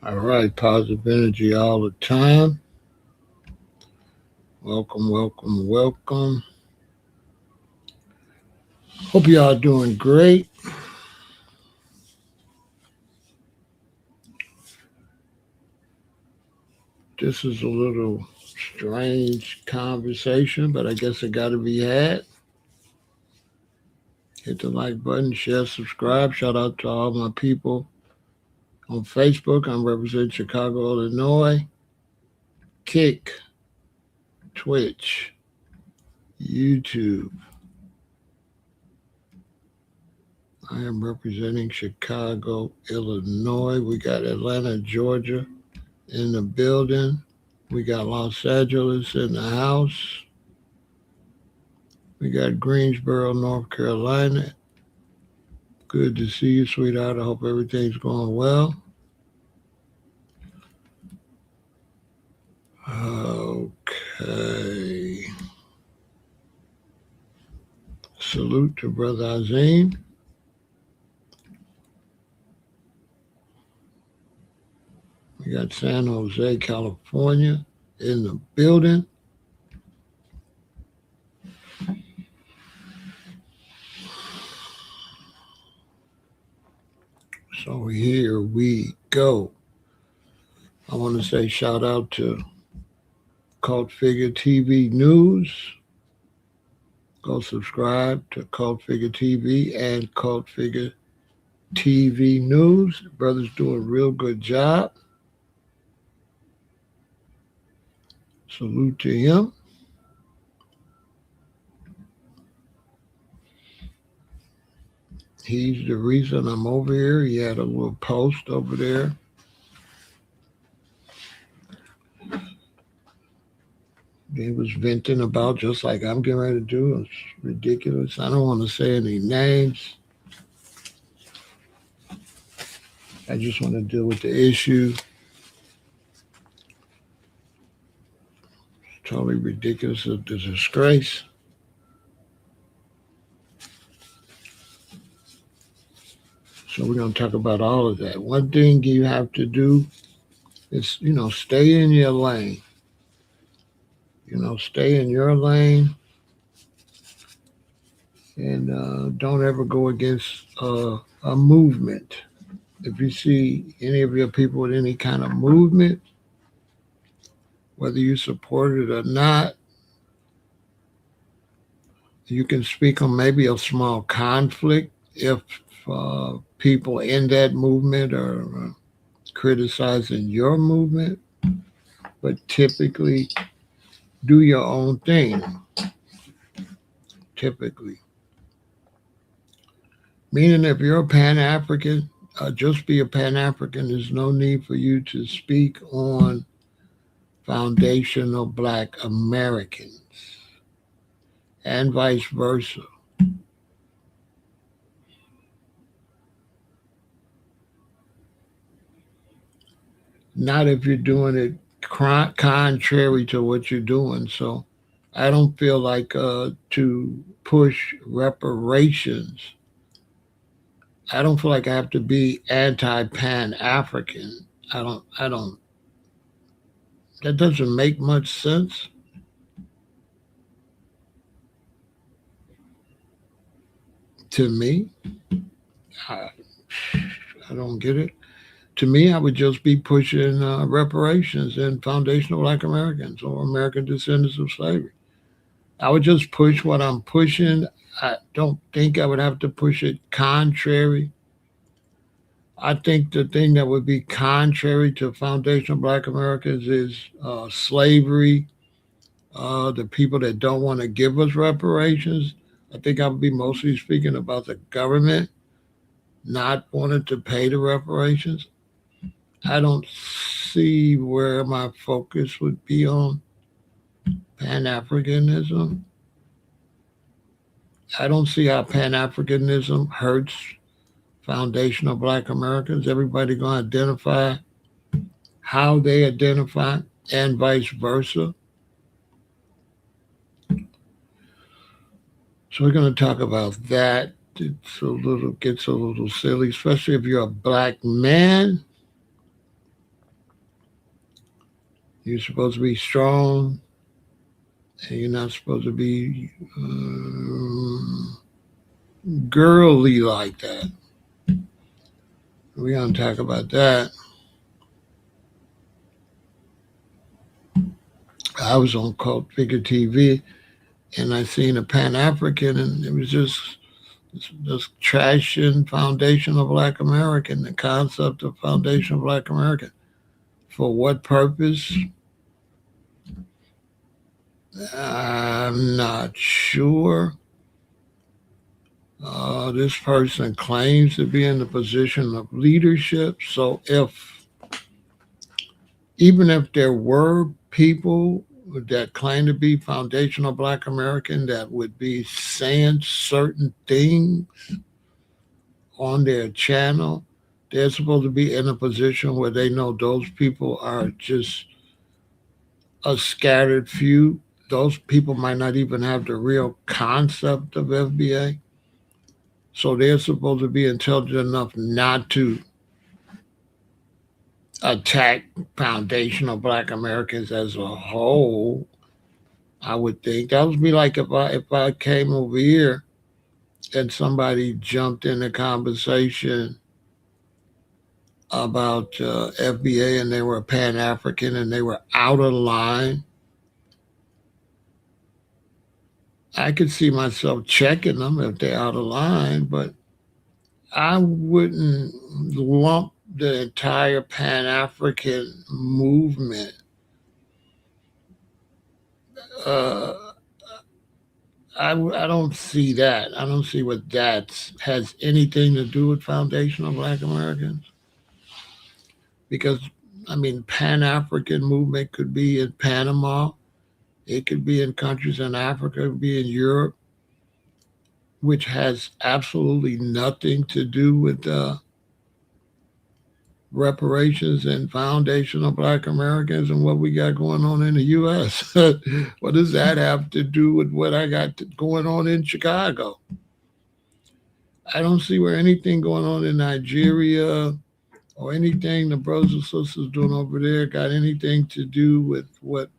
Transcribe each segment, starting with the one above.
All right, positive energy all the time. Welcome, welcome, welcome. Hope y'all doing great. This is a little strange conversation, but I guess it got to be had. Hit the like button, share, subscribe. Shout out to all my people on Facebook. I'm representing Chicago, Illinois. Kick, Twitch, YouTube. I am representing Chicago, Illinois. We got Atlanta, Georgia in the building. We got Los Angeles in the house. We got Greensboro, North Carolina. Good to see you, sweetheart. I hope everything's going well. Okay. Salute to Brother Azim. We got San Jose, California in the building. So here we go. I want to say shout out to Cult Figure TV News. Go subscribe to Cult Figure TV and Cult Figure TV News. The brother's doing a real good job. Salute to him. He's the reason I'm over here. He had a little post over there. He was venting about just like I'm getting ready to do. It's ridiculous. I don't want to say any names. I just want to deal with the issue. It's totally ridiculous. It's a disgrace. So we're going to talk about all of that. One thing you have to do is, stay in your lane. Stay in your lane and don't ever go against a movement. If you see any of your people with any kind of movement, whether you support it or not, you can speak on maybe a small conflict if people in that movement are criticizing your movement, but typically do your own thing. Typically. Meaning, if you're a Pan African, just be a Pan African. There's no need for you to speak on foundational Black Americans and vice versa. Not if you're doing it contrary to what you're doing. So I don't feel like to push reparations. I don't feel like I have to be anti Pan African. I don't. That doesn't make much sense to me. I, I don't get it. To me, I would just be pushing reparations and foundational Black Americans or American descendants of slavery. I would just push what I'm pushing. I don't think I would have to push it contrary. I think the thing that would be contrary to foundational Black Americans is slavery, the people that don't want to give us reparations. I think I would be mostly speaking about the government not wanting to pay the reparations. I don't see where my focus would be on Pan Africanism. I don't see how Pan Africanism hurts foundational Black Americans. Everybody going to identify how they identify and vice versa. So we're going to talk about that. Gets a little silly, especially if you're a black man. You're supposed to be strong, and you're not supposed to be girly like that. We're going to talk about that. I was on Cult Figure TV, and I seen a Pan African, and it was just trashing foundational Black American, the concept of foundational Black American. For what purpose? I'm not sure. This person claims to be in the position of leadership. So even if there were people that claim to be foundational Black American that would be saying certain things on their channel, they're supposed to be in a position where they know those people are just a scattered few. Those people might not even have the real concept of FBA. So they're supposed to be intelligent enough not to attack foundational Black Americans as a whole. I would think that would be like if I came over here and somebody jumped in a conversation about FBA and they were Pan African and they were out of line. I could see myself checking them if they're out of line, but I wouldn't lump the entire Pan African movement. Uh, I don't see that. I don't see what that has anything to do with foundational Black Americans. Because, I mean, Pan African movement could be in Panama, it could be in countries in Africa, it could be in Europe, which has absolutely nothing to do with reparations and foundational Black Americans and what we got going on in the U.S. What does that have to do with what I got going on in Chicago? I don't see where anything going on in Nigeria or anything the brothers and sisters doing over there got anything to do with what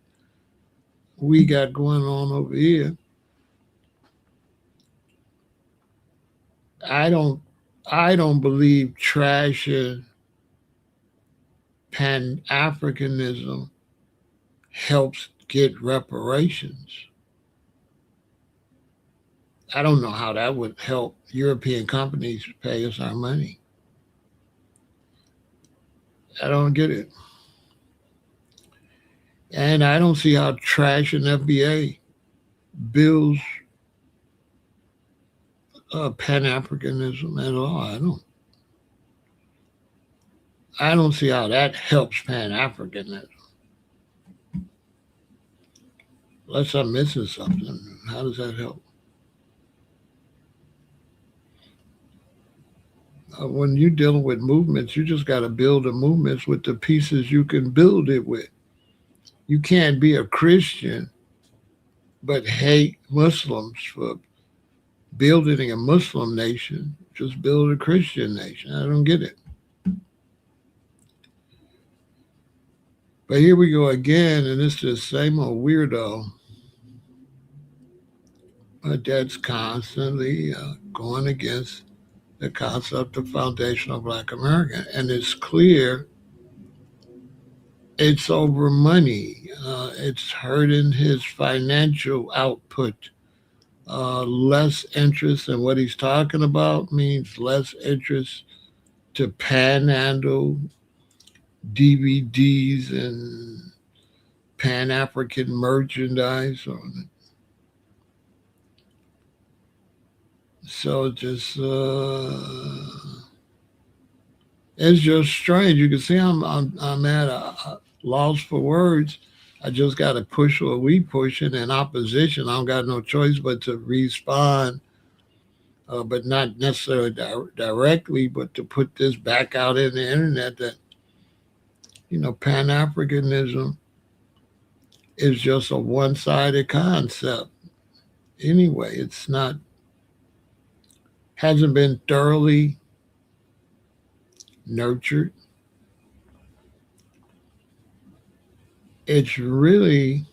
we got going on over here. I don't I don't believe trashing Pan Africanism helps get reparations. I don't know how that would help European companies pay us our money. I don't get it. And I don't see how trashing FBA builds Pan Africanism at all. I don't see how that helps Pan Africanism. Unless I'm missing something. How does that help? When you're dealing with movements, you just got to build the movements with the pieces you can build it with. You can't be a Christian but hate Muslims for building a Muslim nation. Just build a Christian nation. I don't get it. But here we go again, and it's the same old weirdo. But that's constantly going against the concept of foundational Black American. And it's clear it's over money. It's hurting his financial output. Less interest in what he's talking about means less interest to panhandle DVDs and Pan African merchandise on it. So it's just strange. You can see I'm at a loss for words. I just got to push what we pushing in opposition. I don't got no choice but to respond, but not necessarily directly, but to put this back out in the internet that Pan Africanism is just a one-sided concept. Anyway, it's not hasn't been thoroughly nurtured. It's really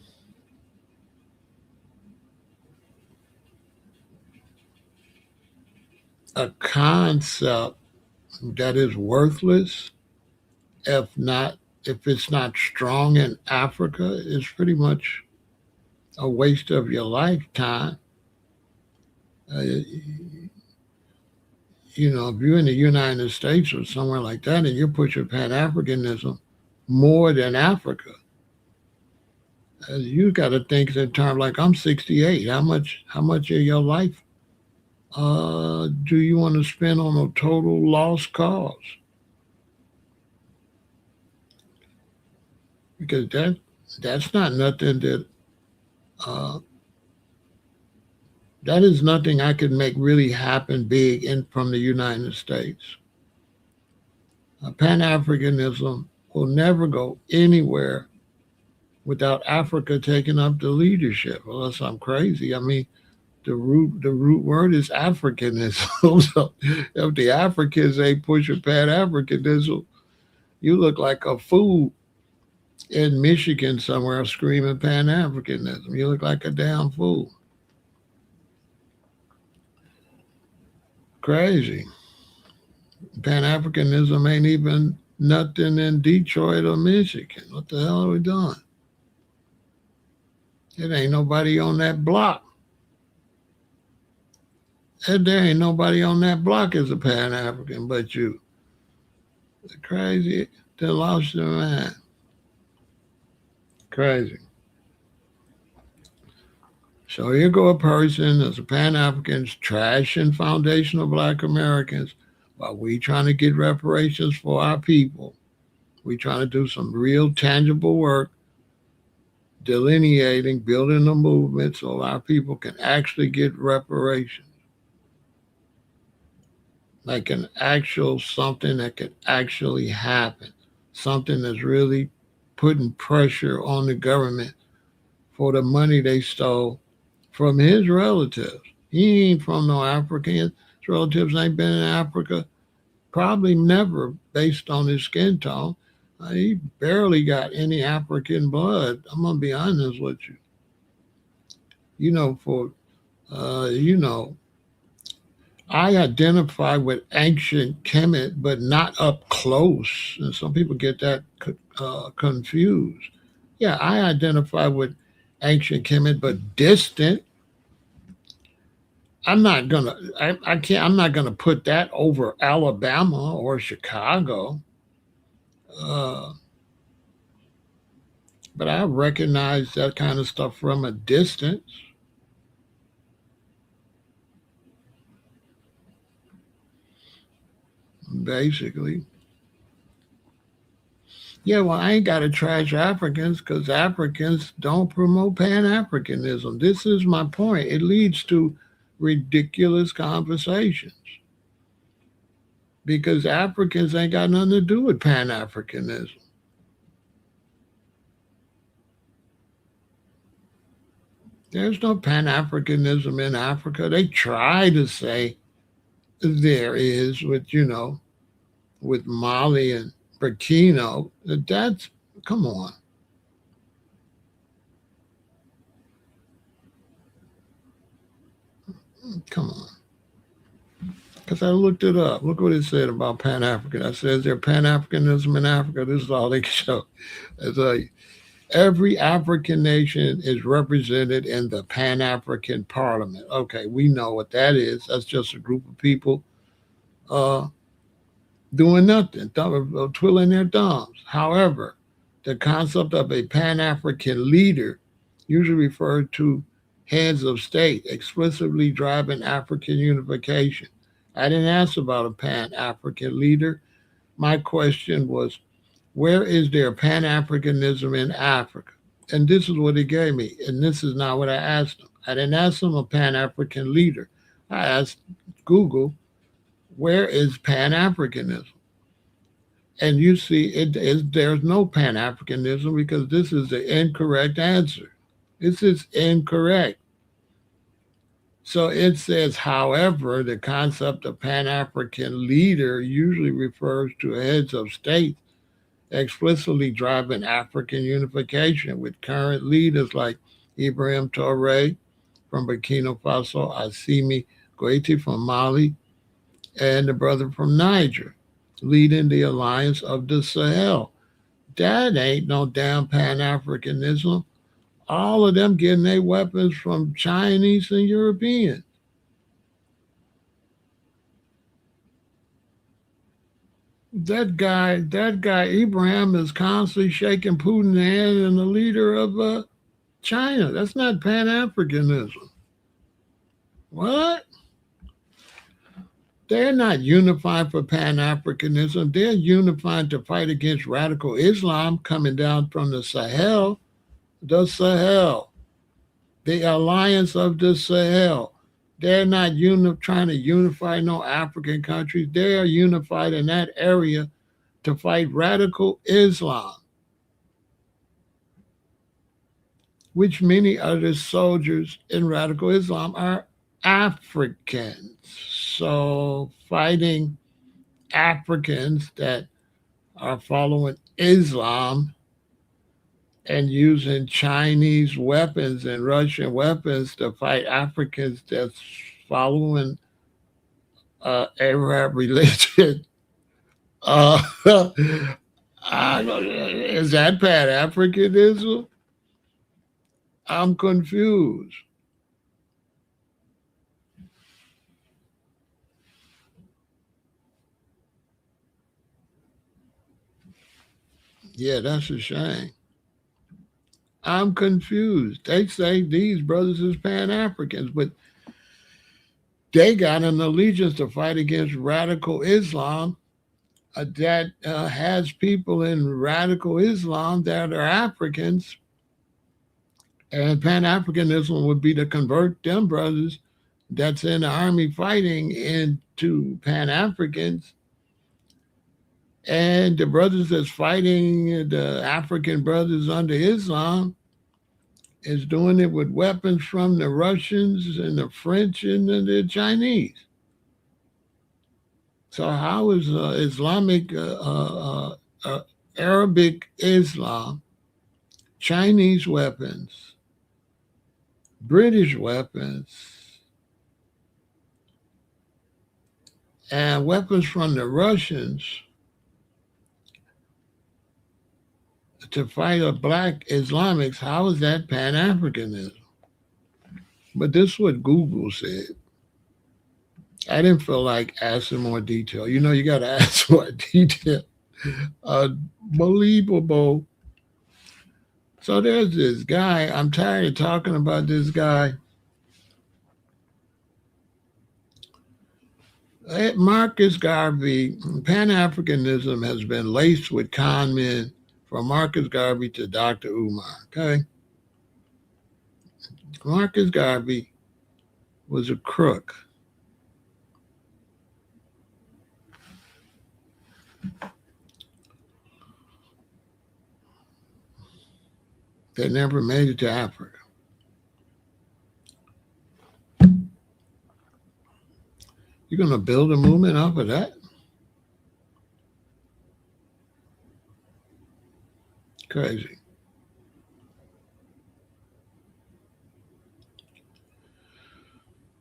a concept that is worthless if it's not strong in Africa. It's pretty much a waste of your lifetime. Uh, if you're in the United States or somewhere like that and you're pushing Pan Africanism more than Africa, you got to think in terms like I'm 68. How much of your life do you want to spend on a total lost cause? Because that's not nothing uh, that is nothing I could make really happen big in from the United States. Pan Africanism will never go anywhere without Africa taking up the leadership, unless I'm crazy. I mean, the root word is Africanism. So if the Africans ain't pushing Pan Africanism, you look like a fool in Michigan somewhere screaming Pan Africanism. You look like a damn fool. Crazy. Pan Africanism ain't even nothing in Detroit or Michigan. What the hell are we doing? It ain't nobody on that block. And there ain't nobody on that block is a Pan African but you. Crazy. They lost their mind. Crazy. So here go a person that's a Pan Africans trashing foundational Black Americans while we trying to get reparations for our people. We trying to do some real tangible work, delineating, building a movement so our people can actually get reparations. Like an actual something that could actually happen. Something that's really putting pressure on the government for the money they stole from his relatives. He ain't from no Africans. His relatives ain't been in Africa, probably never based on his skin tone. He barely got any African blood. I'm gonna be honest with you. You know, for you know, I identify with ancient Kemet, but not up close. And some people get that confused. Yeah, I identify with ancient Kemet, but distant. I can't. I'm not gonna put that over Alabama or Chicago. Uh, but I recognize that kind of stuff from a distance, basically. Yeah, well, I ain't got to trash Africans because Africans don't promote Pan Africanism. This is my point. It leads to ridiculous conversations because Africans ain't got nothing to do with Pan Africanism. There's no Pan Africanism in Africa. They try to say there is with Mali and Burkina. That's, come on. Come on. Because I looked it up. Look what it said about Pan African. I said, is there Pan Africanism in Africa? This is all they can show. It's like every African nation is represented in the Pan African Parliament. Okay, we know what that is. That's just a group of people uh, doing nothing, twiddling their thumbs. However, the concept of a Pan African leader usually referred to heads of state explicitly driving African unification. I didn't ask about a Pan African leader. My question was, where is there Pan Africanism in Africa? And this is what he gave me. And this is not what I asked him. I didn't ask him a Pan African leader. I asked Google, where is Pan Africanism? And you see, there's no Pan Africanism because this is the incorrect answer. This is incorrect. So it says, however, the concept of Pan African leader usually refers to heads of state explicitly driving African unification, with current leaders like Ibrahim Traoré from Burkina Faso, Assimi Goïta from Mali, and the brother from Niger, leading the alliance of the Sahel. That ain't no damn Pan Africanism. All of them getting their weapons from Chinese and Europeans. That guy Ibrahim is constantly shaking Putin's hand and the leader of China. That's not Pan Africanism. What? They're not unified for Pan Africanism. They're unified to fight against radical Islam coming down from the Sahel. The Sahel, the alliance of the Sahel. They're not trying to unify no African countries. They are unified in that area to fight radical Islam, which many of the soldiers in radical Islam are Africans. So fighting Africans that are following Islam and using Chinese weapons and Russian weapons to fight Africans that's following Arab religion. Uh, is that Pan Africanism? I'm confused. Yeah, that's a shame. I'm confused. They say these brothers is Pan Africans, but they got an allegiance to fight against radical Islam that has people in radical Islam that are Africans. And Pan Africanism would be to convert them brothers that's in the army fighting into Pan Africans. And the brothers that's fighting the African brothers under Islam is doing it with weapons from the Russians and the French and the Chinese. So how is Islamic, uh, Arabic Islam, Chinese weapons, British weapons, and weapons from the Russians to fight a black Islamics? How is that Pan Africanism? But this is what Google said. I didn't feel like asking more detail. You know, you got to ask more detail. Unbelievable. So there's this guy. I'm tired of talking about this guy. Marcus Garvey, Pan Africanism has been laced with con men from Marcus Garvey to Dr. Umar. Okay. Marcus Garvey was a crook. They never made it to Africa. You're going to build a movement off of that? Crazy.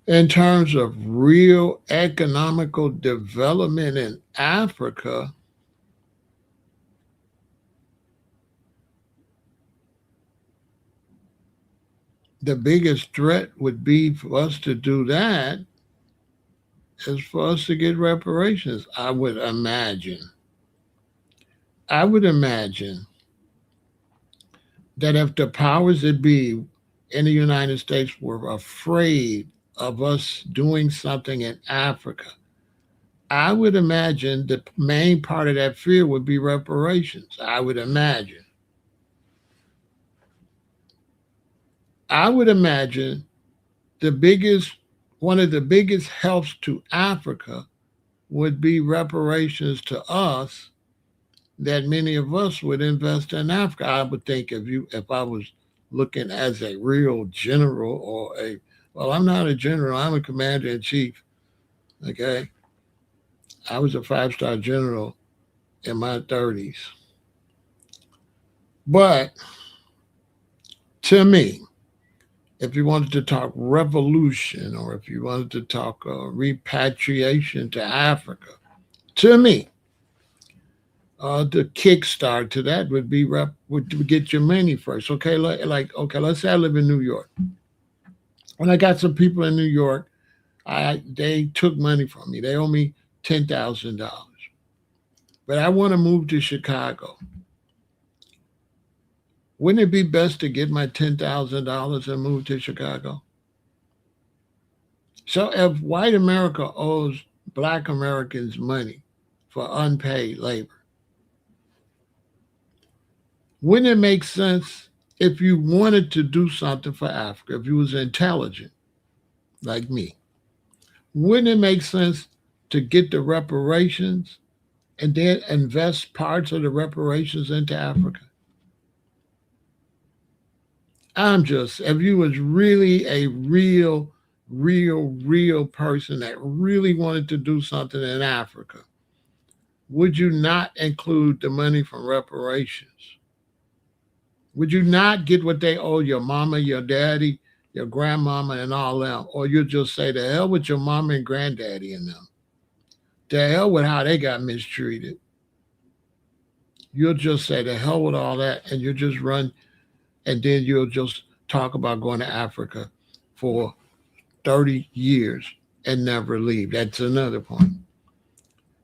In terms of real economical development in Africa, the biggest threat would be for us to do that is for us to get reparations, I would imagine. I would imagine that if the powers that be in the United States were afraid of us doing something in Africa, I would imagine the main part of that fear would be reparations. I would imagine. I would imagine the biggest, one of the biggest helps to Africa would be reparations to us that many of us would invest in Africa. I would think if I was looking as a real general or well, I'm not a general, I'm a commander in chief. Okay. I was a 5-star general in my 30s. But to me, if you wanted to talk revolution or if you wanted to talk repatriation to Africa, to me, the kickstart to that would be would get your money first. Okay, okay, let's say I live in New York. When I got some people in New York, they took money from me. They owe me $10,000, but I want to move to Chicago. Wouldn't it be best to get my $10,000 and move to Chicago? So if white America owes black Americans money for unpaid labor, wouldn't it make sense if you wanted to do something for Africa, if you was intelligent like me, wouldn't it make sense to get the reparations and then invest parts of the reparations into Africa? If you was really a real person that really wanted to do something in Africa, would you not include the money from reparations? Would you not get what they owe your mama, your daddy, your grandmama, and all them? Or you just say, the hell with your mama and granddaddy and them. The hell with how they got mistreated. You'll just say, the hell with all that, and you'll just run, and then you'll just talk about going to Africa for 30 years and never leave. That's another point.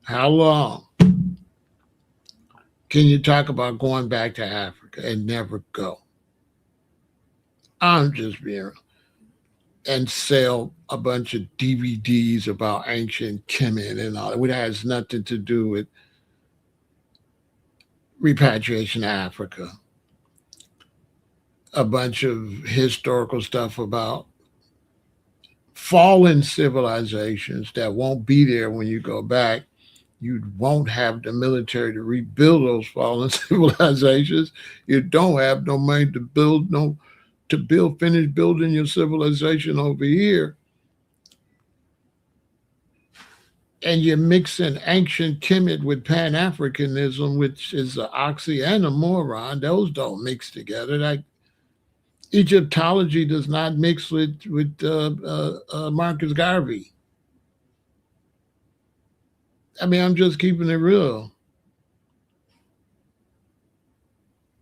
How long can you talk about going back to Africa and never go? I'm just being and sell a bunch of DVDs about ancient Kemet and all that, which has nothing to do with repatriation to Africa. A bunch of historical stuff about fallen civilizations that won't be there when you go back. You won't have the military to rebuild those fallen civilizations. You don't have no money finish building your civilization over here. and you're mixing ancient Kemet with Pan Africanism, which is an oxymoron. Those don't mix together. Like Egyptology does not mix with Marcus Garvey. I mean, I'm just keeping it real.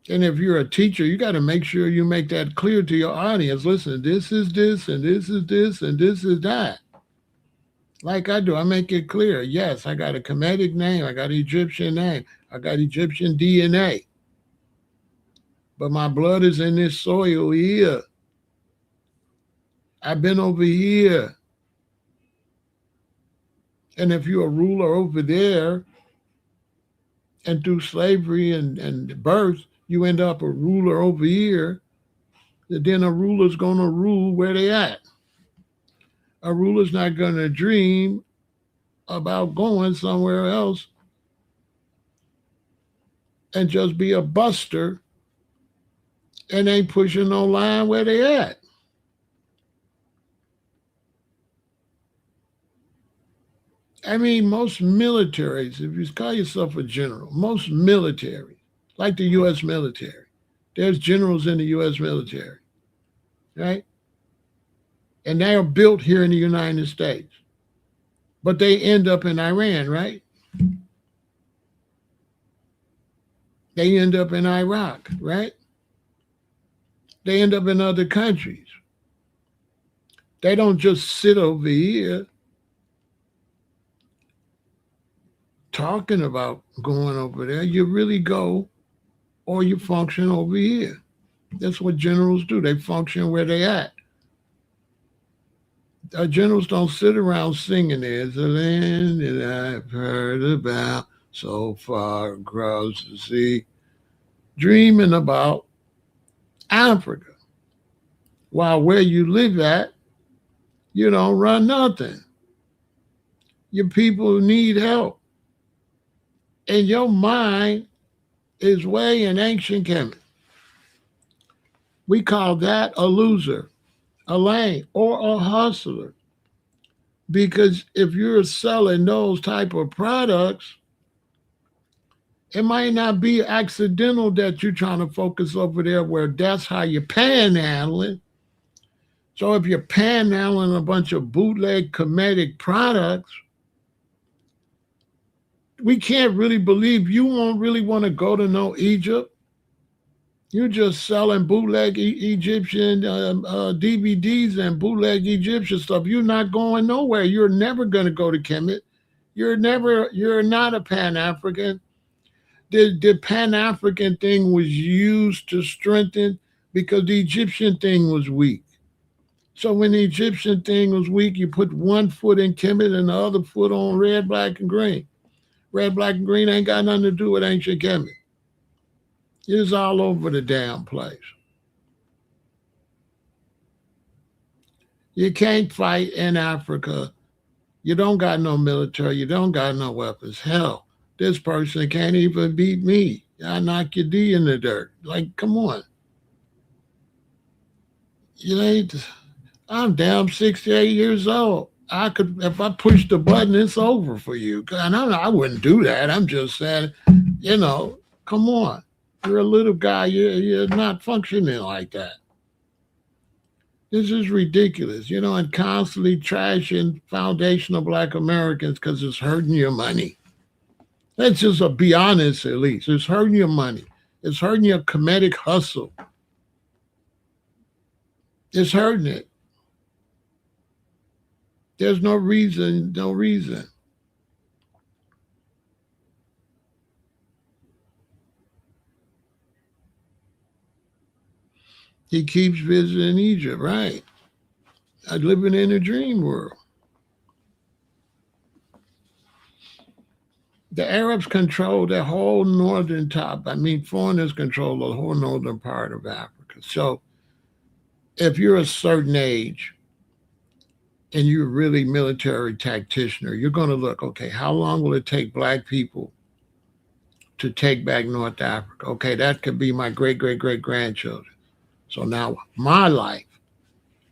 And if you're a teacher, you got to make sure you make that clear to your audience. Listen, this is this, and this is this, and this is that. Like I do, I make it clear. Yes, I got a Kemetic name, I got an Egyptian name, I got Egyptian DNA, but my blood is in this soil here. I've been over here. And if you're a ruler over there, and through slavery and birth, you end up a ruler over here, then a ruler's going to rule where they at. A ruler's not going to dream about going somewhere else and just be a buster and ain't pushing no line where they at. I mean, most militaries, if you call yourself a general, most military, like the U.S. military, there's generals in the U.S. military, right? And they are built here in the United States, but they end up in Iran, right? They end up in Iraq, right? They end up in other countries. They don't just sit over here talking about going over there. You really go or you function over here. That's what generals do. They function where they at. Generals don't sit around singing, there's a land that I've heard about so far across the sea, dreaming about Africa. While where you live at, you don't run nothing. Your people need help. And your mind is way in ancient Kemet. We call that a loser, a lame, or a hustler. Because if you're selling those type of products, it might not be accidental that you're trying to focus over there where that's how you're panhandling. So if you're panhandling a bunch of bootleg Kemetic products, we can't really believe you won't really want to go to no Egypt. You're just selling bootleg Egyptian DVDs and bootleg Egyptian stuff. You're not going nowhere. You're never going to go to Kemet. You're not a Pan-African. The Pan-African thing was used to strengthen because the Egyptian thing was weak. So when the Egyptian thing was weak, you put one foot in Kemet and the other foot on red, black, and green. Red, black, and green ain't got nothing to do with ancient Kemet. It's all over the damn place. You can't fight in Africa. You don't got no military. You don't got no weapons. Hell, this person can't even beat me. I knock your D in the dirt. Like, come on. You ain't. I'm damn 68 years old. I could, if I push the button, it's over for you. And I wouldn't do that. I'm just saying, come on. You're a little guy. You're not functioning like that. This is ridiculous, and constantly trashing foundational Black Americans because it's hurting your money. Let's just be honest, at least. It's hurting your money. It's hurting your Kemetic hustle. It's hurting it. There's no reason. He keeps visiting Egypt, right? I'm living in a dream world. The Arabs control the whole northern top. I mean, foreigners control the whole northern part of Africa. So if you're a certain age and you're really military tactician, you're going to look, okay, how long will it take Black people to take back North Africa? Okay, that could be my great, great, great grandchildren. So now my life,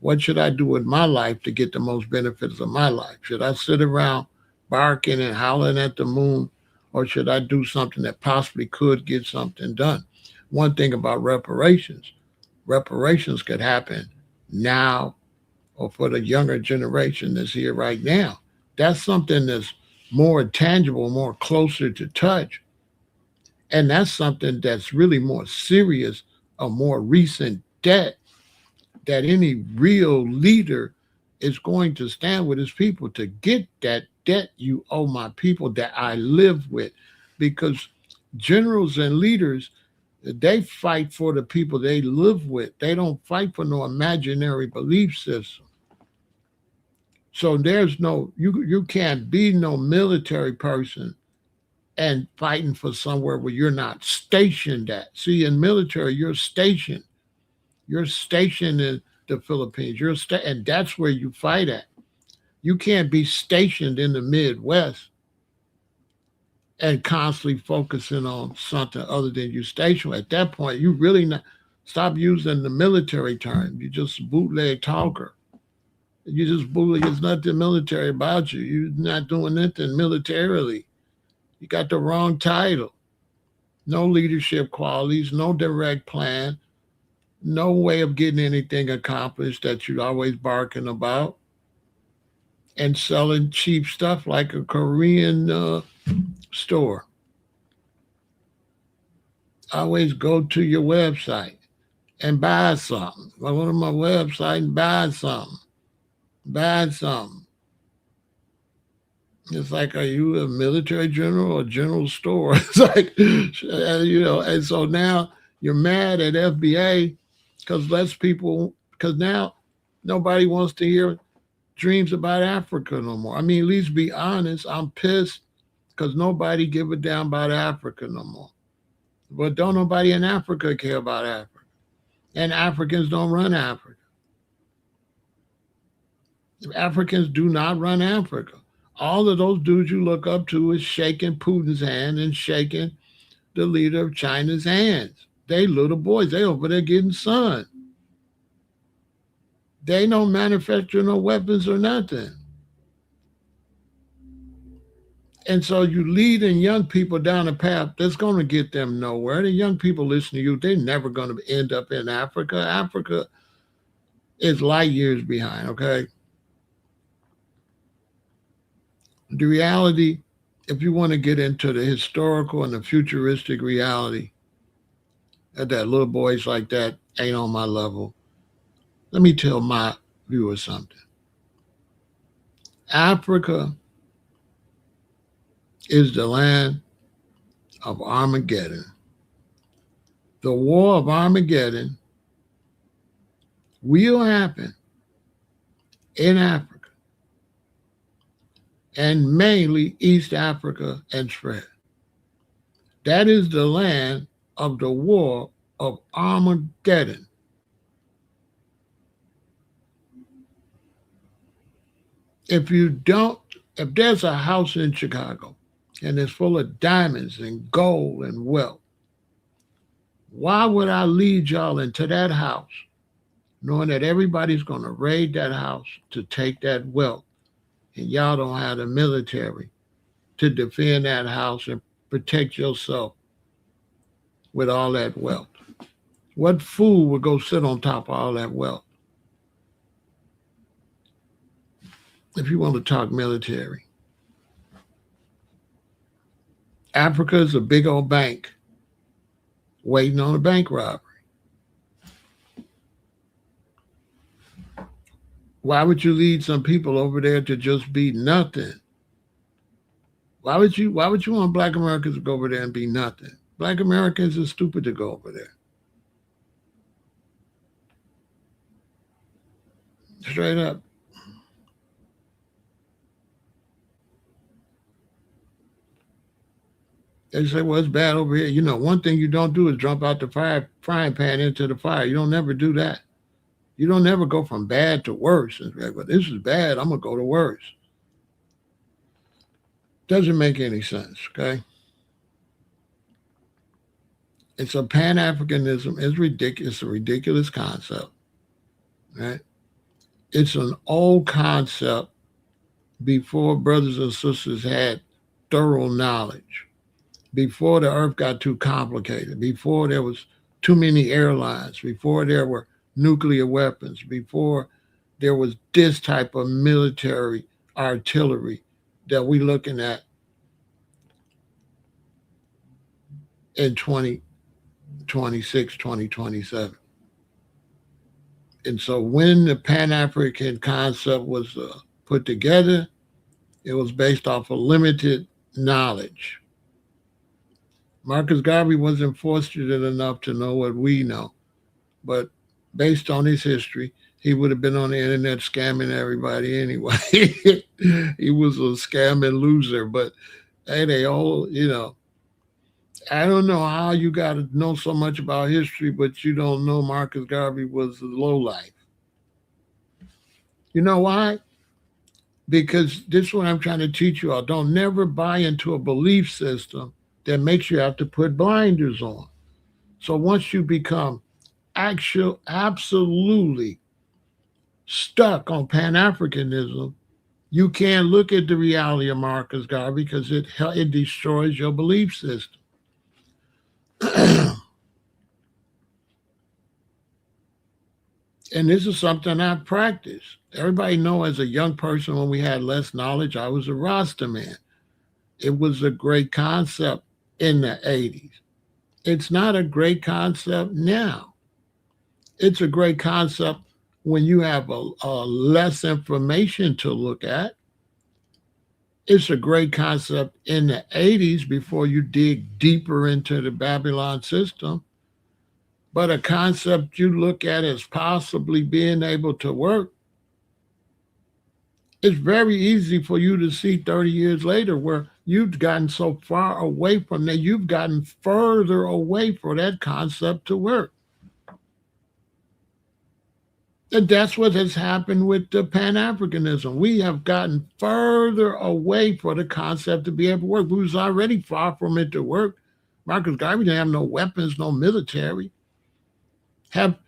what should I do with my life to get the most benefits of my life? Should I sit around barking and howling at the moon, or should I do something that possibly could get something done? One thing about reparations could happen now or for the younger generation that's here right now. That's something that's more tangible, more closer to touch. And that's something that's really more serious, a more recent debt that any real leader is going to stand with his people to get that debt you owe my people that I live with. Because generals and leaders, they fight for the people they live with. They don't fight for no imaginary belief system. So there's no you can't be no military person and fighting for somewhere where you're not stationed at. See, in military, you're stationed. You're stationed in the Philippines. And that's where you fight at. You can't be stationed in the Midwest and constantly focusing on something other than you stationed. At that point, you really not stop using the military term. You just a bootleg talker. You just bootleg. There's nothing military about you. You're not doing anything militarily. You got the wrong title. No leadership qualities, no direct plan, no way of getting anything accomplished that you're always barking about, and selling cheap stuff like a Korean store. Always go to your website and buy something. Go to my website and buy something. Buy something. It's like, are you a military general or general store? It's like, and so now you're mad at FBA because less people, because now nobody wants to hear dreams about Africa no more. I mean, at least be honest. I'm pissed because nobody give a damn about Africa no more. But don't nobody in Africa care about Africa. And Africans don't run Africa. Africans do not run Africa. All of those dudes you look up to is shaking Putin's hand and shaking the leader of China's hands. They little boys. They over there getting sun. They don't manufacture no weapons or nothing. And so you leading young people down a path that's going to get them nowhere. The young people listen to you. They're never going to end up in Africa. Africa is light years behind, okay? The reality, if you want to get into the historical and the futuristic reality, that little boys like that ain't on my level. Let me tell my viewers something. Africa is the land of Armageddon. The war of Armageddon will happen in Africa, and mainly East Africa and spread. That is the land of the war of Armageddon. If there's a house in Chicago and it's full of diamonds and gold and wealth, why would I lead y'all into that house knowing that everybody's going to raid that house to take that wealth, and y'all don't have the military to defend that house and protect yourself with all that wealth? What fool would go sit on top of all that wealth? If you want to talk military, Africa is a big old bank waiting on a bank robbery. Why would you lead some people over there to just be nothing? Why would you want Black Americans to go over there and be nothing? Black Americans are stupid to go over there. Straight up. They say, well, it's bad over here. You know, one thing you don't do is jump out the frying pan into the fire. You don't never do that. You don't never go from bad to worse. But this is bad, I'm going to go to worse. Doesn't make any sense, okay? It's a Pan-Africanism. It's ridiculous. It's a ridiculous concept, right? It's an old concept before brothers and sisters had thorough knowledge, before the earth got too complicated, before there was too many airlines, before there were nuclear weapons, before there was this type of military artillery that we're looking at in 2026, 2027. And so when the Pan African concept was put together, it was based off of limited knowledge. Marcus Garvey wasn't fortunate enough to know what we know, but based on his history, he would have been on the internet scamming everybody anyway. He was a scamming loser, but hey, they all, I don't know how you got to know so much about history, but you don't know Marcus Garvey was a lowlife. You know why? Because this is what I'm trying to teach you all. Don't never buy into a belief system that makes you have to put blinders on. So once you become absolutely stuck on Pan Africanism, you can't look at the reality of Marcus Garvey because it destroys your belief system. And this is something I've practiced. Everybody know as a young person when we had less knowledge, I was a Rasta man. It was a great concept in the 80s. It's not a great concept now. It's a great concept when you have a less information to look at. It's a great concept in the 80s before you dig deeper into the Babylon system. But a concept you look at as possibly being able to work, it's very easy for you to see 30 years later where you've gotten so far away from that, you've gotten further away for that concept to work. And that's what has happened with the Pan-Africanism. We have gotten further away for the concept to be able to work. We was already far from it to work. Marcus Garvey didn't have no weapons, no military. Have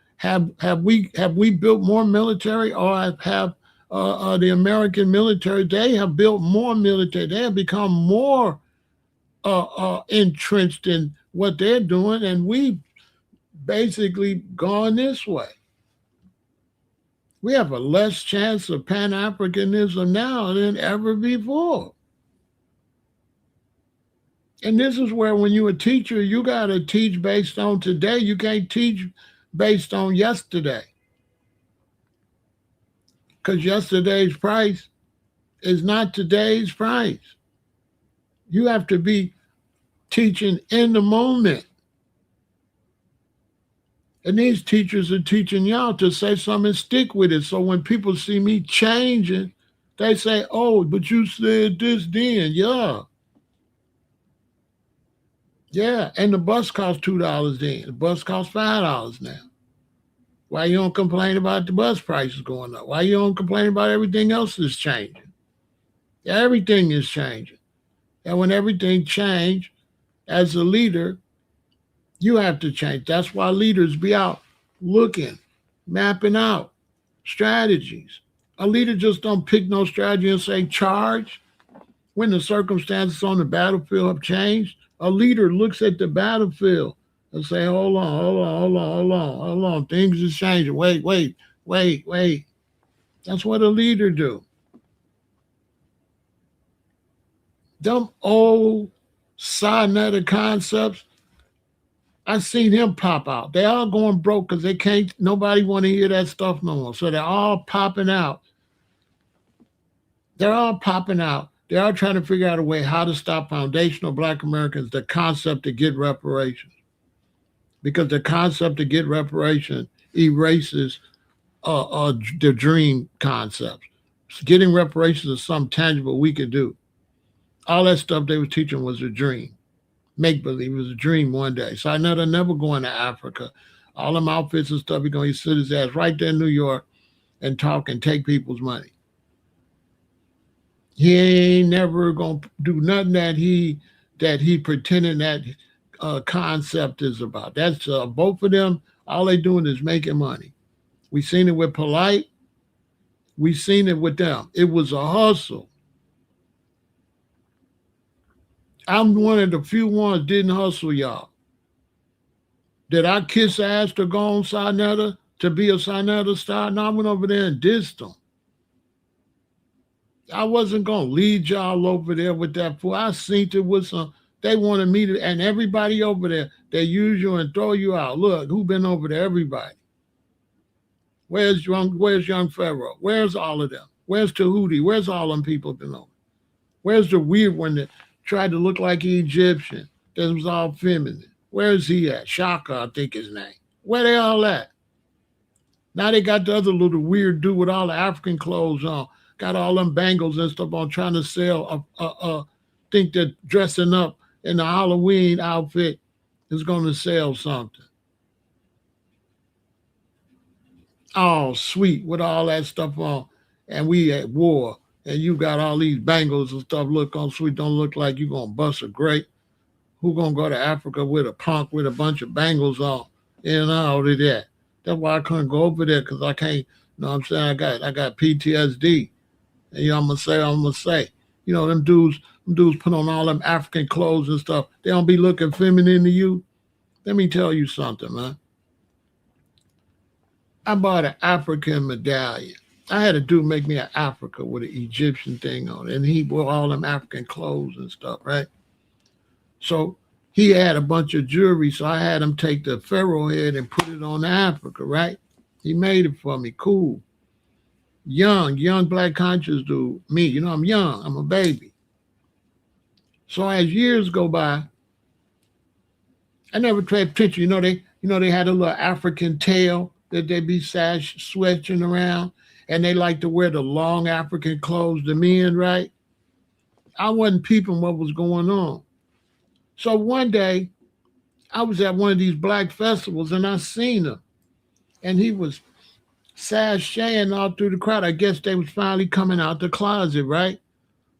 we built more military, or have the American military? They have built more military. They have become more entrenched in what they're doing, and we've basically gone this way. We have a less chance of Pan-Africanism now than ever before. And this is where when you're a teacher, you got to teach based on today. You can't teach based on yesterday. Because yesterday's price is not today's price. You have to be teaching in the moment. And these teachers are teaching y'all to say something and stick with it. So when people see me changing, they say, oh, but you said this then. Yeah. Yeah. And the bus costs $2 then. The bus costs $5 now. Why you don't complain about the bus prices going up? Why you don't complain about everything else that's changing? Everything is changing. And when everything changes, as a leader, you have to change. That's why leaders be out looking, mapping out strategies. A leader just don't pick no strategy and say charge when the circumstances on the battlefield have changed. A leader looks at the battlefield and say, hold on. Things is changing. Wait. That's what a leader do. Them old cybernetic concepts, I seen him pop out. They all going broke because they can't, nobody want to hear that stuff no more. So they're all popping out. They're all popping out. They're all trying to figure out a way how to stop foundational Black Americans, the concept to get reparations. Because the concept to get reparations erases the dream concepts. Getting reparations is something tangible we could do. All that stuff they were teaching was a dream. Make believe it was a dream one day. So I know they're never going to Africa. All them outfits and stuff, he's going to sit his ass right there in New York and talk and take people's money. He ain't never going to do nothing that he pretending that concept is about. That's both of them. All they doing is making money. We seen it with Polite. We seen it with them. It was a hustle. I'm one of the few ones didn't hustle, y'all. Did I kiss ass to go on Sinetta to be a Sinetta star? No, I went over there and dissed them. I wasn't gonna lead y'all over there with that fool. I seen it with some. They wanted me to, and everybody over there, they use you and throw you out. Look, who been over there? Everybody. Where's young Pharaoh? Where's all of them? Where's Tahuti? Where's all them people been over? Where's the weird one that tried to look like an Egyptian? That was all feminine. Where's he at? Shaka, I think his name. Where they all at? Now they got the other little weird dude with all the African clothes on, got all them bangles and stuff on, trying to sell think that dressing up in the Halloween outfit is going to sell something. Oh, sweet, with all that stuff on, and we at war, and you got all these bangles and stuff. Look on sweet, don't look like you gonna bust a grape. Who gonna go to Africa with a punk with a bunch of bangles on and all of that? That's why I couldn't go over there because I can't. You know what I'm saying? I got PTSD. And I'm gonna say. Them dudes put on all them African clothes and stuff. They don't be looking feminine to you. Let me tell you something, man. I bought an African medallion. I had a dude make me an Africa with an Egyptian thing on it, and he wore all them African clothes and stuff, right? So he had a bunch of jewelry, so I had him take the pharaoh head and put it on the Africa, right? He made it for me, cool. Young black conscious dude. Me, I'm young, I'm a baby. So as years go by, I never paid attention. They had a little African tail that they be switching around, and they like to wear the long African clothes, the men, right? I wasn't peeping what was going on. So one day, I was at one of these black festivals, and I seen him, and he was sashaying all through the crowd. I guess they was finally coming out the closet, right?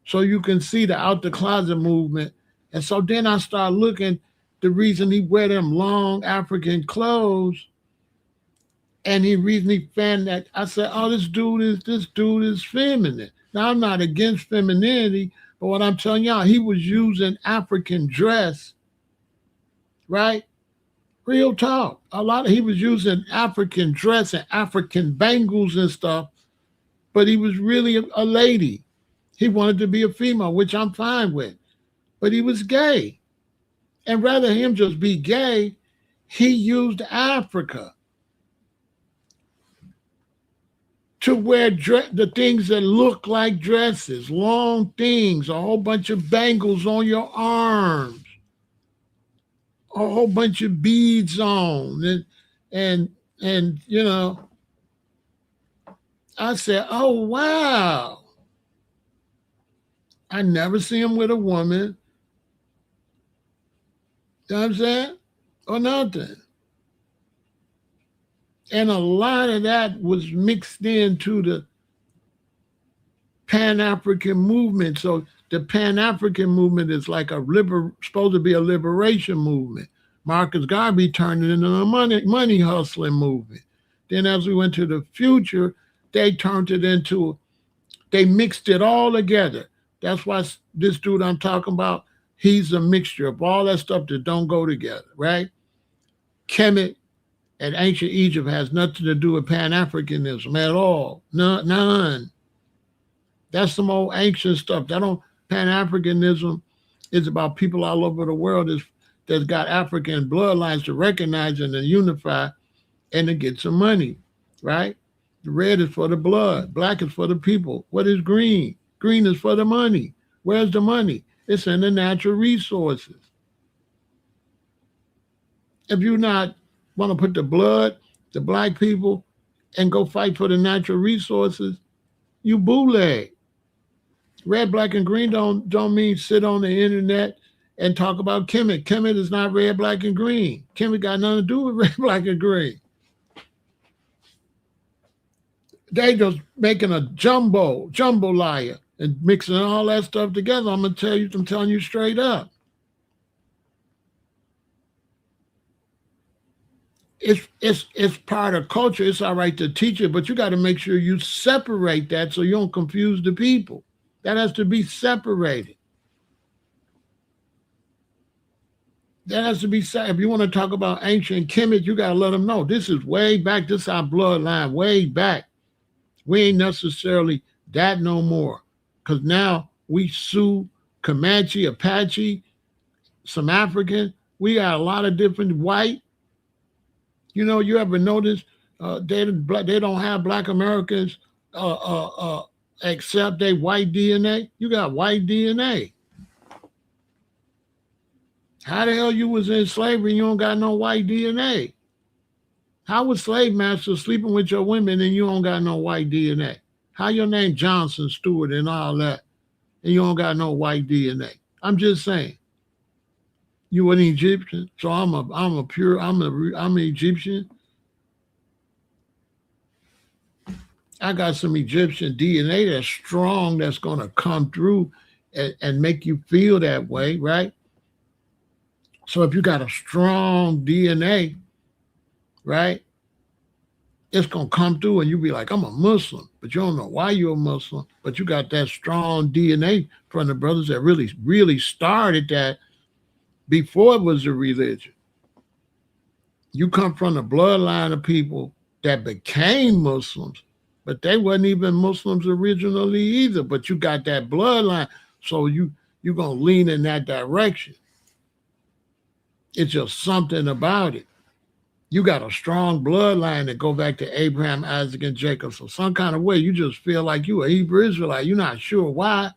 So you can see the out the closet movement. And so then I started looking the reason he wear them long African clothes, and he reason he found that I said, oh, this dude is feminine. Now I'm not against femininity, but what I'm telling y'all, he was using African dress, right? Real talk. He was using African dress and African bangles and stuff, but he was really a lady. He wanted to be a female, which I'm fine with, but he was gay. And rather him just be gay, he used Africa to wear the things that look like dresses, long things, a whole bunch of bangles on your arms, a whole bunch of beads on, and I said, oh wow, I never see him with a woman. You know what I'm saying? Or nothing. And a lot of that was mixed into the Pan African movement. So the Pan African movement is like supposed to be a liberation movement. Marcus Garvey turned it into a money hustling movement. Then as we went to the future, they mixed it all together. That's why this dude I'm talking about, he's a mixture of all that stuff that don't go together, right? Kemet and ancient Egypt has nothing to do with Pan-Africanism at all. None. That's some old ancient stuff. Pan-Africanism is about people all over the world that's got African bloodlines to recognize and to unify and to get some money, right? The red is for the blood. Black is for the people. What is green? Green is for the money. Where's the money? It's in the natural resources. If you not want to put the blood, the black people, and go fight for the natural resources, you bootleg. Red, black, and green don't mean sit on the internet and talk about Kemet. Kemet is not red, black, and green. Kemet got nothing to do with red, black, and green. They just making a jambalaya and mixing all that stuff together. I'm telling you straight up. It's part of culture. It's all right to teach it, but you got to make sure you separate that so you don't confuse the people. That has to be separated. That has to be said. If you want to talk about ancient Kemet, you got to let them know this is way back. This is our bloodline way back. We ain't necessarily that no more. Because now we Sioux, Comanche, Apache, some African. We got a lot of different white. You know, you ever notice they don't have black Americans uh, uh, uh, except they white DNA? You got white DNA. How the hell you was in slavery and you don't got no white DNA? How was slave masters sleeping with your women and you don't got no white DNA? How your name Johnson, Stewart, and all that, and you don't got no white DNA? I'm just saying. You an Egyptian, so I'm an Egyptian. I got some Egyptian DNA that's strong, that's gonna come through and make you feel that way, right? So if you got a strong DNA, right, it's gonna come through and you be like, I'm a Muslim, but you don't know why you're a Muslim, but you got that strong DNA from the brothers that really started that before it was a religion. You come from the bloodline of people that became Muslims, but they wasn't even Muslims originally either. But you got that bloodline, so you're gonna lean in that direction. It's just something about it. You got a strong bloodline that go back to Abraham, Isaac, and Jacob. So some kind of way you just feel like you a Hebrew Israelite. You're not sure why,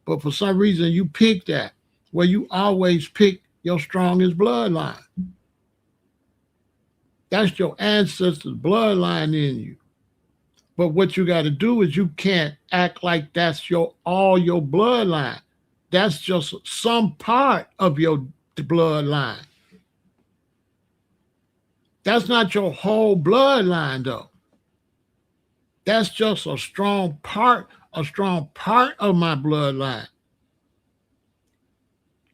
but for some reason you pick that. Well, you always pick your strongest bloodline. That's your ancestors' bloodline in you. But what you got to do is you can't act like that's all your bloodline. That's just some part of your bloodline. That's not your whole bloodline, though. That's just a strong part of my bloodline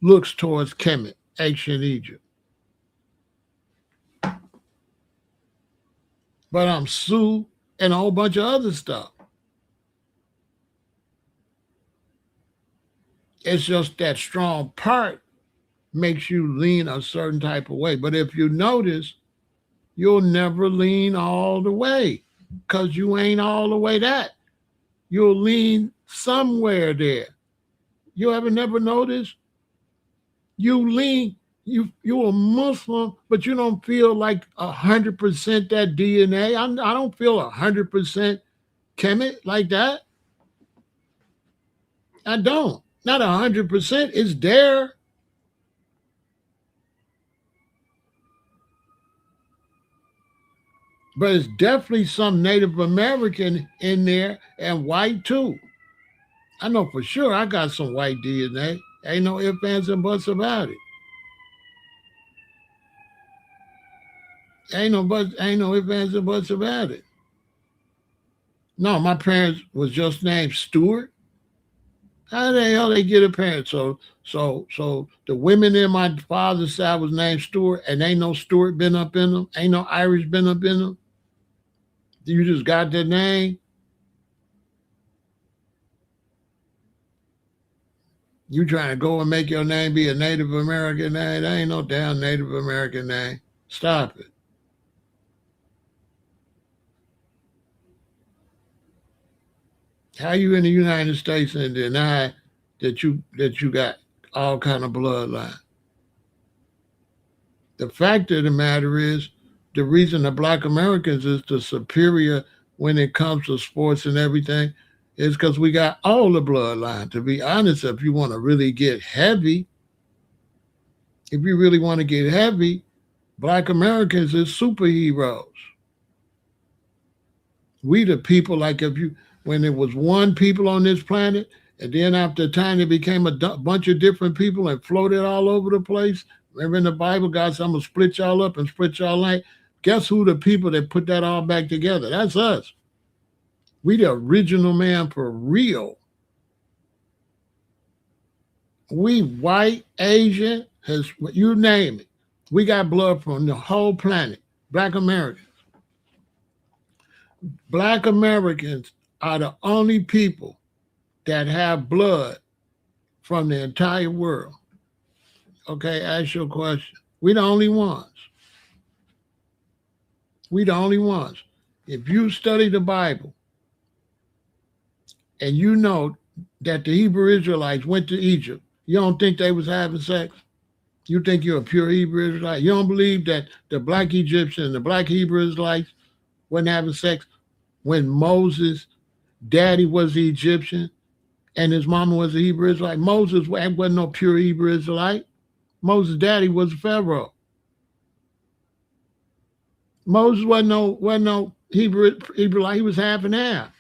looks towards Kemet, ancient Egypt. But I'm Sioux and a whole bunch of other stuff. It's just that strong part makes you lean a certain type of way. But if you notice, you'll never lean all the way because you ain't all the way that. You'll lean somewhere there. You ever never notice? You lean, you're a Muslim, but you don't feel like 100% that DNA. I don't feel 100% Kemet like that. I don't. Not 100%. It's there. But it's definitely some Native American in there and white too. I know for sure I got some white DNA. Ain't no ifs, ands, and buts about it. Ain't no ifs, ands, and buts about it. No, my parents was just named Stewart. How the hell they get a parent? So the women in my father's side was named Stewart, and ain't no Stewart been up in them. Ain't no Irish been up in them. You just got their name. You trying to go and make your name be a Native American name? That ain't no damn Native American name. Stop it. How you in the United States and deny that you got all kind of bloodline? The fact of the matter is, the reason the Black Americans is the superior when it comes to sports and everything is because we got all the bloodline. To be honest, if you want to really get heavy, if you really want to get heavy, Black Americans is superheroes. We the people, like if you when there was one people on this planet, and then after time it became a bunch of different people and floated all over the place. Remember in the Bible, God said, I'm gonna split y'all up and split y'all like. Guess who the people that put that all back together? That's us. We the original man for real. We white, Asian, you name it. We got blood from the whole planet. Black Americans. Black Americans are the only people that have blood from the entire world. Okay, ask your question. We the only ones. We the only ones. If you study the Bible and you know that the Hebrew Israelites went to Egypt, you don't think they was having sex? You think you're a pure Hebrew Israelite? You don't believe that the black Egyptians, the black Hebrew Israelites wasn't having sex when Moses' daddy was the Egyptian and his mama was a Hebrew Israelite? Moses wasn't no pure Hebrew Israelite. Moses' daddy was a Pharaoh. Moses wasn't no Hebrew, he was half and half.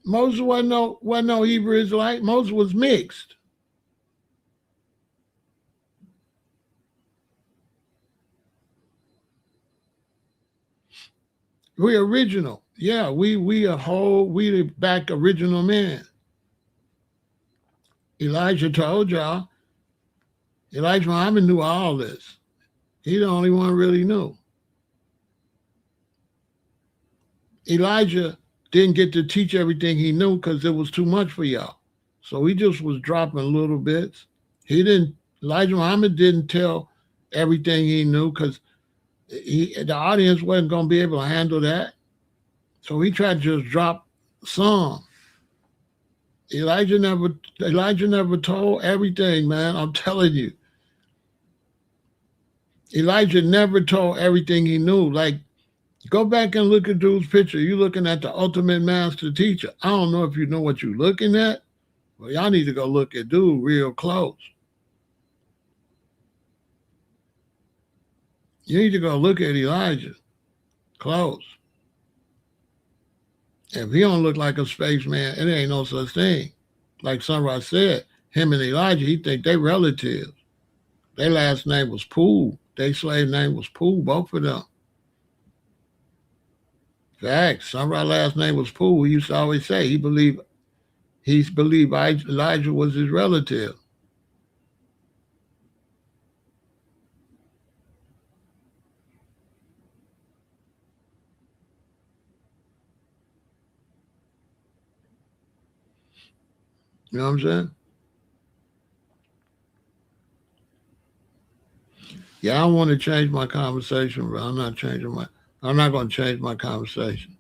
Moses wasn't no Hebrew Israelite. Moses was mixed. We original. Yeah, we the back original man. Elijah told y'all. Elijah Muhammad knew all this. He the only one really knew. Elijah didn't get to teach everything he knew because it was too much for y'all. So he just was dropping little bits. He didn't. Elijah Muhammad didn't tell everything he knew because the audience wasn't going to be able to handle that. So he tried to just drop some. Elijah never told everything, man. I'm telling you. Elijah never told everything he knew. Like, go back and look at dude's picture. You're looking at the ultimate master teacher. I don't know if you know what you're looking at. Well, y'all need to go look at dude real close. You need to go look at Elijah close. If he don't look like a spaceman, it ain't no such thing. Like Sunrise said, him and Elijah, he think they relatives. Their last name was Poole. Their slave name was Poole, both of them. Facts. Sunrise last name was Poole. He used to always say he believed Elijah was his relative. You know what I'm saying? Yeah, I want to change my conversation, but I'm not going to change my conversation.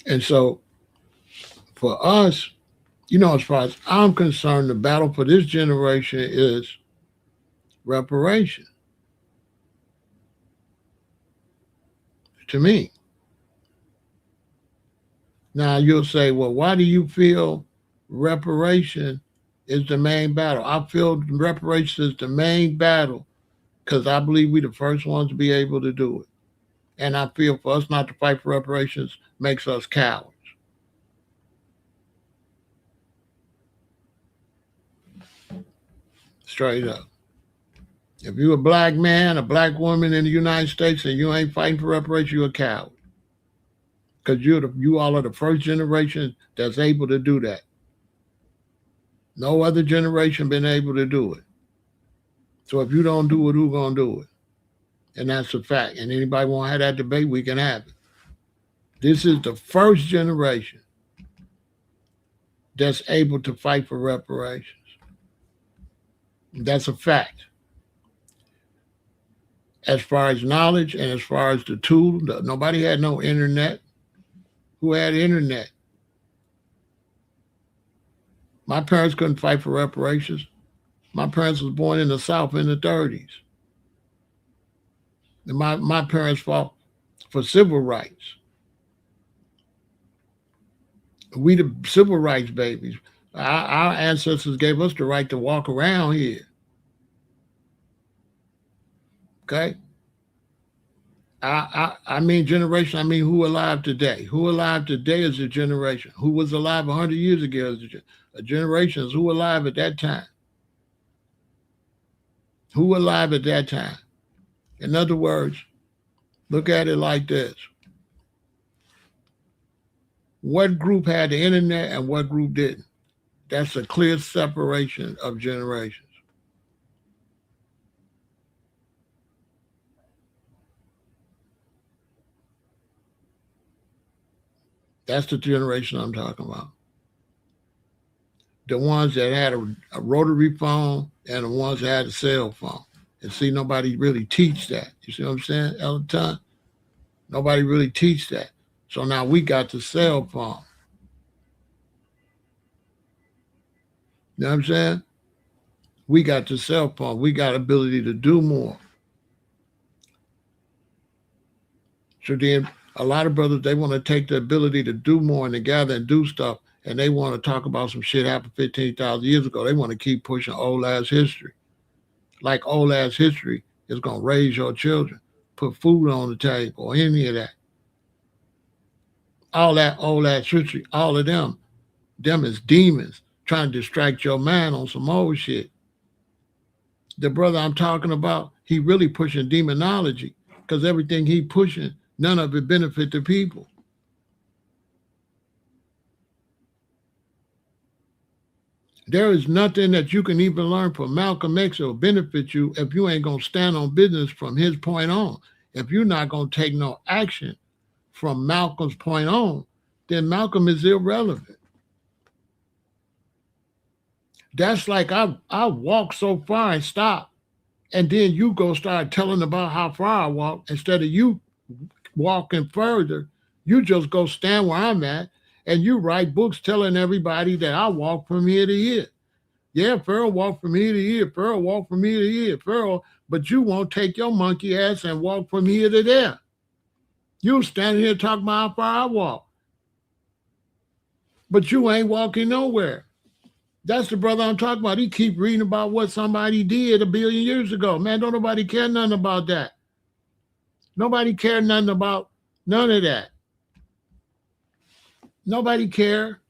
And so for us, as far as I'm concerned, the battle for this generation is reparation to me. Now you'll say, well, why do you feel reparation is the main battle? I feel reparation is the main battle because I believe we're the first ones to be able to do it. And I feel for us not to fight for reparations makes us cowards. Straight up. If you're a black man, a black woman in the United States, and you ain't fighting for reparations, you're a coward. Because you all are the first generation that's able to do that. No other generation been able to do it. So if you don't do it, who gonna do it? And that's a fact. And anybody want to have that debate, we can have it. This is the first generation that's able to fight for reparations. That's a fact. As far as knowledge and as far as the tool, nobody had no internet. Who had internet? My parents couldn't fight for reparations. My parents was born in the South in the 30s. And my parents fought for civil rights. We the civil rights babies. Our ancestors gave us the right to walk around here. Okay? I mean generation, I mean who alive today. Who alive today is a generation. Who was alive 100 years ago is a generation is who alive at that time. Who alive at that time. In other words, look at it like this. What group had the internet and what group didn't? That's a clear separation of generations. That's the generation I'm talking about. The ones that had a rotary phone and the ones that had a cell phone. And see, nobody really teach that. You see what I'm saying, all the time? Nobody really teach that. So now we got the cell phone. You know what I'm saying? We got the cell phone. We got ability to do more. So then a lot of brothers, they want to take the ability to do more and to gather and do stuff, and they want to talk about some shit happened 15,000 years ago. They want to keep pushing old ass history. Like old ass history is going to raise your children, put food on the table, or any of that. All that old ass history, all of them is demons trying to distract your mind on some old shit. The brother I'm talking about, he really pushing demonology because everything he pushing, none of it benefit the people. There is nothing that you can even learn from Malcolm X that will benefit you if you ain't going to stand on business from his point on. If you're not going to take no action from Malcolm's point on, then Malcolm is irrelevant. That's like I walk so far and stop, and then you go start telling about how far I walk instead of you walking further. You just go stand where I'm at, and you write books telling everybody that I walk from here to here. Yeah, Pharaoh walked from here to here. Pharaoh walked from here to here. Pharaoh, but you won't take your monkey ass and walk from here to there. You standing here talking about how far I walk, but you ain't walking nowhere. That's the brother I'm talking about. He keep reading about what somebody did 1,000,000,000 years ago. Man, don't nobody care nothing about that. Nobody care nothing about none of that. Nobody care.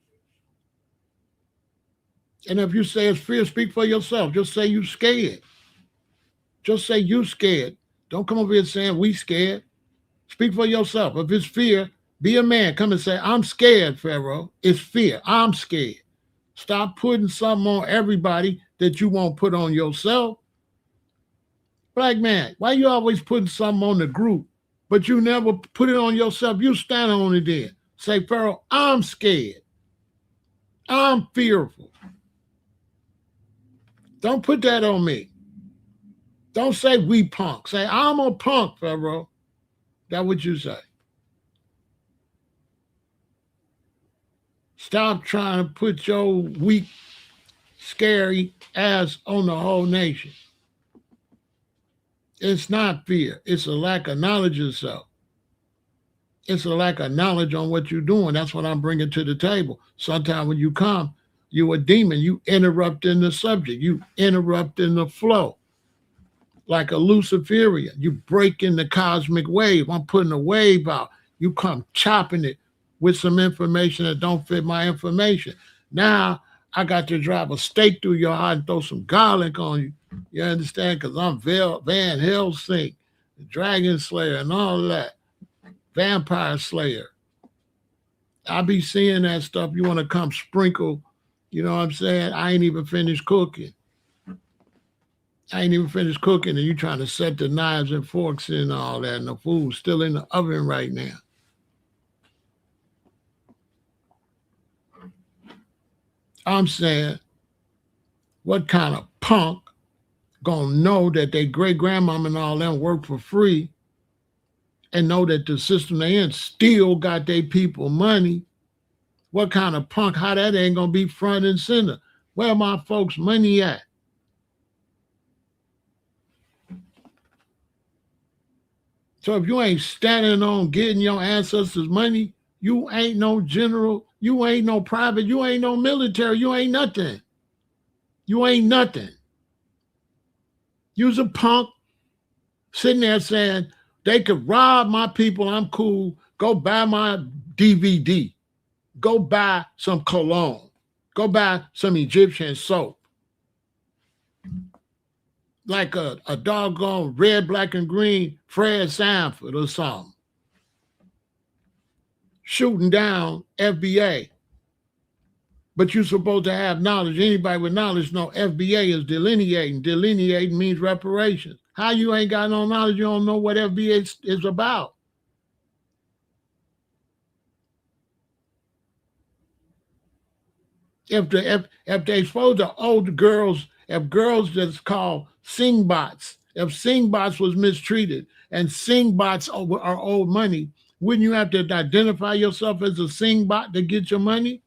And if you say it's fear, speak for yourself. Just say you scared. Just say you scared. Don't come over here saying we scared. Speak for yourself. If it's fear, be a man. Come and say, I'm scared, Pharaoh. It's fear. I'm scared. Stop putting something on everybody that you won't put on yourself. Black man, why you always putting something on the group, but you never put it on yourself? You stand on it then. Say, Pharaoh, I'm scared. I'm fearful. Don't put that on me. Don't say we punk. Say, I'm a punk, Pharaoh. That's what you say. Stop trying to put your weak, scary ass on the whole nation. It's not fear. It's a lack of knowledge of self. It's a lack of knowledge on what you're doing. That's what I'm bringing to the table. Sometimes when you come, you a demon. You interrupting the subject. You interrupting the flow. Like a Luciferian. You breaking the cosmic wave. I'm putting a wave out. You come chopping it with some information that don't fit my information. Now I got to drive a stake through your heart and throw some garlic on you. You understand? Because I'm Van Helsing, the Dragon Slayer, and all of that. Vampire Slayer. I be seeing that stuff. You want to come sprinkle, you know what I'm saying? I ain't even finished cooking. And you trying to set the knives and forks and all that, and the food's still in the oven right now. I'm saying, what kind of punk gonna know that their great-grandmama and all them work for free and know that the system they in still got their people money? What kind of punk, how that ain't gonna be front and center? Where my folks' money at? So if you ain't standing on getting your ancestors' money, you ain't no general, you ain't no private, you ain't no military, you ain't nothing. You ain't nothing. You's a punk sitting there saying, they could rob my people, I'm cool, go buy my DVD, go buy some cologne, go buy some Egyptian soap. Like a doggone red, black, and green Fred Sanford or something. Shooting down FBA. But you're supposed to have knowledge. Anybody with knowledge know FBA is delineating. Delineating means reparations. How you ain't got no knowledge, you don't know what FBA is about? If they supposed to old girls, if girls that's called sing bots, if sing bots was mistreated and sing bots are owed money, wouldn't you have to identify yourself as a sing bot to get your money?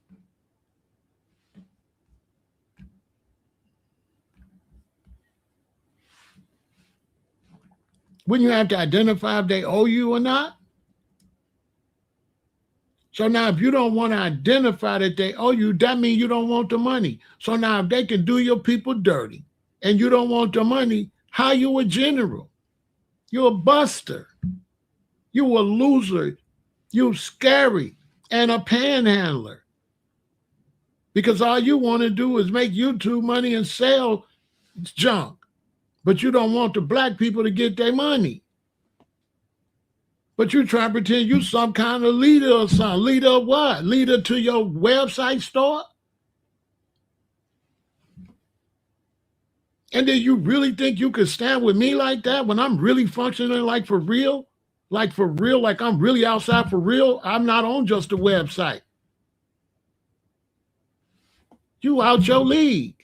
Wouldn't you have to identify if they owe you or not? So now if you don't want to identify that they owe you, that means you don't want the money. So now if they can do your people dirty and you don't want the money, how you a general? You're a buster. You a loser. You scary and a panhandler. Because all you want to do is make YouTube money and sell junk. But you don't want the black people to get their money. But you try to pretend you some kind of leader or something. Leader of what? Leader to your website store? And then you really think you could stand with me like that when I'm really functioning like for real? Like for real, like I'm really outside for real? I'm not on just a website. You out your league.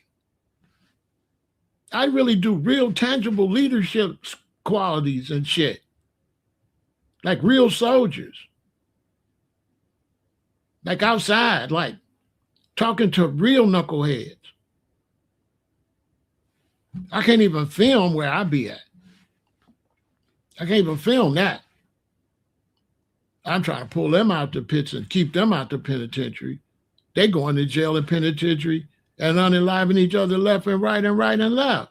I really do real tangible leadership qualities and shit. Like real soldiers. Like outside, like talking to real knuckleheads. I can't even film where I be at. I can't even film that. I'm trying to pull them out the pits and keep them out the penitentiary. They going to jail and penitentiary and unaliving each other left and right and right and left.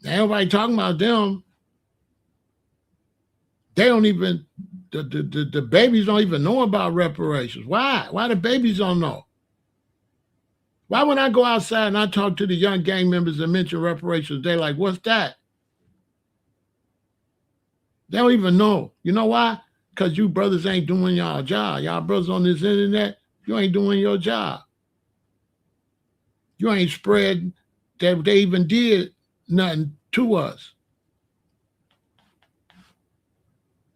Now, everybody talking about them. They don't even, the babies don't even know about reparations. Why? Why the babies don't know? Why when I go outside and I talk to the young gang members and mention reparations, they're like, what's that? They don't even know. You know why? Because you brothers ain't doing y'all job. Y'all brothers on this internet, you ain't doing your job. You ain't spread that they even did nothing to us.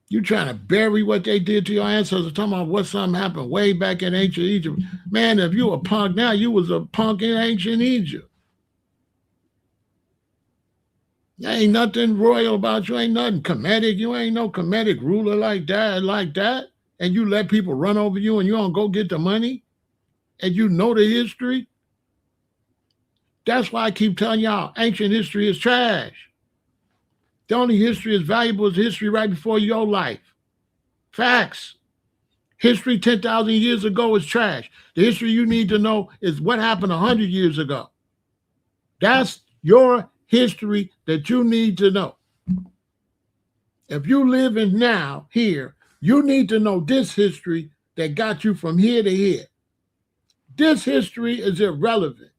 You trying to bury what they did to your ancestors, talking about what something happened way back in ancient Egypt. Man, if you a punk now, you was a punk in ancient Egypt. There ain't nothing royal about you. Ain't nothing comedic. You ain't no comedic ruler like that. And you let people run over you and you don't go get the money and you know the history. That's why I keep telling y'all ancient history is trash. The only history is valuable is history right before your life. Facts. History 10,000 years ago is trash. The history you need to know is what happened 100 years ago. That's your history that you need to know. If you live in now, here, you need to know this history that got you from here to here. This history is irrelevant.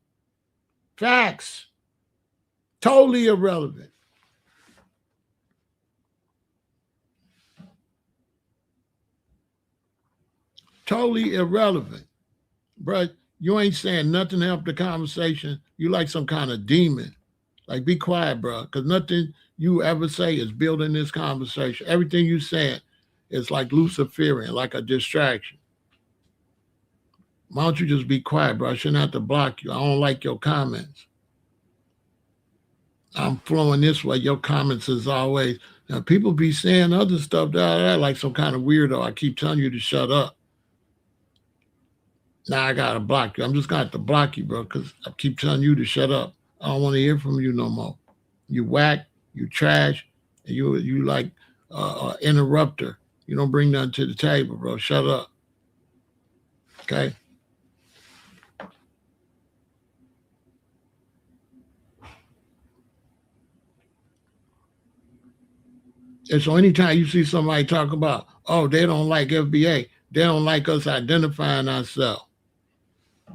Facts. Totally irrelevant. Totally irrelevant. But you ain't saying nothing to help the conversation. You like some kind of demon. Like, be quiet, bro, because nothing you ever say is building this conversation. Everything you saying is like Luciferian, like a distraction. Why don't you just be quiet, bro? I shouldn't have to block you. I don't like your comments. I'm flowing this way. Your comments is always, now people be saying other stuff that like some kind of weirdo. I keep telling you to shut up. Now I got to block you. I'm just going to have to block you, bro, because I keep telling you to shut up. I don't want to hear from you no more. You whack, you trash, and you like interrupter. You don't bring nothing to the table, bro. Shut up. Okay? And so anytime you see somebody talk about, oh, they don't like FBA, they don't like us identifying ourselves.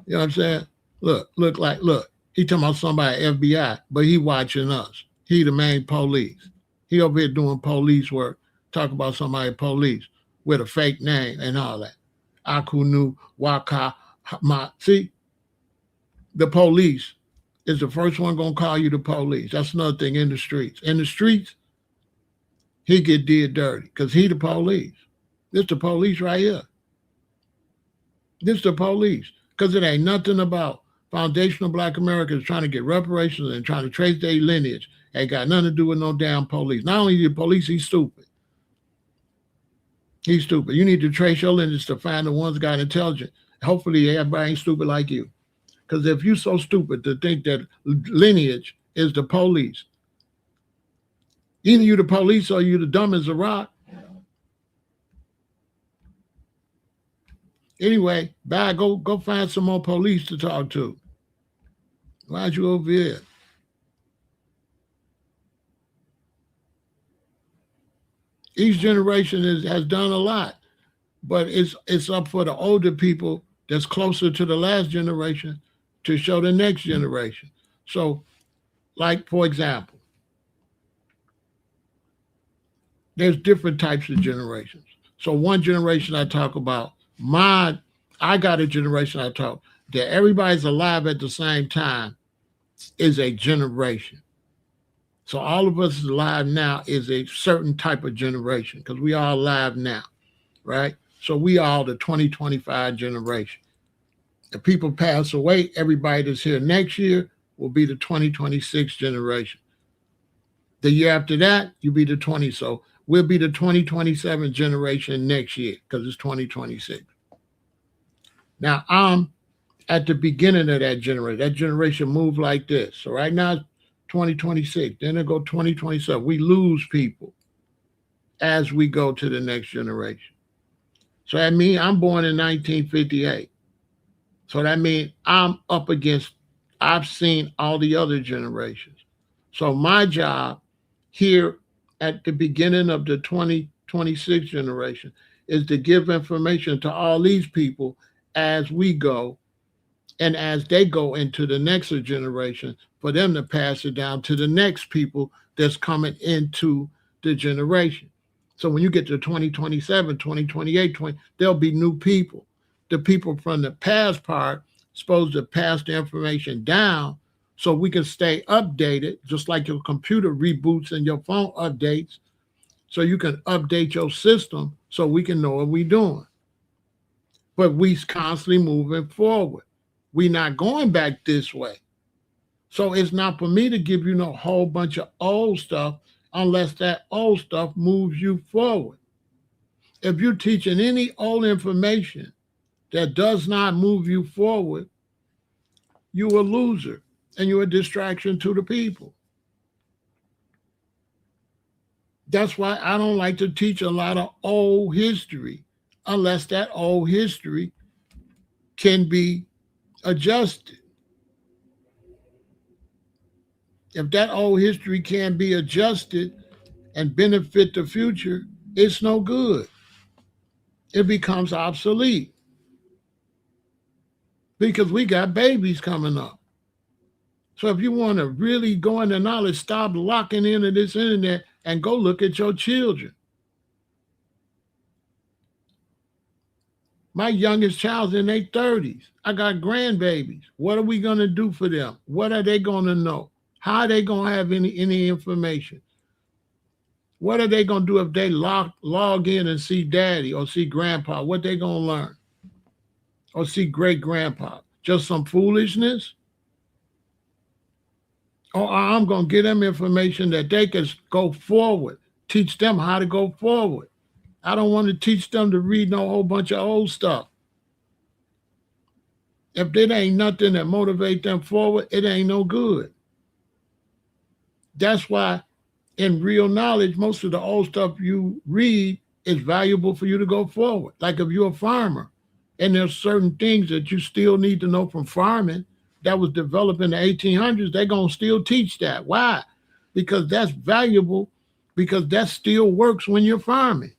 You know what I'm saying? Look, he talking about somebody FBI, but he watching us. He the main police. He over here doing police work, talk about somebody police with a fake name and all that. Akunu, Waka, Ma. See, the police is the first one gonna call you the police. That's another thing in the streets. In the streets, he get did dirty because he the police. This the police right here. This is the police. Because it ain't nothing about foundational black Americans trying to get reparations and trying to trace their lineage. Ain't got nothing to do with no damn police. Not only the police, he's stupid. He's stupid. You need to trace your lineage to find the ones that got intelligent. Hopefully everybody ain't stupid like you. Because if you're so stupid to think that lineage is the police, either you the police or you the dumb as a rock. Anyway, bye. Go find some more police to talk to. Why'd you over here? Each generation has done a lot, but it's up for the older people that's closer to the last generation to show the next generation. So, like for example, there's different types of generations. So one generation I talk about, I got a generation I talk that everybody's alive at the same time is a generation. So all of us alive now is a certain type of generation because we are alive now, right? So we are the 2025 generation. If people pass away, everybody that's here next year will be the 2026 generation. The year after that, you'll be the 20. So we'll be the 2027 generation next year because it's 2026. Now, I'm at the beginning of that generation. That generation moved like this. So right now, it's 2026. Then it go 2027. We lose people as we go to the next generation. So that means I'm born in 1958. So that means I've seen all the other generations. So my job here at the beginning of the 2026 generation is to give information to all these people as we go and as they go into the next generation for them to pass it down to the next people that's coming into the generation. So when you get to 2027, 2028, there'll be new people. The people from the past part supposed to pass the information down so we can stay updated, just like your computer reboots and your phone updates, so you can update your system so we can know what we're doing. But we constantly moving forward. We not going back this way. So it's not for me to give you no whole bunch of old stuff unless that old stuff moves you forward. If you're teaching any old information that does not move you forward, you're a loser and you're a distraction to the people. That's why I don't like to teach a lot of old history unless that old history can be adjusted. If that old history can be adjusted and benefit the future, it's no good. It becomes obsolete because we got babies coming up. So if you want to really go into knowledge, stop locking into this internet and go look at your children. My youngest child's in their 30s. I got grandbabies. What are we going to do for them? What are they going to know? How are they going to have any information? What are they going to do if they log in and see daddy or see grandpa? What they going to learn? Or see great grandpa? Just some foolishness? Or I'm going to give them information that they can go forward, teach them how to go forward. I don't want to teach them to read no whole bunch of old stuff. If it ain't nothing that motivate them forward, it ain't no good. That's why in real knowledge, most of the old stuff you read is valuable for you to go forward. Like if you're a farmer and there's certain things that you still need to know from farming that was developed in the 1800s, they're going to still teach that. Why? Because that's valuable, because that still works when you're farming.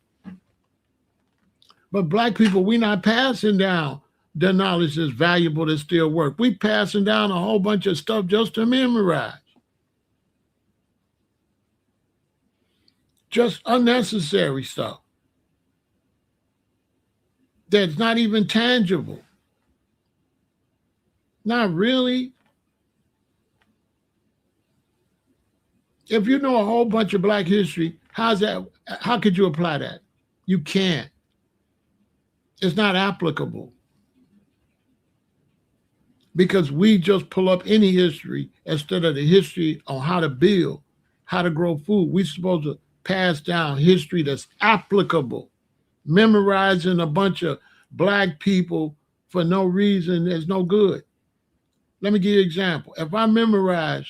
But black people, we're not passing down the knowledge that's valuable that still works. We passing down a whole bunch of stuff just to memorize. Just unnecessary stuff that's not even tangible. Not really. If you know a whole bunch of black history, how could you apply that? You can't. It's not applicable. because we just pull up any history instead of the history on how to build, how to grow food. We're supposed to pass down history that's applicable. Memorizing a bunch of black people for no reason is no good. Let me give you an example. If I memorize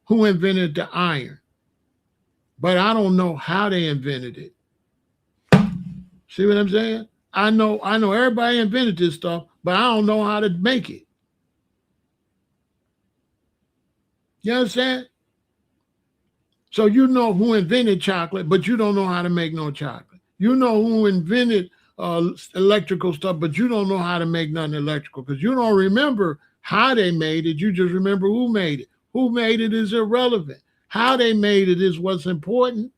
who invented the iron, but I don't know how they invented it. See what I'm saying? I know everybody invented this stuff, but I don't know how to make it. You understand? So you know who invented chocolate, but you don't know how to make no chocolate. You know who invented electrical stuff, but you don't know how to make nothing electrical because you don't remember how they made it. You just remember who made it. Who made it is irrelevant. How they made it is what's important.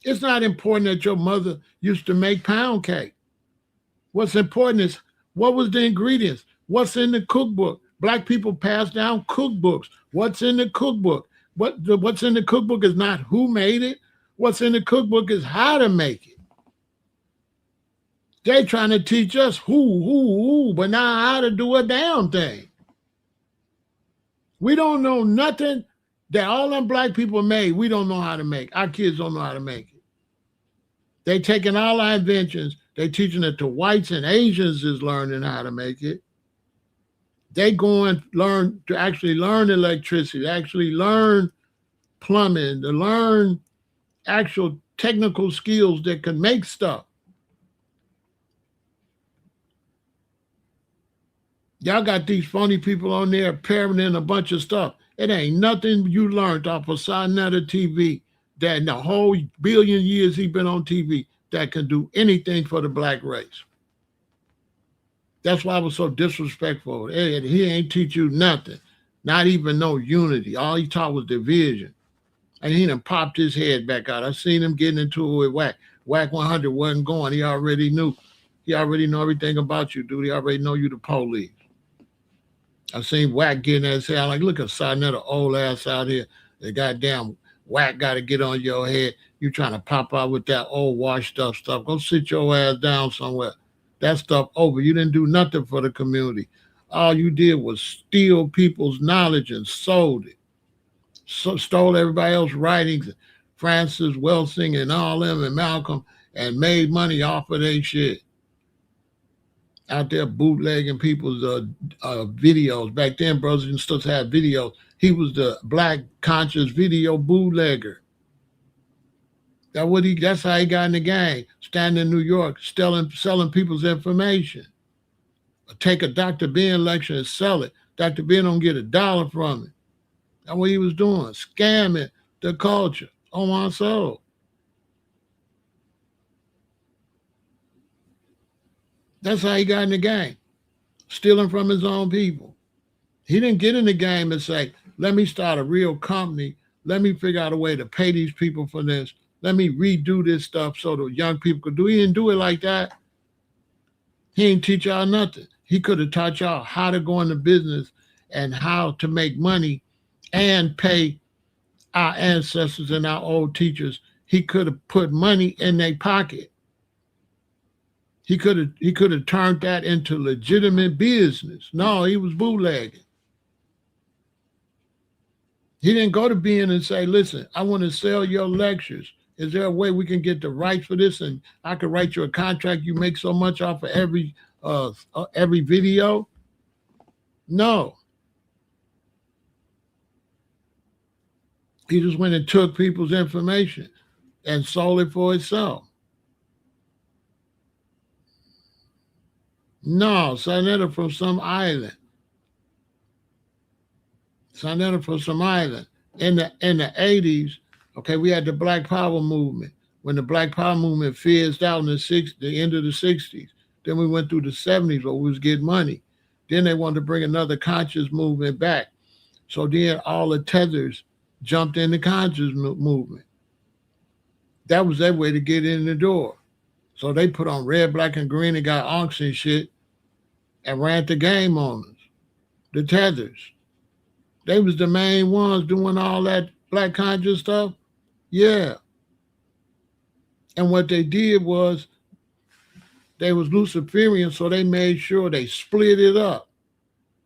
It's not important that your mother used to make pound cake. What's important is what was the ingredients? What's in the cookbook? Black people pass down cookbooks. What's in the cookbook? What's in the cookbook is not who made it. What's in the cookbook is how to make it. They trying to teach us who, but not how to do a damn thing. We don't know nothing that all them black people made. We don't know how to make. Our kids don't know how to make it. They taking all our inventions. They teaching it to whites and Asians is learning how to make it. They going to actually learn electricity, actually learn plumbing, to learn actual technical skills that can make stuff. Y'all got these funny people on there parenting a bunch of stuff. It ain't nothing you learned off of Sinetta TV that in the whole billion years he been on TV that can do anything for the black race. That's why I was so disrespectful. He ain't teach you nothing, not even no unity. All he taught was division. And he done popped his head back out. I seen him getting into it with Whack. Whack 100 wasn't going. He already knew. He already know everything about you, dude. He already know you the police. I seen Whack getting that say, I'm like, look at Sinetta old ass out here. The goddamn Whack got to get on your head. You trying to pop out with that old washed up stuff. Go sit your ass down somewhere. That stuff over. You didn't do nothing for the community. All you did was steal people's knowledge and sold it. Stole everybody else's writings, Francis Welsing and all them and Malcolm, and made money off of their shit. Out there bootlegging people's videos. Back then, brothers and sisters had videos. He was the black conscious video bootlegger. That's how he got in the gang. Standing in New York, selling people's information. Take a Dr. Ben lecture and sell it. Dr. Ben don't get $1 from it. That's what he was doing, scamming the culture on my soul. That's how he got in the game, stealing from his own people. He didn't get in the game and say, let me start a real company. Let me figure out a way to pay these people for this. Let me redo this stuff so the young people could do it. He didn't do it like that. He didn't teach y'all nothing. He could have taught y'all how to go into business and how to make money and pay our ancestors and our old teachers. He could have put money in their pocket. He could have turned that into legitimate business. No, he was bootlegging. He didn't go to Ben and say, listen, I want to sell your lectures. Is there a way we can get the rights for this? And I could write you a contract. You make so much off of every video. No. He just went and took people's information and sold it for itself. No, Sinetta from some island. Sinetta from some island. In the 80s, okay, we had the Black Power movement. When the Black Power movement fizzed out in the end of the 60s, then we went through the 70s where we was getting money. Then they wanted to bring another conscious movement back. So then all the tethers jumped in the conscious movement. That was their way to get in the door. So they put on red, black, and green and got unks and shit and ran the game on us. The tethers. They was the main ones doing all that black conscious stuff. Yeah. And what they did was They was Luciferian, so they made sure they split it up.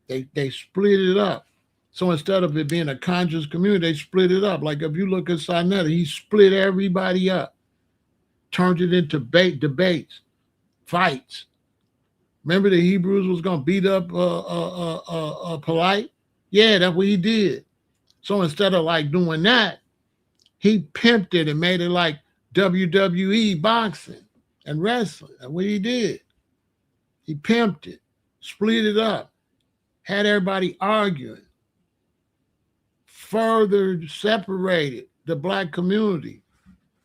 They split it up. So instead of it being a conscious community, they split it up. Like if you look at Sinetta, he split everybody up, turned it into debates, fights. Remember the Hebrews was gonna beat up polite? Yeah, that's what he did. So instead of like doing that, he pimped it and made it like WWE boxing and wrestling. That's what he did. He pimped it, split it up, had everybody arguing, further separated the black community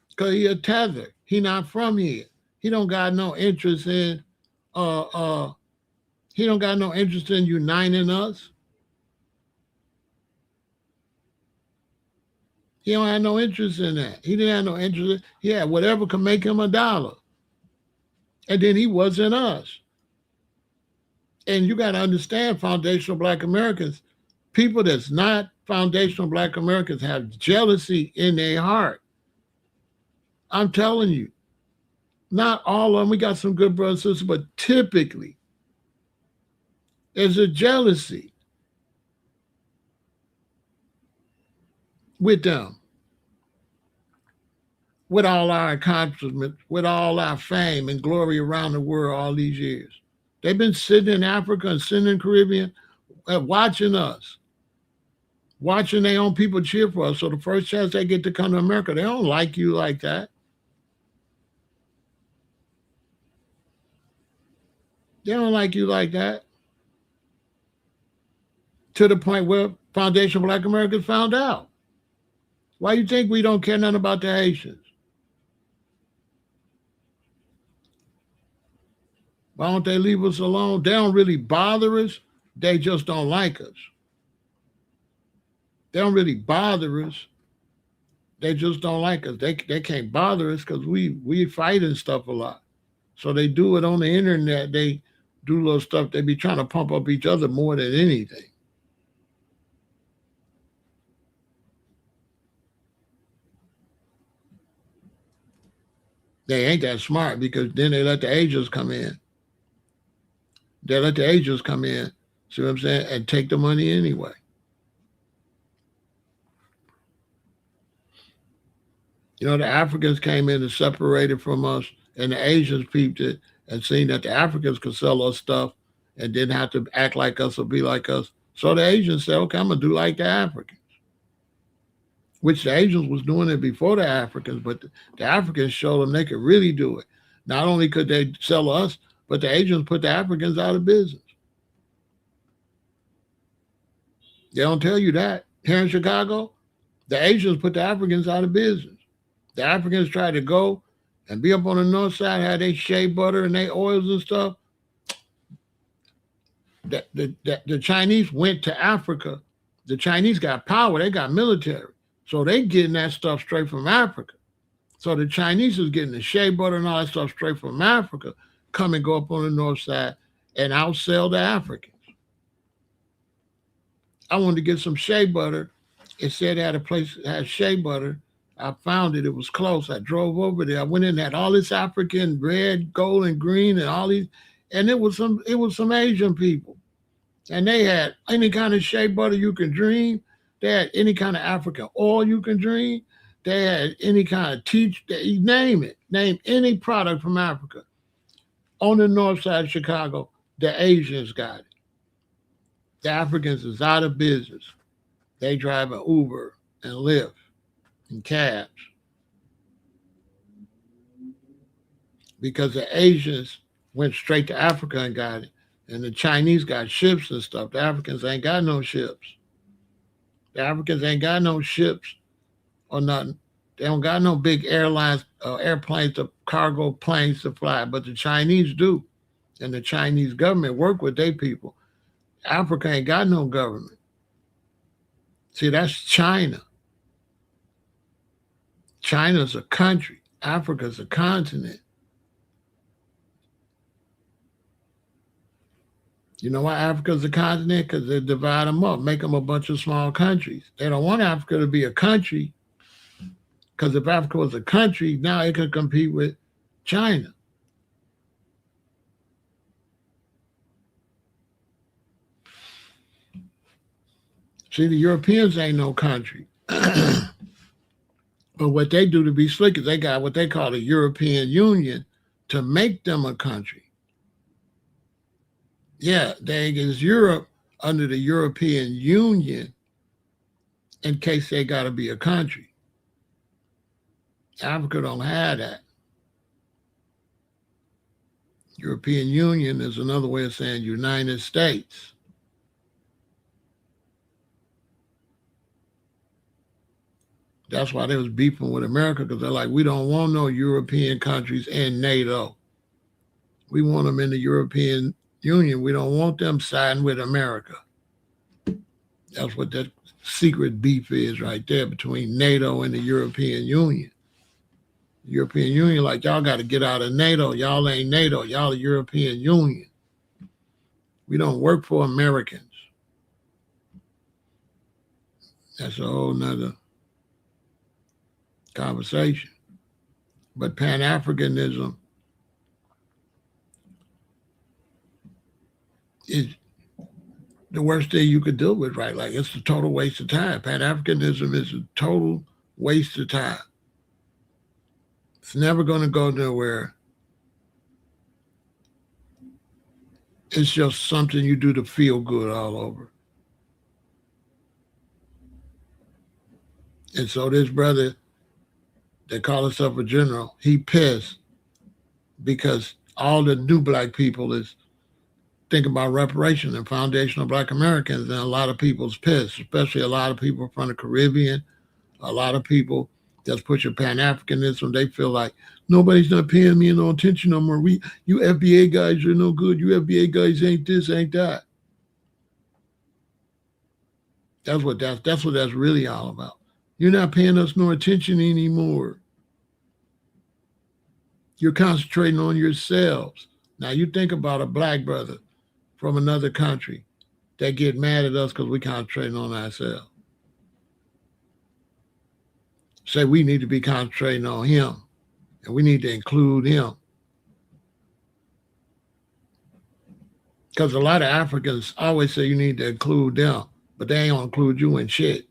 because he a tether. He not from here. He don't got no interest in uh uh he don't got no interest in uniting us. He don't have no interest in that. He didn't have no interest. Yeah, whatever can make him $1. And then he wasn't us. And you got to understand, foundational Black Americans, people that's not foundational Black Americans have jealousy in their heart. I'm telling you, not all of them. We got some good brothers and sisters, but typically there's a jealousy with them. With all our accomplishments, with all our fame and glory around the world all these years. They've been sitting in Africa and sitting in the Caribbean watching us, watching their own people cheer for us. So the first chance they get to come to America, they don't like you like that. They don't like you like that. To the point where foundational Black Americans found out. Why you think we don't care nothing about the Haitians? Why don't they leave us alone? They don't really bother us. They just don't like us. They don't really bother us. They just don't like us. They can't bother us because we fight and stuff a lot. So they do it on the internet. They do little stuff. They be trying to pump up each other more than anything. They ain't that smart because then they let the Asians come in. They let the Asians come in, see what I'm saying, and take the money anyway. You know, the Africans came in and separated from us, and the Asians peeped it and seen that the Africans could sell us stuff and didn't have to act like us or be like us. So the Asians said, okay, I'm going to do like the Africans, which the Asians was doing it before the Africans, but the Africans showed them they could really do it. Not only could they sell us, but the Asians put the Africans out of business. They don't tell you that. Here in Chicago, the Asians put the Africans out of business. The Africans tried to go and be up on the north side, had their shea butter and their oils and stuff. The Chinese went to Africa. The Chinese got power. They got military. So they getting that stuff straight from Africa. So the Chinese is getting the shea butter and all that stuff straight from Africa, come and go up on the north side and outsell the Africans. I wanted to get some shea butter. It said it had a place that had shea butter. I found it. It was close. I drove over there. I went in, had all this African red, gold, and green, and all these, and it was some Asian people, and they had any kind of shea butter you can dream. They had any kind of African oil you can dream. They had any kind of tea. You name it. Name any product from Africa. On the north side of Chicago, the Asians got it. The Africans is out of business. They drive an Uber and Lyft and cabs because the Asians went straight to Africa and got it, and the Chinese got ships and stuff. The Africans ain't got no ships. The Africans ain't got no ships or nothing. They don't got no big airlines, airplanes, or cargo planes to fly, but the Chinese do, and the Chinese government work with their people. Africa ain't got no government. See, that's China. China's a country. Africa's a continent. You know why Africa's a continent? Because they divide them up, make them a bunch of small countries. They don't want Africa to be a country, because if Africa was a country, now it could compete with China. See, the Europeans ain't no country. But what they do to be slick is they got what they call the European Union to make them a country. Yeah, they against Europe under the European Union in case they got to be a country. Africa don't have that. European Union is another way of saying United States. That's why they was beefing with America, because they're like, we don't want no European countries in NATO. We want them in the European Union. We don't want them siding with America. That's what that secret beef is right there between NATO and the European Union. The European Union, like, y'all got to get out of NATO. Y'all ain't NATO. Y'all the European Union. We don't work for Americans. That's a whole nother conversation. But Pan-Africanism is the worst thing you could do with, right? Like, it's a total waste of time. Pan-Africanism is a total waste of time. It's never going to go nowhere. It's just something you do to feel good all over. And so this brother that called himself a general, he pissed because all the new black people is thinking about reparations and foundational black Americans, and a lot of people's pissed, especially a lot of people from the Caribbean, a lot of people that's pushing Pan-Africanism. They feel like nobody's not paying me no attention no more. You FBA guys are no good. You FBA guys ain't this, ain't that. That's what that's really all about. You're not paying us no attention anymore. You're concentrating on yourselves. Now you think about a black brother from another country that get mad at us because we concentrating on ourselves. Say we need to be concentrating on him and we need to include him. Because a lot of Africans always say you need to include them, but they ain't gonna include you in shit.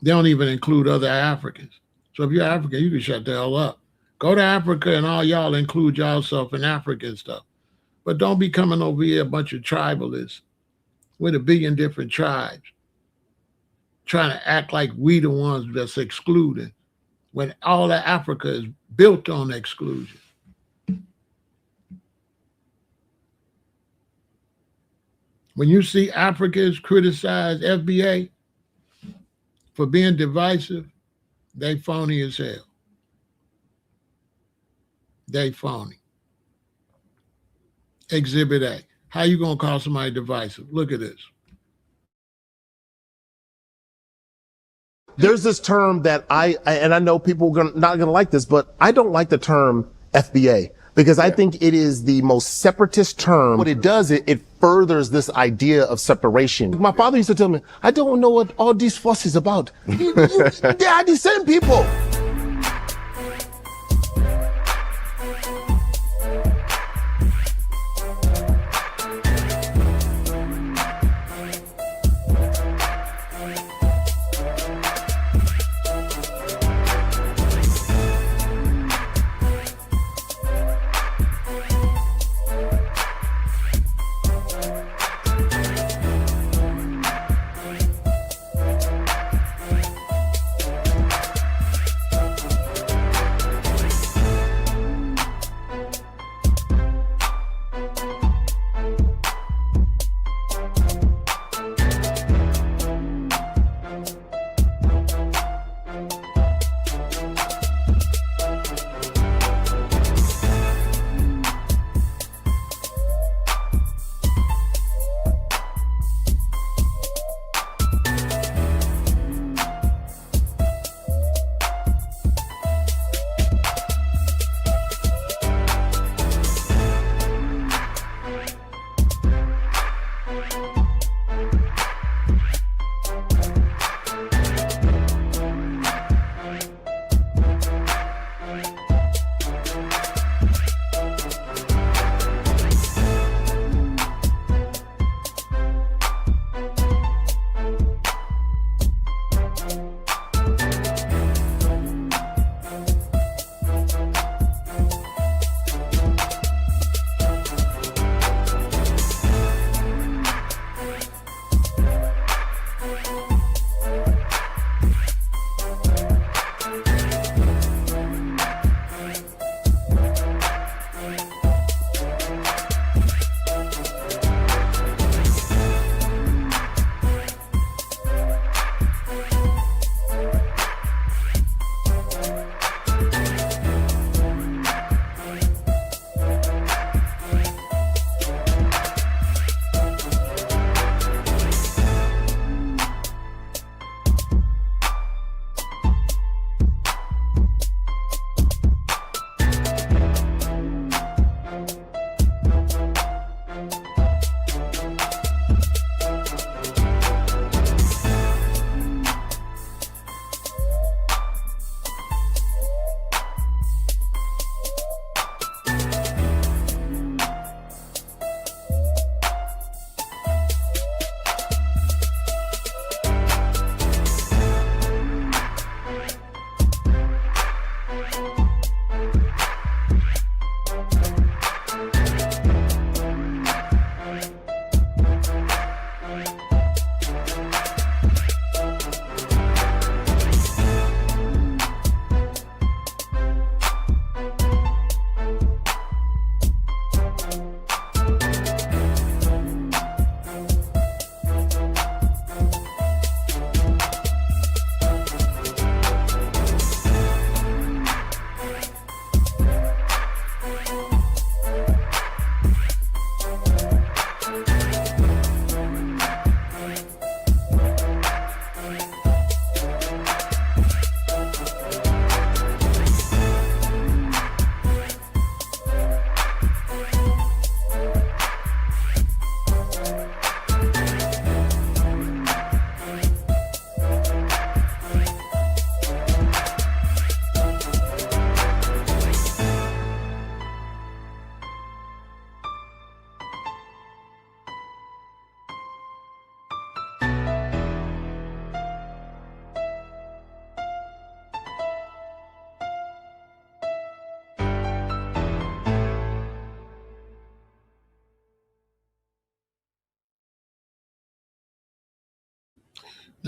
They don't even include other Africans. So if you're African, you can shut the hell up. Go to Africa and all y'all include yourself in African stuff. But don't be coming over here a bunch of tribalists with 1 billion different tribes trying to act like we the ones that's excluded when all of Africa is built on exclusion. When you see Africans criticize FBA for being divisive, they phony as hell. They phony. Exhibit A. How you gonna call somebody divisive? Look at this. There's this term that I know people are not gonna like this, but I don't like the term FBA because I think it is the most separatist term. What it does, it furthers this idea of separation. My father used to tell me, I don't know what all these fuss is about. They are the same people.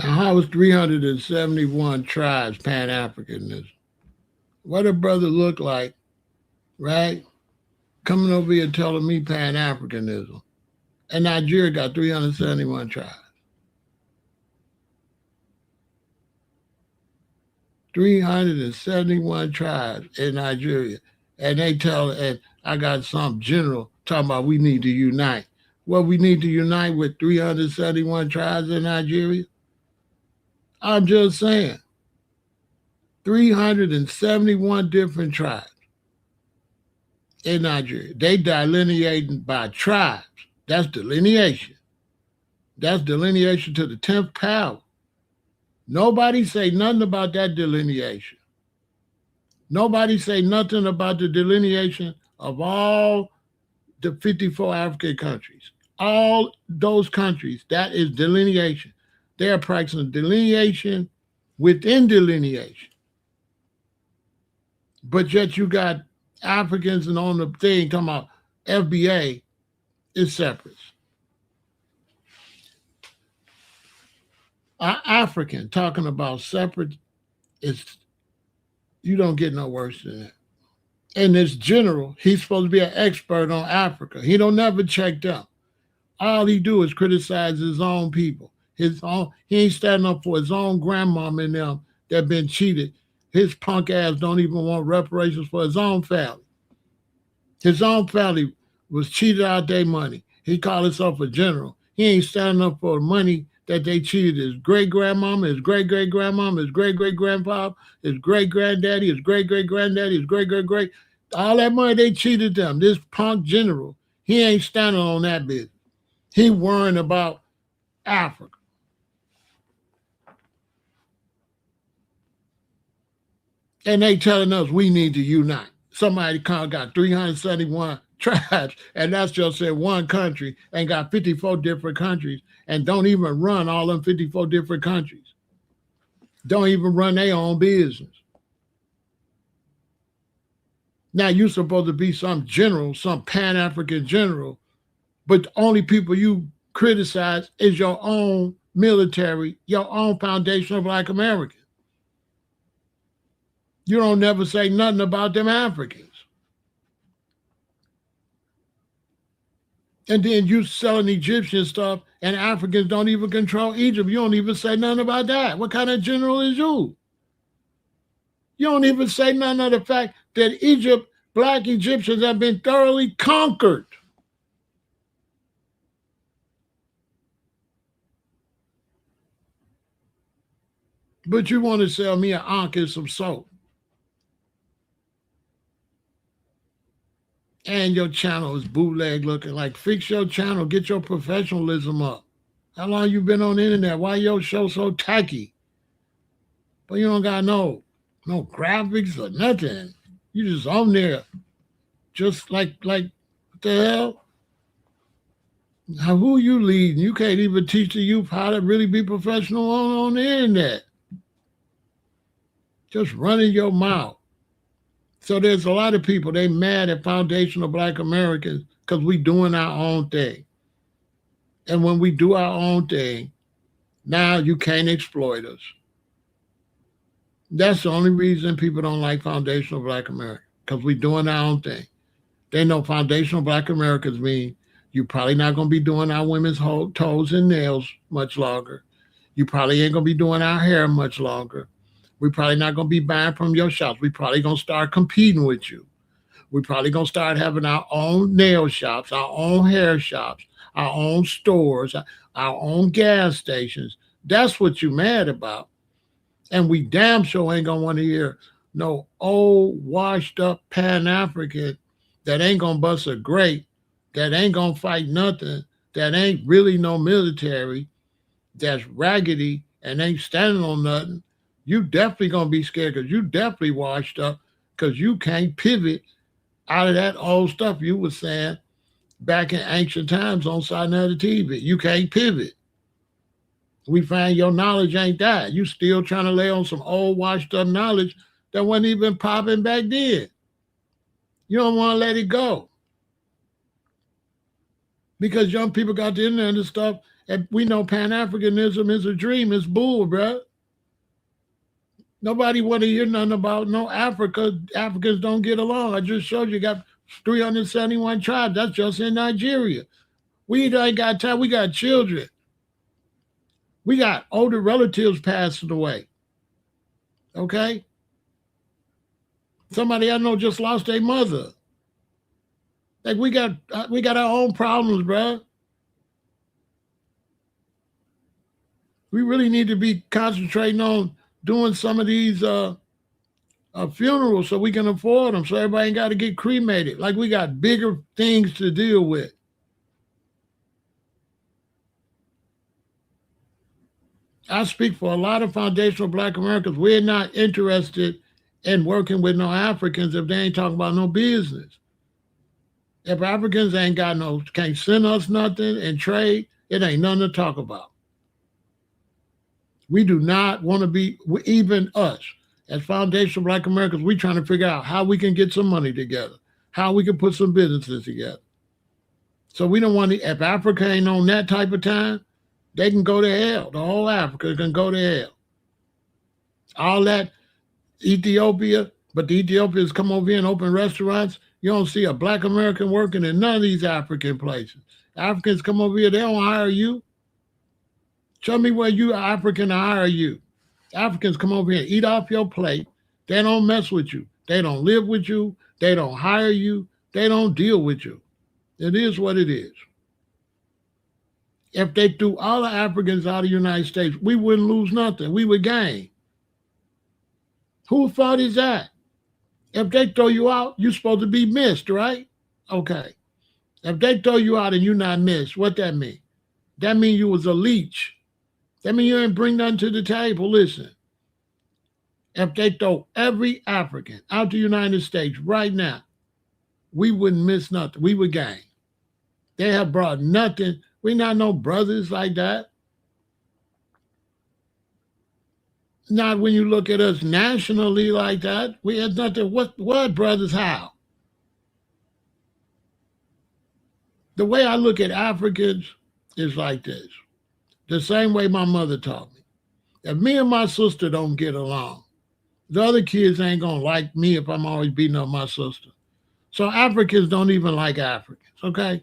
Now, how is 371 tribes Pan-Africanism? What a brother look like, right? Coming over here telling me Pan-Africanism. And Nigeria got 371 tribes. 371 tribes in Nigeria. And and I got some general talking about we need to unite. Well, we need to unite with 371 tribes in Nigeria? I'm just saying. 371 different tribes in Nigeria. They delineating by tribes. That's delineation. That's delineation to the 10th power. Nobody say nothing about that delineation. Nobody say nothing about the delineation of all the 54 African countries. All those countries, that is delineation. They are practicing delineation within delineation. But yet you got Africans and on the thing talking about FBA is separate. African talking about separate is you don't get no worse than that. And this general, he's supposed to be an expert on Africa. He don't never check them. All he do is criticize his own people. He ain't standing up for his own grandmama and them that been cheated. His punk ass don't even want reparations for his own family. His own family was cheated out their money. He called himself a general. He ain't standing up for the money that they cheated his great grandmama, his great great grandmama, his great great grandpa, his great granddaddy, his great great granddaddy, his great great great. All that money they cheated them. This punk general, he ain't standing on that business. He worrying about Africa. And they telling us we need to unite. Somebody got 371 tribes, and that's just in one country, and got 54 different countries, and don't even run all them 54 different countries. Don't even run their own business. Now you're supposed to be some general, some Pan-African general, but the only people you criticize is your own military, your own foundation of Black Americans. You don't never say nothing about them Africans. And then you selling Egyptian stuff and Africans don't even control Egypt. You don't even say nothing about that. What kind of general is you? You don't even say nothing of the fact that Egypt, Black Egyptians have been thoroughly conquered. But you want to sell me an ankh and some soap. And your channel is bootleg looking. Like, fix your channel, get your professionalism up. How long you been on the internet? Why your show so tacky? But you don't got no graphics or nothing. You just on there, just like what the hell? Who you leading? You can't even teach the youth how to really be professional on the internet. Just running your mouth. So there's a lot of people, they mad at foundational Black Americans because we doing our own thing. And when we do our own thing, now you can't exploit us. That's the only reason people don't like foundational Black America, because we doing our own thing. They know foundational Black Americans mean you probably not going to be doing our women's toes and nails much longer. You probably ain't going to be doing our hair much longer. We probably not going to be buying from your shops. We probably going to start competing with you. We probably going to start having our own nail shops, our own hair shops, our own stores, our own gas stations. That's what you mad about. And we damn sure ain't going to want to hear no old, washed up Pan-African that ain't going to bust a grape, that ain't going to fight nothing, that ain't really no military, that's raggedy and ain't standing on nothing. You definitely going to be scared because you definitely washed up because you can't pivot out of that old stuff you were saying back in ancient times on side of the TV. You can't pivot. We find your knowledge ain't that. You still trying to lay on some old washed up knowledge that wasn't even popping back then. You don't want to let it go. Because young people got the internet and stuff And we know Pan-Africanism is a dream. It's bull, bruh. Nobody want to hear nothing about no Africa. Africans don't get along. I just showed you got 371 tribes. That's just in Nigeria. We ain't got time. We got children. We got older relatives passing away. Okay? Somebody I know just lost their mother. Like we got our own problems, bruh. We really need to be concentrating on doing some of these funerals so we can afford them, so everybody ain't got to get cremated. Like we got bigger things to deal with. I speak for a lot of foundational Black Americans. We're not interested in working with no Africans if they ain't talking about no business. If Africans ain't got no, can't send us nothing and trade, it ain't nothing to talk about. We do not want to be, even us, as foundational Black Americans, we trying to figure out how we can get some money together, how we can put some businesses together. So we don't want to, if Africa ain't on that type of time, they can go to hell. The whole Africa can go to hell. All that Ethiopia, but the Ethiopians come over here and open restaurants. You don't see a Black American working in none of these African places. Africans come over here, they don't hire you. Show me where you are African to hire you. Africans come over here, eat off your plate. They don't mess with you. They don't live with you. They don't hire you. They don't deal with you. It is what it is. If they threw all the Africans out of the United States, we wouldn't lose nothing. We would gain. Whose fault is that? If they throw you out, you're supposed to be missed, right? Okay. If they throw you out and you're not missed, what that mean? That mean you was a leech. That mean you didn't bring nothing to the table. Listen, if they throw every African out the United States right now, we wouldn't miss nothing. We would gain. They have brought nothing. We not no brothers like that. Not when you look at us nationally like that. We had nothing. What brothers, how? The way I look at Africans is like this. The same way my mother taught me. If me and my sister don't get along, the other kids ain't gonna like me if I'm always beating up my sister. So Africans don't even like Africans, okay?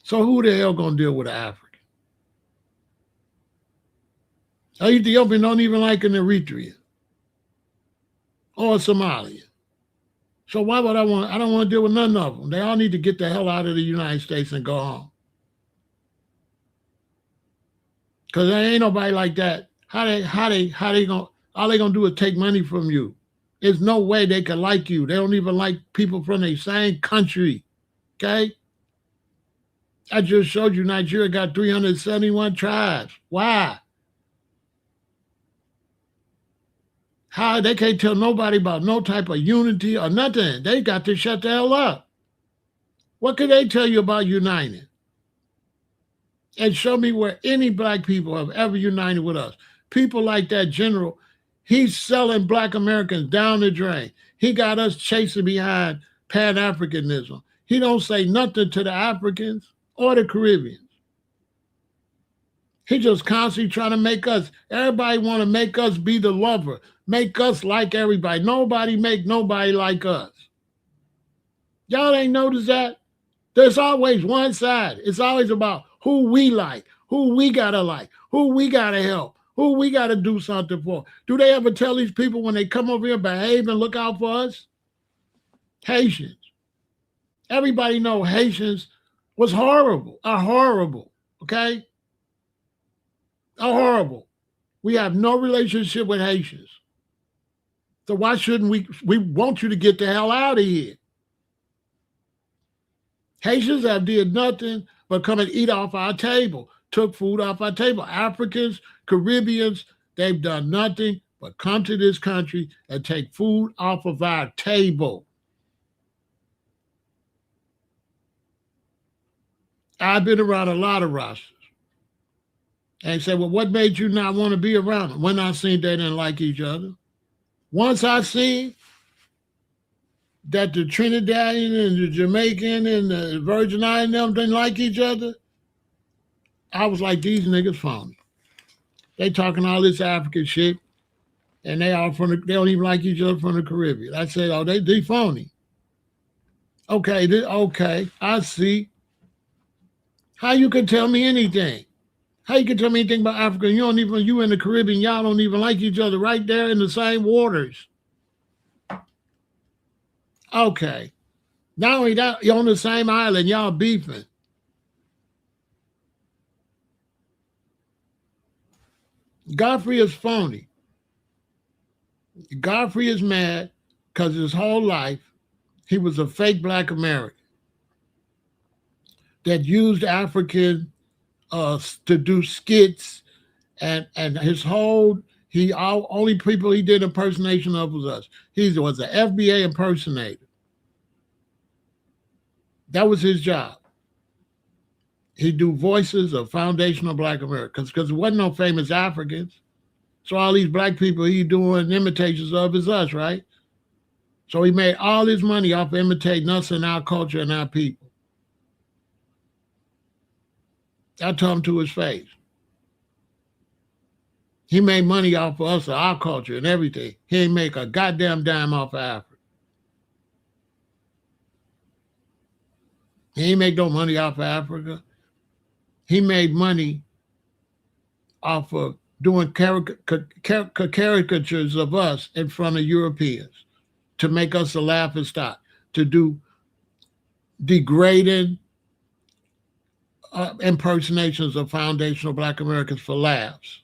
So who the hell gonna deal with an African? An Ethiopian don't even like an Eritrean or a Somalian. So why would I don't want to deal with none of them. They all need to get the hell out of the United States and go home. Because there ain't nobody like that. How they gonna, all they gonna do is take money from you. There's no way they can like you. They don't even like people from the same country. Okay? I just showed you Nigeria got 371 tribes. Why? How they can't tell nobody about no type of unity or nothing. They got to shut the hell up. What can they tell you about uniting? And show me where any Black people have ever united with us. People like that general, he's selling Black Americans down the drain. He got us chasing behind Pan-Africanism. He don't say nothing to the Africans or the Caribbeans. He just constantly trying to make us, everybody want to make us be the lover, make us like everybody. Nobody make nobody like us. Y'all ain't noticed that? There's always one side. It's always about who we like, who we gotta like, who we gotta help, who we gotta do something for. Do they ever tell these people when they come over here, behave and look out for us? Haitians. Everybody know Haitians was horrible, are horrible, okay? Are horrible. We have no relationship with Haitians. So why shouldn't we want you to get the hell out of here. Haitians have did nothing but come and eat off our table, took food off our table. Africans, Caribbeans, they've done nothing but come to this country and take food off of our table. I've been around a lot of rosters. And say, well, what made you not want to be around them? When I seen they didn't like each other. Once I seen that the Trinidadian and the Jamaican and the Virgin Islands them didn't like each other, I was like, these niggas phony. They talking all this African shit, and they don't even like each other from the Caribbean. I said, oh, they phony. Okay, okay, I see. How you can tell me anything? How you can tell me anything about Africa? You in the Caribbean, y'all don't even like each other right there in the same waters. Okay. Not only that, you're on the same island, y'all beefing. Godfrey is phony. Godfrey is mad because his whole life he was a fake black American that used African to do skits and his whole only people he did impersonation of was us. He was an FBA impersonator. That was his job. He'd do voices of foundational black Americans because there wasn't no famous Africans. So all these black people he doing imitations of is us, right? So he made all his money off of imitating us and our culture and our people. I told him to his face. He made money off of us, our culture and everything. He ain't make a goddamn dime off of Africa. He ain't make no money off of Africa. He made money off of doing caricatures of us in front of Europeans to make us a laughing stock, to do degrading impersonations of foundational black Americans for laughs.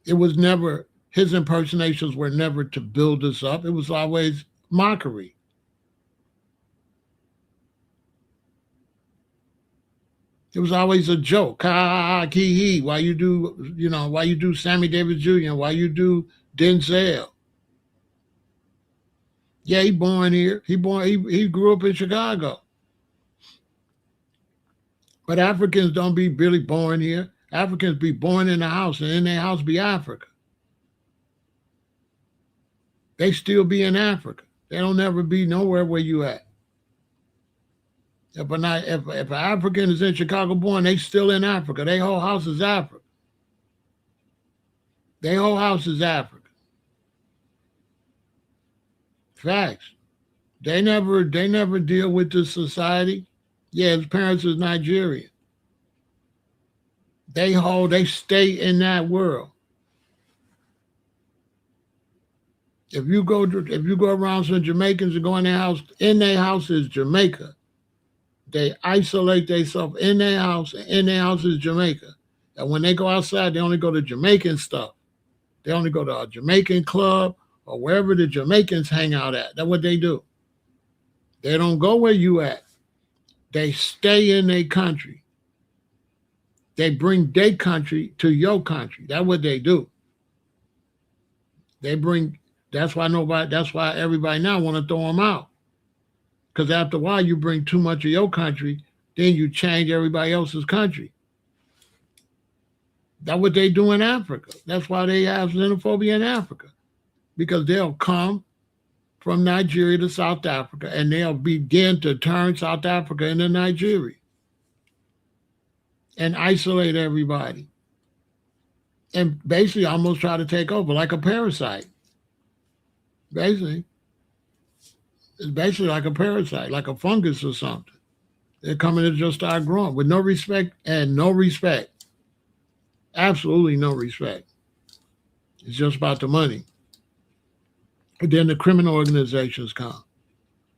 It was never, his impersonations were never to build us up. It was always mockery. It was always a joke. Ha, key, he. Why you do Sammy Davis Jr., why you do Denzel. Yeah, he born here. He grew up in Chicago. But Africans don't be really born here. Africans be born in the house, and in their house be Africa. They still be in Africa. They don't ever be nowhere where you at. If an African is in Chicago born, they still in Africa. Their whole house is Africa. Their whole house is Africa. Facts. They never deal with this society. Yeah, his parents is Nigerian. They stay in that world. If you go around some Jamaicans and go in their house is Jamaica. They isolate themselves in their house, and in their house is Jamaica. And when they go outside, they only go to Jamaican stuff. They only go to a Jamaican club or wherever the Jamaicans hang out at. That's what they do. They don't go where you at. They stay in their country. They bring their country to your country. That's what they do. That's why everybody now want to throw them out. Because after a while, you bring too much of your country, then you change everybody else's country. That's what they do in Africa. That's why they have xenophobia in Africa. Because they'll come from Nigeria to South Africa and they'll begin to turn South Africa into Nigeria and isolate everybody. And basically almost try to take over like a parasite. Basically. It's basically like a parasite, like a fungus or something. They're coming to just start growing with no respect and no respect. Absolutely no respect. It's just about the money. But then the criminal organizations come.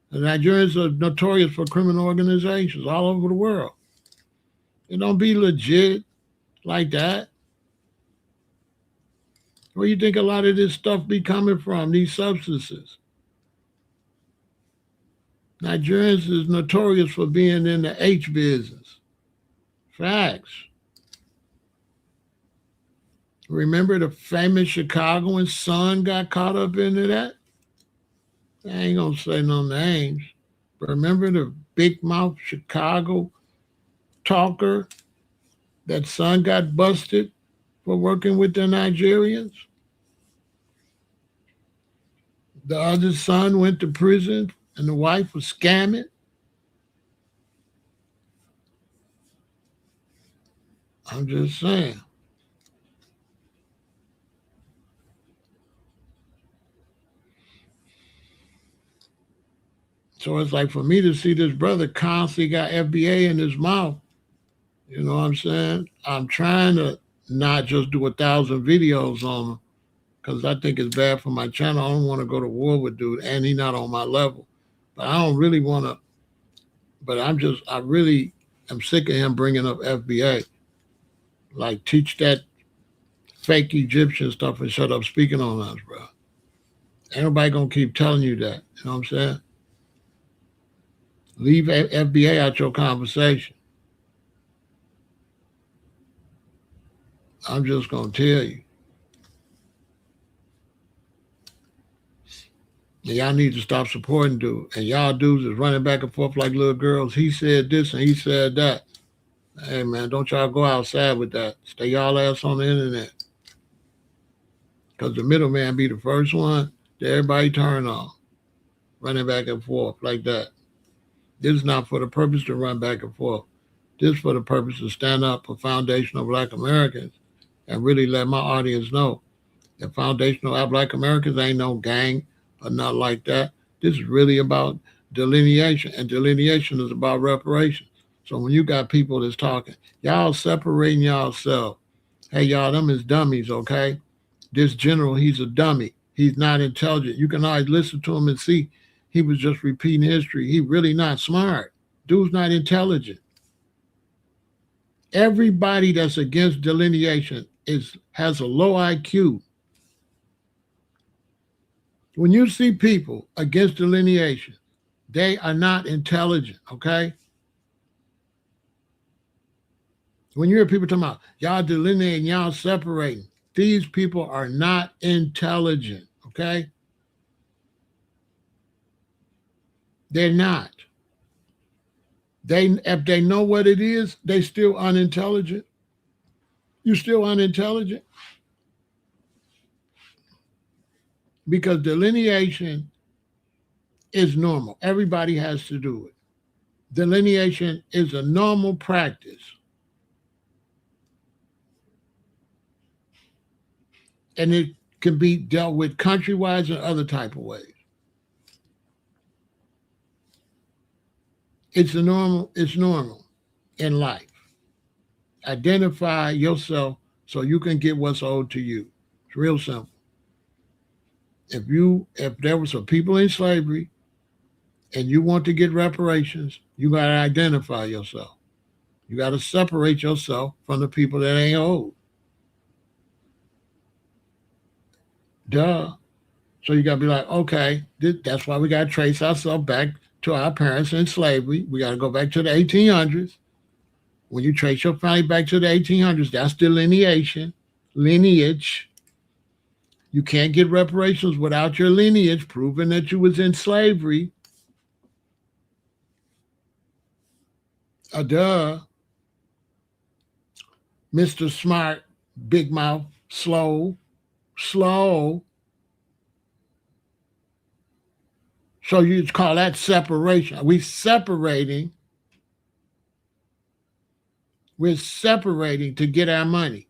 The Nigerians are notorious for criminal organizations all over the world. It don't be legit like that. Where you think a lot of this stuff be coming from, these substances? Nigerians is notorious for being in the H business. Facts. Remember the famous Chicagoan son got caught up into that? I ain't gonna say no names. But remember the big mouth Chicago talker? That son got busted for working with the Nigerians. The other son went to prison and the wife was scamming. I'm just saying. So it's like for me to see this brother constantly got FBA in his mouth, you know what I'm saying? I'm trying to not just do 1,000 videos on him because I think it's bad for my channel. I don't want to go to war with dude, and he's not on my level. But I don't really want to. But I really am sick of him bringing up FBA. Like, teach that fake Egyptian stuff and shut up speaking on us, bro. Ain't nobody gonna keep telling you that. You know what I'm saying? Leave FBA out your conversation. I'm just gonna tell you. Y'all need to stop supporting dude. And y'all dudes is running back and forth like little girls. He said this and he said that. Hey man, don't y'all go outside with that. Stay y'all ass on the internet. Because the middleman be the first one that everybody turn on. Running back and forth like that. This is not for the purpose to run back and forth. This is for the purpose to stand up for foundational Black Americans and really let my audience know that foundational Black Americans ain't no gang or nothing like that. This is really about delineation, and delineation is about reparations. So when you got people that's talking, y'all separating yourself. Hey, y'all, them is dummies, okay? This general, he's a dummy. He's not intelligent. You can always listen to him and see he was just repeating history. He really not smart. Dude's not intelligent. Everybody that's against delineation has a low IQ. When you see people against delineation, they are not intelligent, okay? When you hear people talking about y'all delineating, y'all separating, these people are not intelligent, okay? They're not. If they know what it is, they still unintelligent. You still unintelligent because delineation is normal. Everybody has to do it. Delineation is a normal practice. And it can be dealt with country-wise and other type of ways. It's normal in life. Identify yourself so you can get what's owed to you. It's real simple. If there were some people in slavery and you want to get reparations, you got to identify yourself. You got to separate yourself from the people that ain't owed. Duh. So you got to be like, okay, that's why we got to trace ourselves back to our parents in slavery. We got to go back to the 1800s. When you trace your family back to the 1800s, that's delineation, lineage. You can't get reparations without your lineage proving that you was in slavery. Duh. Mr. Smart, big mouth, slow. So you'd call that separation. We're separating to get our money.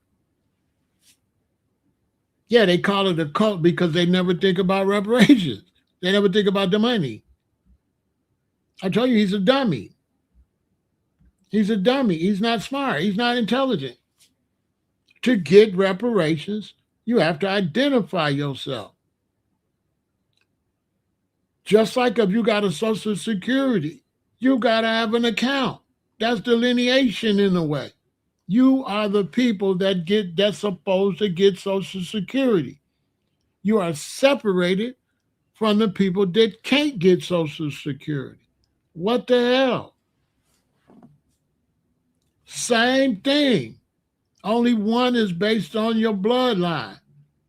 Yeah, they call it a cult because they never think about reparations. They never think about the money. I told you he's a dummy. He's a dummy. He's not smart. He's not intelligent. To get reparations, you have to identify yourself. Just like if you got a Social Security, you got to have an account. That's delineation in a way. You are the people that's supposed to get Social Security. You are separated from the people that can't get Social Security. What the hell? Same thing. Only one is based on your bloodline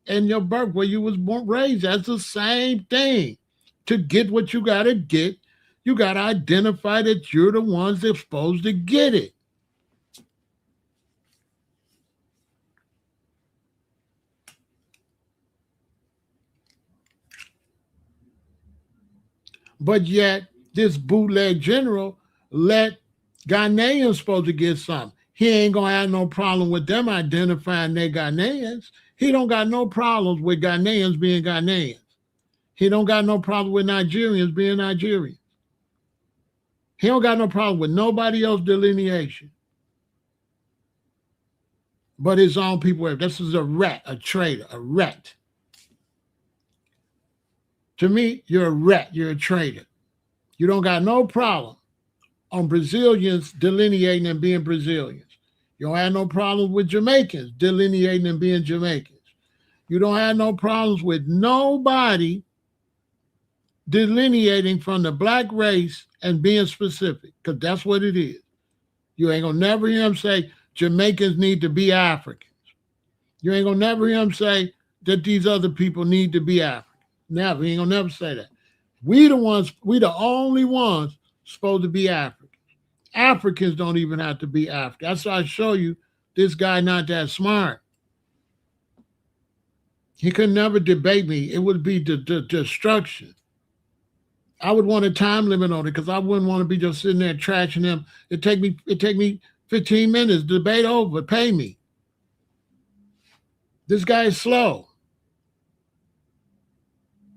and your birth, where you was raised. That's the same thing. To get what you got to get, you got to identify that you're the ones that's supposed to get it. But yet, this bootleg general let Ghanaians supposed to get something. he ain't gonna have no problem with them identifying they Ghanaians. He don't got no problems with Ghanaians being Ghanaians. He don't got no problem with Nigerians being Nigerians. He don't got no problem with nobody else delineation but his own people. This is a rat, a traitor, a rat. To me, you're a rat. You're a traitor. You don't got no problem on Brazilians delineating and being Brazilians. You don't have no problem with Jamaicans delineating and being Jamaicans. You don't have no problems with nobody delineating from the black race and being specific, because that's what it is. You ain't gonna never hear him say Jamaicans need to be Africans. You ain't gonna never hear him say that these other people need to be African. Never. He ain't gonna never say that. We the only ones supposed to be African. Africans don't even have to be African. That's why I show you this guy not that smart. He could never debate me. It would be destruction. I would want a time limit on it because I wouldn't want to be just sitting there trashing him. It take me 15 minutes, debate over, pay me. This guy is slow.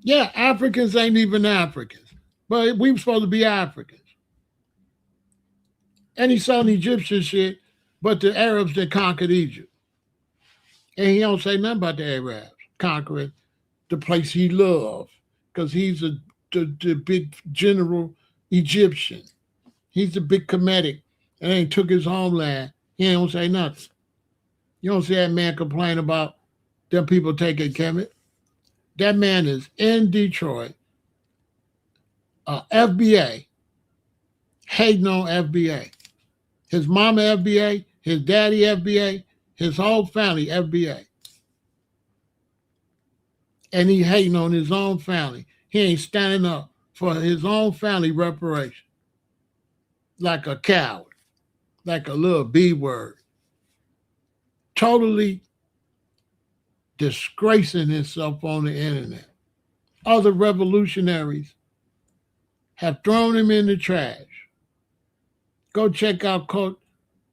Yeah, Africans ain't even Africans, but we were supposed to be Africans. And he's selling Egyptian shit, but the Arabs that conquered Egypt. And he don't say nothing about the Arabs conquering the place he loved because he's the big general Egyptian. He's the big Kemetic and he took his homeland. He don't say nothing. You don't see that man complain about them people taking Kemet. That man is in Detroit, FBA, hating on FBA. His mama FBA, his daddy FBA, his whole family FBA. And he hating on his own family. He ain't standing up for his own family reparation. Like a coward, like a little B word. Totally disgracing himself on the internet. Other revolutionaries have thrown him in the trash. Go check out Cult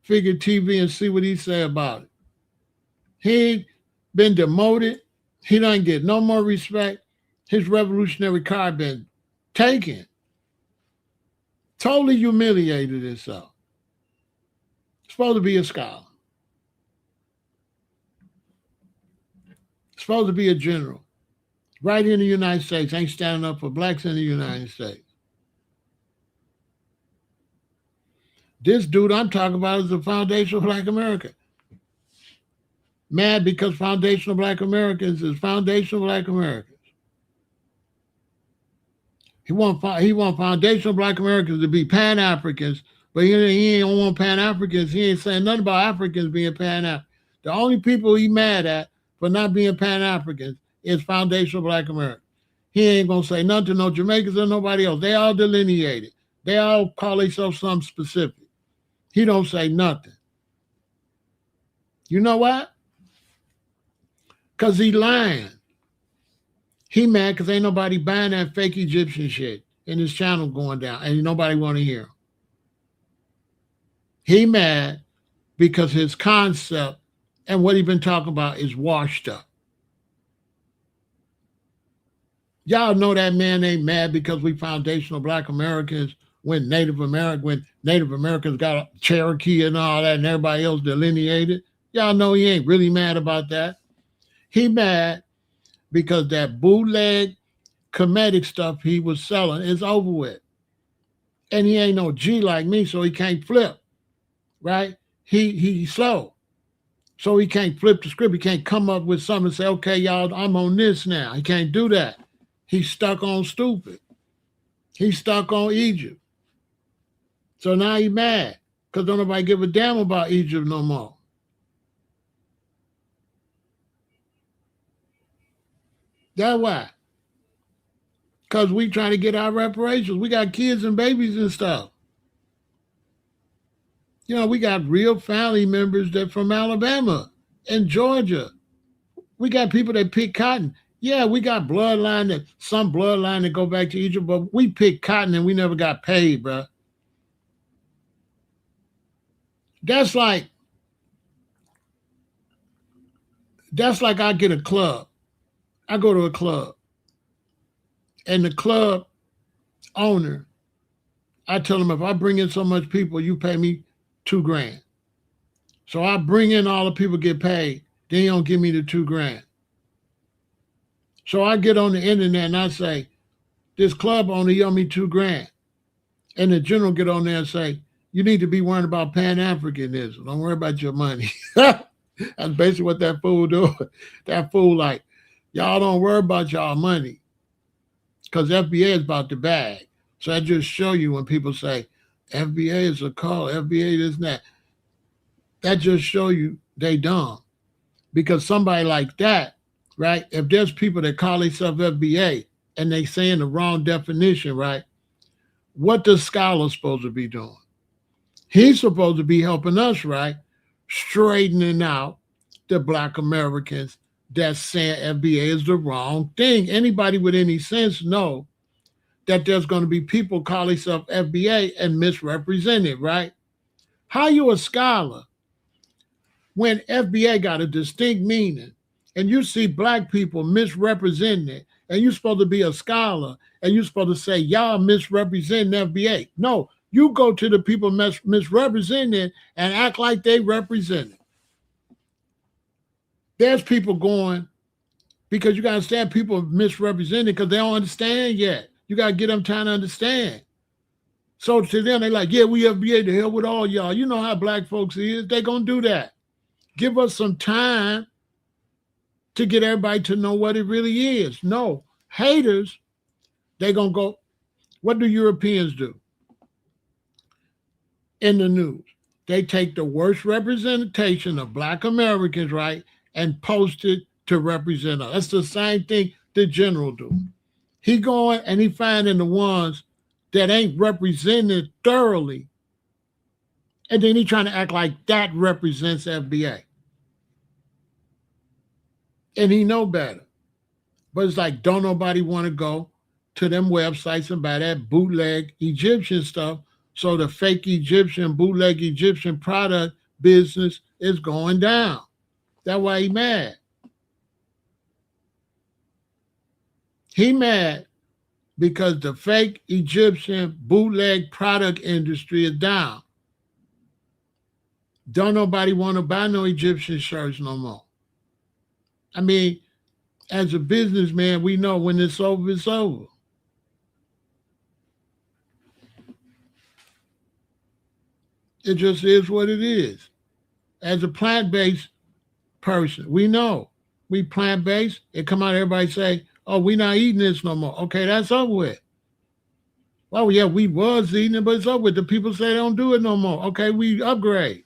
Figure TV and see what he say about it. He been demoted. He don't get no more respect. His revolutionary card been taken. Totally humiliated himself. Supposed to be a scholar. Supposed to be a general. Right here in the United States, ain't standing up for blacks in the United States. This dude I'm talking about is the Foundation of Black America. Mad because Foundational Black Americans is Foundational Black Americans. He want Foundational Black Americans to be Pan-Africans, but he ain't want Pan-Africans. He ain't saying nothing about Africans being Pan-African. The only people he mad at for not being Pan-Africans is Foundational Black Americans. He ain't gonna say nothing to no Jamaicans or nobody else. They all delineated. They all call themselves something specific. He don't say nothing. You know what? Because he lying. He mad because ain't nobody buying that fake Egyptian shit and his channel going down and nobody want to hear him. He mad because his concept and what he been talking about is washed up. Y'all know that man ain't mad because we Foundational Black Americans when Native Americans got Cherokee and all that and everybody else delineated. Y'all know he ain't really mad about that. He mad because that bootleg Kemetic stuff he was selling is over with. And he ain't no G like me, so he can't flip, right? He's slow. So he can't flip the script. He can't come up with something and say, okay, y'all, I'm on this now. He can't do that. He's stuck on stupid. He's stuck on Egypt. So now he mad because don't nobody give a damn about Egypt no more. That's why. Because we trying to get our reparations. We got kids and babies and stuff. You know, we got real family members that from Alabama and Georgia. We got people that pick cotton. Yeah, we got some bloodline that go back to Egypt, but we pick cotton and we never got paid, bro. That's like That's like I get a club. I go to a club, and the club owner, I tell him if I bring in so much people, you pay me 2 grand. So I bring in all the people get paid. Then you don't give me the 2 grand. So I get on the internet and I say, this club owner, he owe me 2 grand. And the general get on there and say, you need to be worrying about Pan-Africanism. Don't worry about your money. That's basically what that fool do. That fool like, y'all don't worry about y'all money. Because FBA is about the bag. So I just show you when people say, FBA is a call, FBA this and that. That just show you they dumb. Because somebody like that, right? If there's people that call themselves FBA and they saying the wrong definition, right? What the scholar supposed to be doing? He's supposed to be helping us, right? Straightening out the Black Americans that's saying FBA is the wrong thing. Anybody with any sense know that there's going to be people call themselves FBA and misrepresent it, right? How you a scholar when FBA got a distinct meaning and you see Black people misrepresenting it and you're supposed to be a scholar and you're supposed to say, y'all misrepresenting FBA. No, you go to the people misrepresenting it and act like they represent it. There's people going, because you got to understand people misrepresenting because they don't understand yet. You got to get them trying to understand. So to them, they're like, yeah, we FBA to hell with all y'all. You know how Black folks is. They're going to do that. Give us some time to get everybody to know what it really is. No, haters, they're going to go, what do Europeans do in the news? They take the worst representation of Black Americans, right, and post it to represent us. That's the same thing the general do. He going and he finding the ones that ain't represented thoroughly, and then he trying to act like that represents FBA. And he know better. But it's like, don't nobody want to go to them websites and buy that bootleg Egyptian stuff. So the fake Egyptian, bootleg Egyptian product business is going down. That's why he mad. He mad because the fake Egyptian bootleg product industry is down. Don't nobody want to buy no Egyptian shirts no more. I mean, as a businessman, we know when it's over, it's over. It just is what it is. As a plant-based person, we know we plant-based. It come out, everybody say, oh, we not eating this no more. Okay, that's over with. Oh, yeah, we was eating it, but it's over with. The people say they don't do it no more. Okay, we upgrade.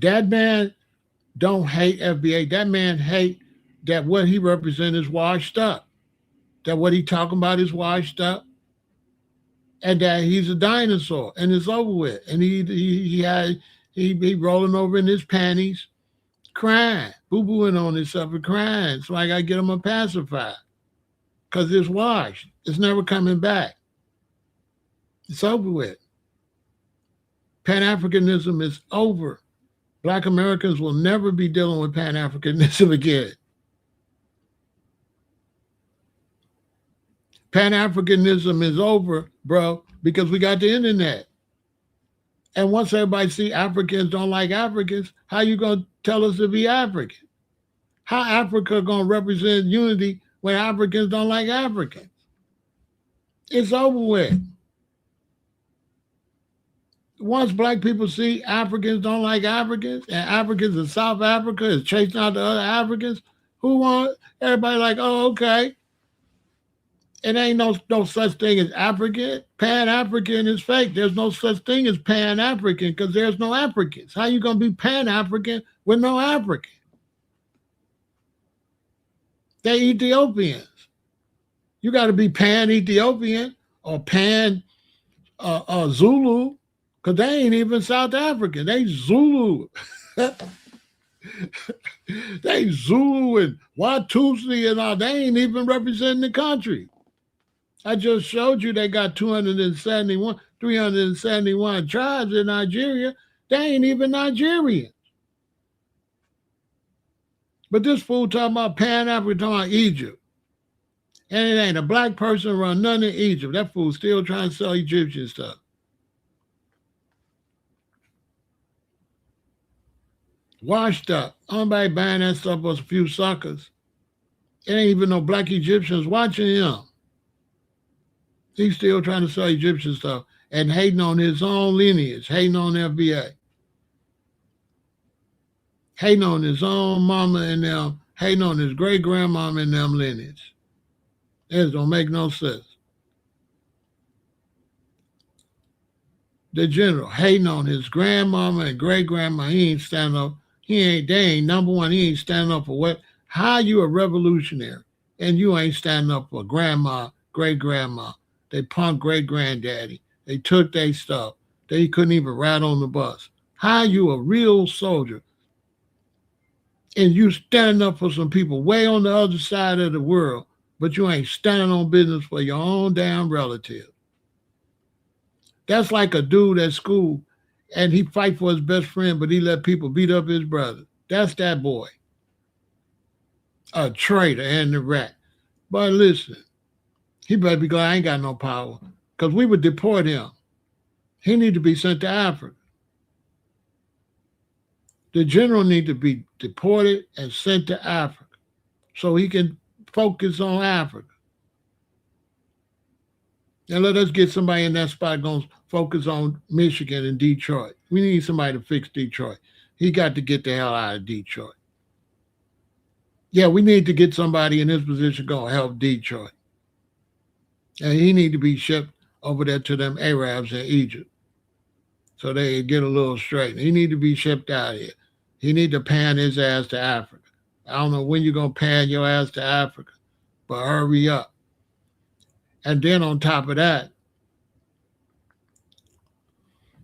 That man don't hate FBA. That man hate that what he represents is washed up. That what he talking about is washed up. And that he's a dinosaur and it's over with. And he rolling over in his panties, crying, boo-booing on himself and crying. So I gotta get him a pacifier. Because it's washed. It's never coming back. It's over with. Pan-Africanism is over. Black Americans will never be dealing with Pan-Africanism again. Pan-Africanism is over, bro, because we got the internet. And once everybody see Africans don't like Africans, how you going to tell us to be African? How Africa going to represent unity when Africans don't like Africans? It's over with. Once Black people see Africans don't like Africans, and Africans in South Africa is chasing out the other Africans, who want everybody like, oh, okay. It ain't no such thing as African. Pan-African is fake. There's no such thing as Pan-African because there's no Africans. How you going to be Pan-African with no African? They Ethiopians. You got to be Pan-Ethiopian or Pan-Zulu because they ain't even South African. They Zulu. They Zulu and Watusi and all. They ain't even representing the country. I just showed you they got 371 tribes in Nigeria. They ain't even Nigerian. But this fool talking about Pan-African, talking about Egypt. And it ain't a black person run none in Egypt. That fool still trying to sell Egyptian stuff. Washed up. Nobody buying that stuff was a few suckers. It ain't even no black Egyptians watching him. He's still trying to sell Egyptian stuff and hating on his own lineage, hating on FBA, hating on his own mama and them, hating on his great grandmama and them lineage. This don't make no sense. The general hating on his grandmama and great grandma. He ain't standing up. They ain't number one. He ain't standing up for what? How you a revolutionary and you ain't standing up for grandma, great grandma? They punked great granddaddy. They took their stuff. They couldn't even ride on the bus. How you a real soldier and you standing up for some people way on the other side of the world, but you ain't standing on business for your own damn relative? That's like a dude at school and he fight for his best friend, but he let people beat up his brother. That's that boy. A traitor and a rat. But listen, he better be glad I ain't got no power because we would deport him. He need to be sent to Africa. The general need to be deported and sent to Africa so he can focus on Africa. And let us get somebody in that spot going to focus on Michigan and Detroit. We need somebody to fix Detroit. He got to get the hell out of Detroit. Yeah, we need to get somebody in his position going to help Detroit. And he need to be shipped over there to them Arabs in Egypt so they get a little straight. He need to be shipped out of here. He need to pan his ass to Africa. I don't know when you're going to pan your ass to Africa, but hurry up. And then on top of that,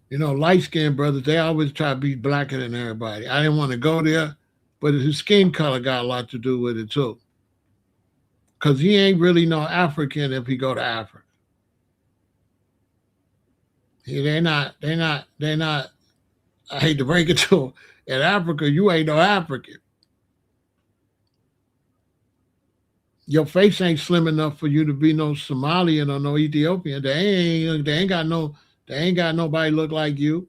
you know, light-skinned brothers, they always try to be blacker than everybody. I didn't want to go there, but his skin color got a lot to do with it too. Because he ain't really no African if he go to Africa. They're not, I hate to break it to them. In Africa, you ain't no African. Your face ain't slim enough for you to be no Somalian or no Ethiopian. They ain't got nobody look like you.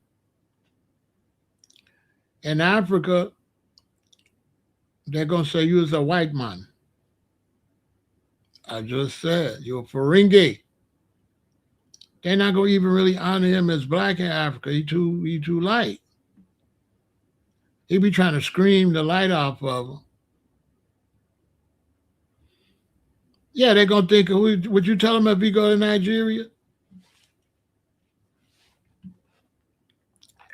In Africa, they're gonna say you is a white man. I just said you're a Ferengi. They're not gonna even really honor him as black in Africa. He too light. He be trying to scream the light off of him. Yeah, they're gonna think, would you tell him if he go to Nigeria?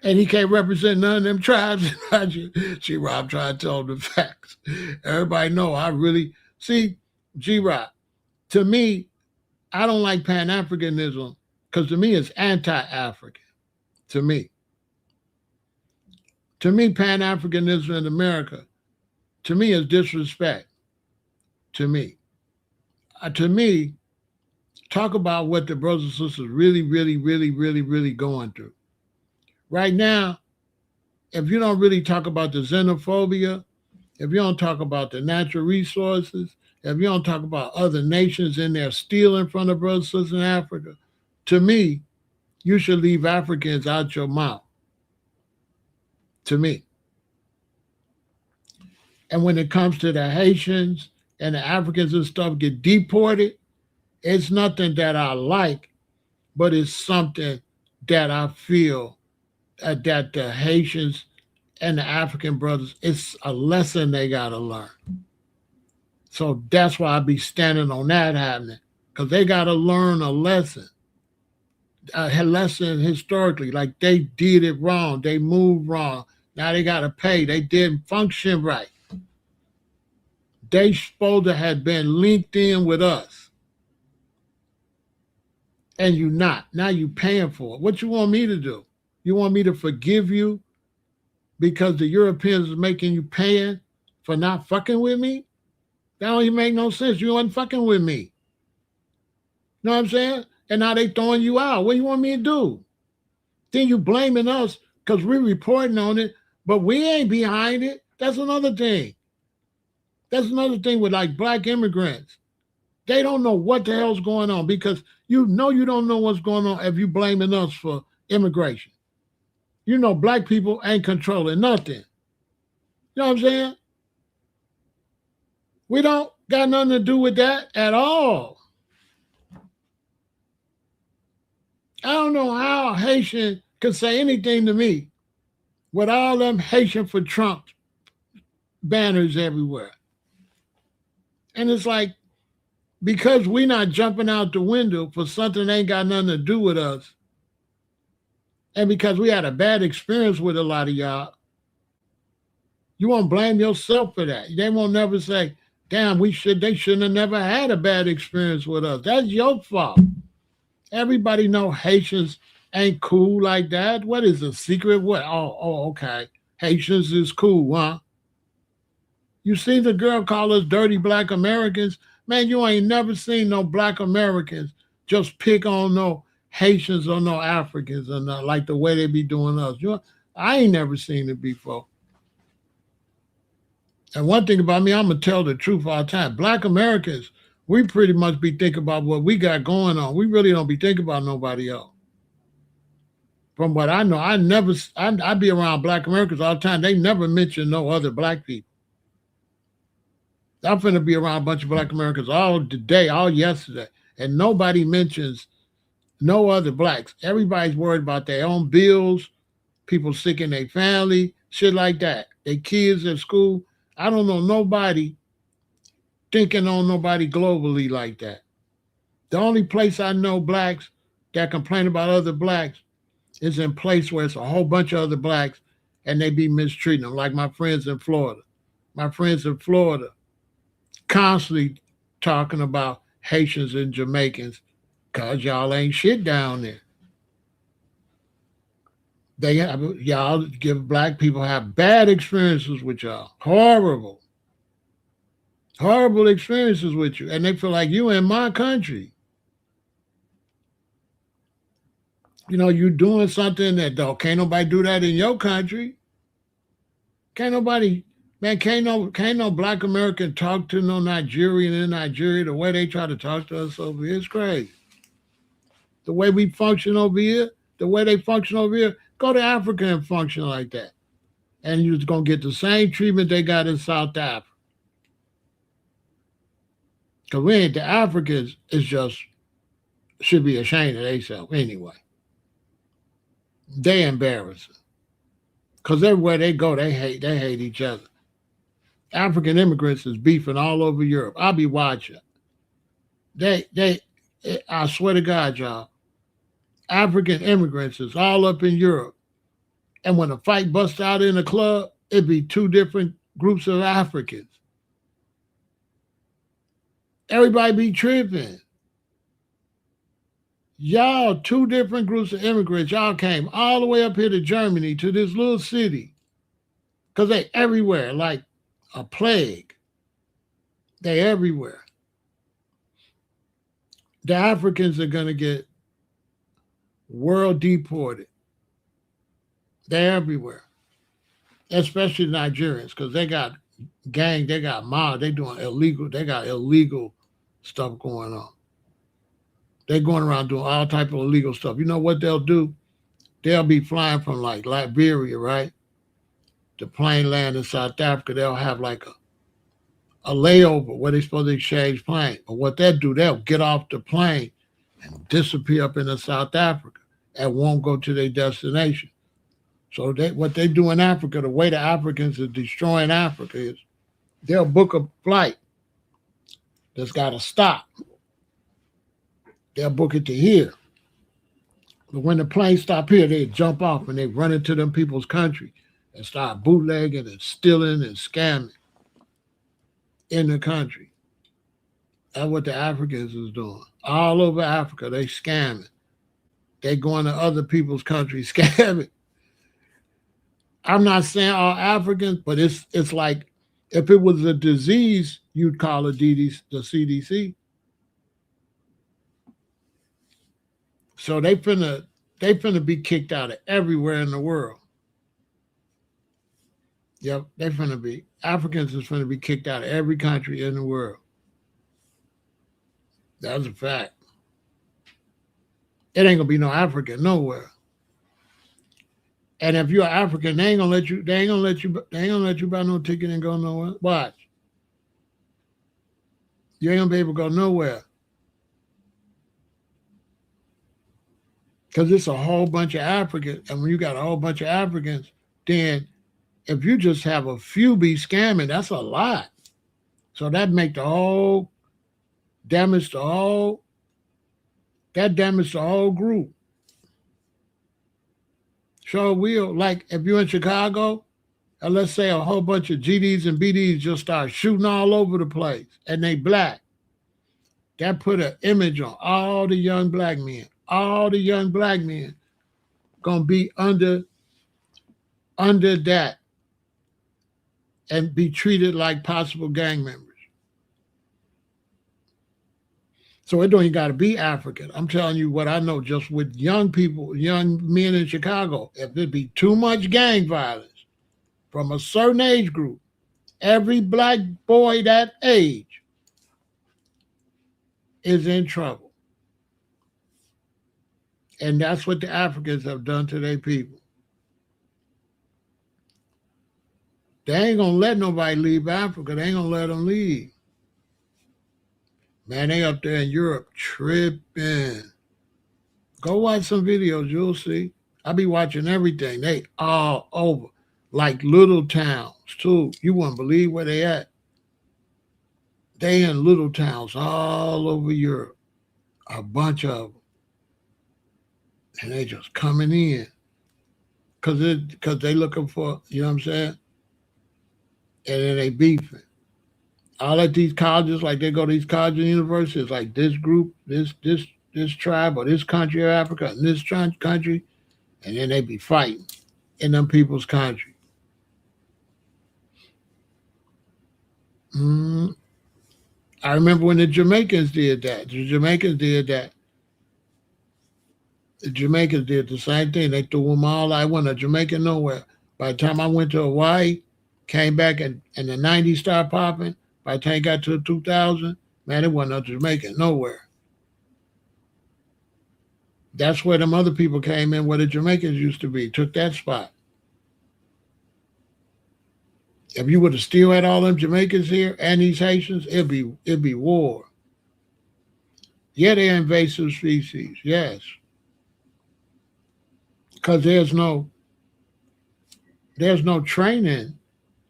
And he can't represent none of them tribes in Nigeria. G-Rob trying to tell him the facts. Everybody know I really, see, G-Rob, to me, I don't like Pan-Africanism because to me it's anti-African, to me. To me, Pan-Africanism in America, to me is disrespect, to me. To me, talk about what the brothers and sisters really going through. Right now, if you don't really talk about the xenophobia, if you don't talk about the natural resources, if you don't talk about other nations in there stealing from the brothers and sisters in Africa, to me, you should leave Africans out your mouth. To me. And when it comes to the Haitians and the Africans and stuff get deported, it's nothing that I like, but it's something that I feel that the Haitians and the African brothers, it's a lesson they got to learn. So that's why I be standing on that happening, because they got to learn a lesson historically, like they did it wrong. They moved wrong. Now they got to pay. They didn't function right. They supposed to have been linked in with us. And you not. Now you paying for it. What you want me to do? You want me to forgive you because the Europeans is making you paying for not fucking with me? That don't even make no sense. You wasn't fucking with me. You know what I'm saying? And now they throwing you out. What do you want me to do? Then you blaming us because we're reporting on it, but we ain't behind it. That's another thing. That's another thing with like black immigrants. They don't know what the hell's going on because you know you don't know what's going on if you blaming us for immigration. You know black people ain't controlling nothing. You know what I'm saying? We don't got nothing to do with that at all. I don't know how Haitian could say anything to me with all them Haitian for Trump banners everywhere. And it's like, because we not jumping out the window for something that ain't got nothing to do with us, and because we had a bad experience with a lot of y'all, you won't blame yourself for that. They won't never say, damn, they shouldn't have never had a bad experience with us. That's your fault. Everybody know Haitians ain't cool like that. What is a secret? What? Okay. Haitians is cool, huh? You see the girl call us dirty black Americans? Man, you ain't never seen no black Americans just pick on no Haitians or no Africans or not like the way they be doing us. I ain't never seen it before. And one thing about me, I'm gonna tell the truth all the time. Black Americans, we pretty much be thinking about what we got going on. We really don't be thinking about nobody else. From what I know, I be around black Americans all the time. They never mention no other black people. I'm finna be around a bunch of black Americans all today, all yesterday, and nobody mentions no other blacks. Everybody's worried about their own bills, people sick in their family, shit like that. Their kids at school. I don't know nobody thinking on nobody globally like that. The only place I know blacks that complain about other blacks is in place where it's a whole bunch of other blacks and they be mistreating them, like my friends in Florida. My friends in Florida constantly talking about Haitians and Jamaicans because y'all ain't shit down there. Y'all give black people have bad experiences with y'all. Horrible experiences with you. And they feel like you in my country. You know, you doing something that can't nobody do that in your country. Can't nobody, man, can't no black American talk to no Nigerian in Nigeria the way they try to talk to us over here. It's crazy. The way we function over here, the way they function over here, go to Africa and function like that. And you're gonna get the same treatment they got in South Africa. Because we ain't the Africans, it's just should be ashamed of themselves anyway. They embarrassing. Because everywhere they go, they hate each other. African immigrants is beefing all over Europe. I'll be watching. They I swear to God, y'all, African immigrants is all up in Europe. And when a fight busts out in a club, it'd be two different groups of Africans. Everybody be tripping. Y'all, two different groups of immigrants, y'all came all the way up here to Germany, to this little city. Because they everywhere, like a plague. They everywhere. The Africans are going to get world deported. They're everywhere. Especially Nigerians, because they got gang, they got mob, they got illegal stuff going on. They're going around doing all type of illegal stuff. You know what they'll do? They'll be flying from like Liberia, right? The plane land in South Africa. They'll have like a layover where they're supposed to exchange plane. But what they'll do, they'll get off the plane and disappear up into South Africa and won't go to their destination. So what they do in Africa, the way the Africans are destroying Africa is they'll book a flight that's got to stop. They'll book it to here. But when the plane stop here, they jump off and they run into them people's country and start bootlegging and stealing and scamming in the country. That's what the Africans is doing. All over Africa, they scamming. They going to other people's countries scamming. I'm not saying all Africans, but it's like if it was a disease, you'd call it the CDC. So they finna be kicked out of everywhere in the world. Yep, they finna be Africans is finna be kicked out of every country in the world. That's a fact. It ain't gonna be no African nowhere. And if you're African, they ain't gonna let you. They ain't gonna let you. They ain't gonna let you buy no ticket and go nowhere. Watch, you ain't gonna be able to go nowhere because it's a whole bunch of Africans. And when you got a whole bunch of Africans, then if you just have a few be scamming, that's a lot. So that make the whole damage the whole that damage the whole group. So we'll like if you're in Chicago, and let's say a whole bunch of GDs and BDs just start shooting all over the place, and they black. That put an image on all the young black men. All the young black men gonna be under that and be treated like possible gang members. So it don't even got to be African. I'm telling you what I know just with young people, young men in Chicago. If there be too much gang violence from a certain age group, every black boy that age is in trouble. And that's what the Africans have done to their people. They ain't gonna let nobody leave Africa. They ain't gonna let them leave. Man, they up there in Europe tripping. Go watch some videos, you'll see. I be watching everything. They all over. Like little towns too. You wouldn't believe where they at. They in little towns all over Europe. A bunch of them. And they just coming in. Cause they looking for, you know what I'm saying? And then they beefing. All at these colleges, like they go to these colleges and universities, like this group, this tribe or this country of Africa and this country, and then they be fighting in them people's country. Mm, I remember when the Jamaicans did that. The Jamaicans did that. The Jamaicans did the same thing. They threw them all. I wasn't a Jamaican nowhere. By the time I went to Hawaii, came back and the 90s started popping. By the time I got to 2000, man, it wasn't a Jamaican nowhere. That's where them other people came in, where the Jamaicans used to be, took that spot. If you would have still had all them Jamaicans here and these Haitians, it'd be war. Yeah, they're invasive species, yes, because there's no training.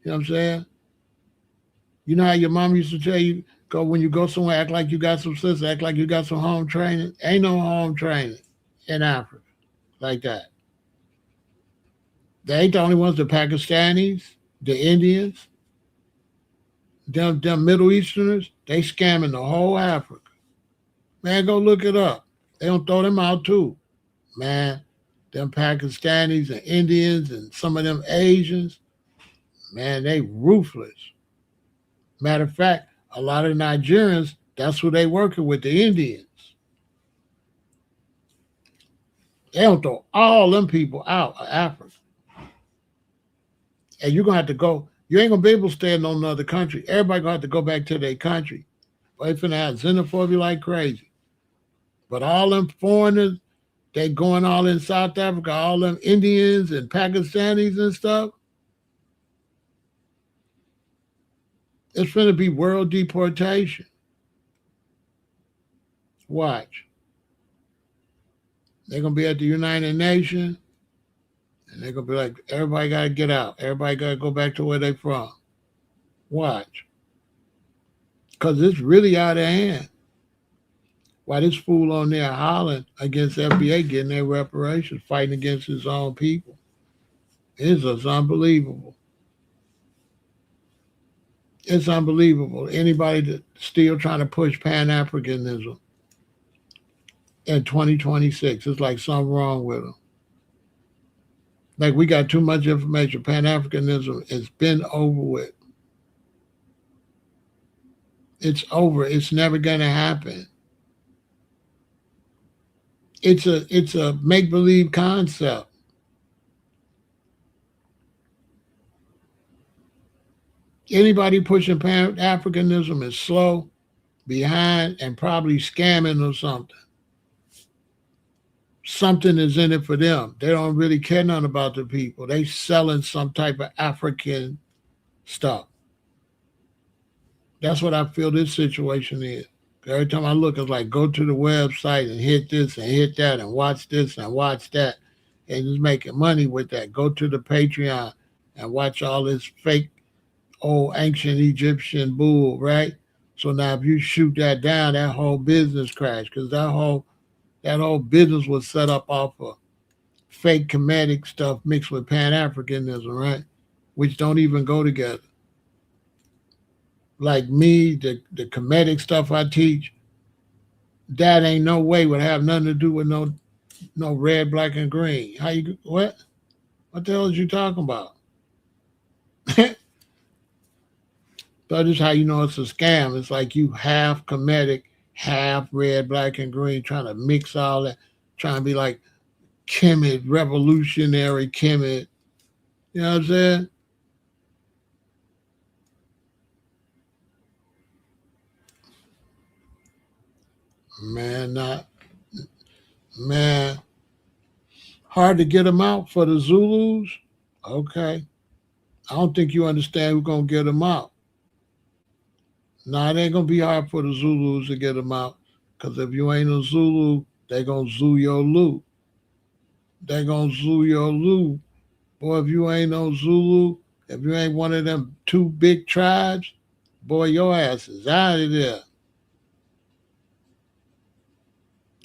You know what I'm saying? You know how your mom used to tell you, go when you go somewhere, act like you got some sense, act like you got some home training. Ain't no home training in Africa like that. They ain't the only ones. The Pakistanis, the Indians, them Middle Easterners, they scamming the whole Africa. Man, go look it up. They don't throw them out too. Man, them Pakistanis and Indians and some of them Asians, man, they ruthless. Matter of fact, a lot of Nigerians, that's who they working with, the Indians. They don't throw all them people out of Africa. And you're gonna have to go. You ain't gonna be able to stay in no other country. Everybody gonna have to go back to their country. They finna have xenophobia like crazy. But all them foreigners, they going all in South Africa, all them Indians and Pakistanis and stuff. It's gonna be world deportation. Watch. They're gonna be at the United Nations and they're gonna be like, everybody gotta get out. Everybody gotta go back to where they from. Watch. Cause it's really out of hand. Why this fool on there hollering against FBA getting their reparations, fighting against his own people. It's just unbelievable. It's unbelievable. Anybody that still trying to push Pan Africanism in 2026, it's like something wrong with them. Like we got too much information. Pan Africanism has been over with. It's over. It's never gonna happen. It's a make believe concept. Anybody pushing Pan Africanism is slow, behind, and probably scamming or something. Something is in it for them. They don't really care nothing about the people. They selling some type of African stuff. That's what I feel this situation is. Every time I look, it's like go to the website and hit this and hit that and watch this and watch that, and just making money with that. Go to the Patreon and watch all this fake old ancient Egyptian bull, right? So now if you shoot that down, that whole business crash because that whole business was set up off of fake Kemetic stuff mixed with Pan Africanism, right? Which don't even go together. Like me, the Kemetic stuff I teach, that ain't no way would have nothing to do with no red, black, and green. How you what? What the hell is you talking about? That is how you know it's a scam. It's like you half Kemetic, half red, black, and green, trying to mix all that, trying to be like Kemet, revolutionary Kemet. You know what I'm saying? Man, not man. Hard to get them out for the Zulus. Okay, I don't think you understand who's gonna get them out. Nah, it ain't gonna be hard for the Zulus to get them out. Cause if you ain't a Zulu, they gonna zoo your loot. They gonna zoo your loot. Boy, if you ain't no Zulu, if you ain't one of them two big tribes, boy, your ass is out of there.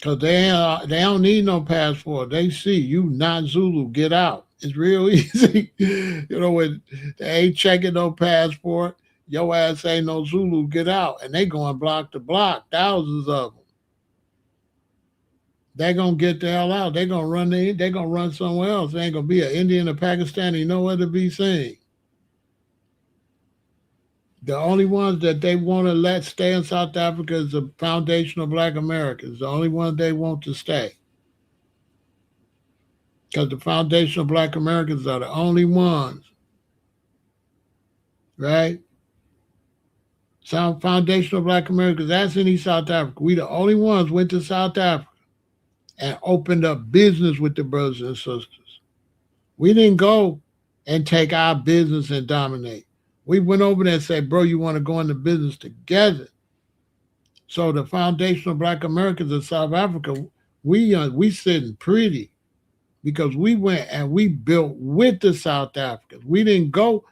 Cause they don't need no passport. They see you not Zulu, get out. It's real easy. When they ain't checking no passport, your ass ain't no Zulu, get out. And they going block to block, thousands of them. They gonna get the hell out. They gonna run somewhere else. They ain't gonna be an Indian or Pakistani nowhere to be seen. The only ones that they want to let stay in South Africa is the foundational Black Americans. The only ones they want to stay. Because the foundational Black Americans are the only ones, right? Some foundational Black Americans, that's in East South Africa. We the only ones went to South Africa and opened up business with the brothers and sisters. We didn't go and take our business and dominate. We went over there and said, bro, you want to go into business together. So the foundational Black Americans in South Africa, we sitting pretty because we went and we built with the South Africans. We didn't go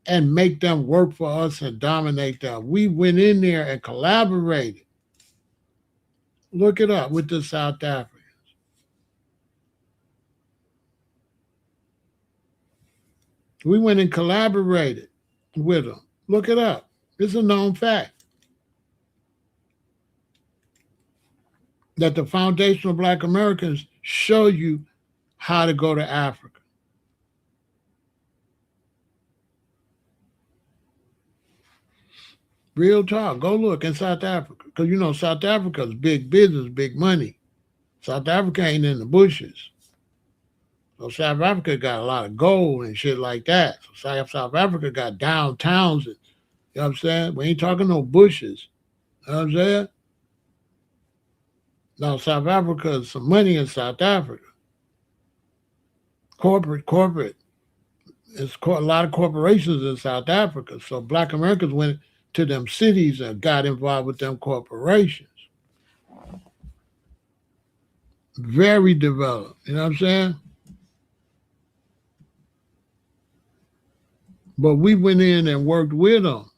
and make them work for us and dominate them. We went in there and collaborated. Look it up with the South Africans. We went and collaborated with them. Look it up. It's a known fact that the foundational Black Americans show you how to go to Africa. Real talk. Go look in South Africa. Because South Africa's big business, big money. South Africa ain't in the bushes. So South Africa got a lot of gold and shit like that. So South Africa got downtowns. You know what I'm saying? We ain't talking no bushes. You know what I'm saying? Now South Africa is some money in South Africa. Corporate. It's a lot of corporations in South Africa. So Black Americans went to them cities and got involved with them corporations. Very developed. You know what I'm saying? But we went in and worked with them.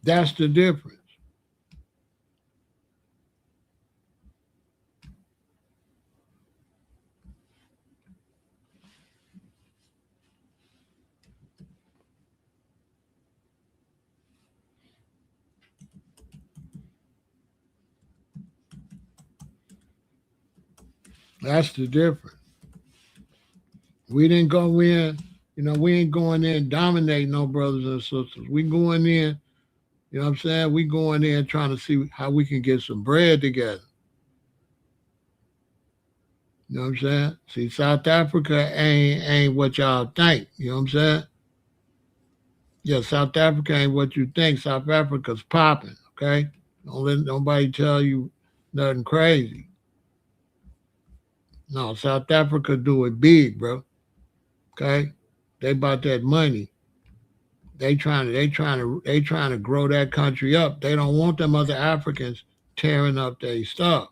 That's the difference. That's the difference. We didn't go in, we ain't going in dominating no brothers and sisters. We going in, you know what I'm saying? We going in trying to see how we can get some bread together. You know what I'm saying? See, South Africa ain't what y'all think. You know what I'm saying? Yeah, South Africa ain't what you think. South Africa's popping, okay? Don't let nobody tell you nothing crazy. No, South Africa do it big, bro. Okay? They about that money. They trying to grow that country up. They don't want them other Africans tearing up their stuff.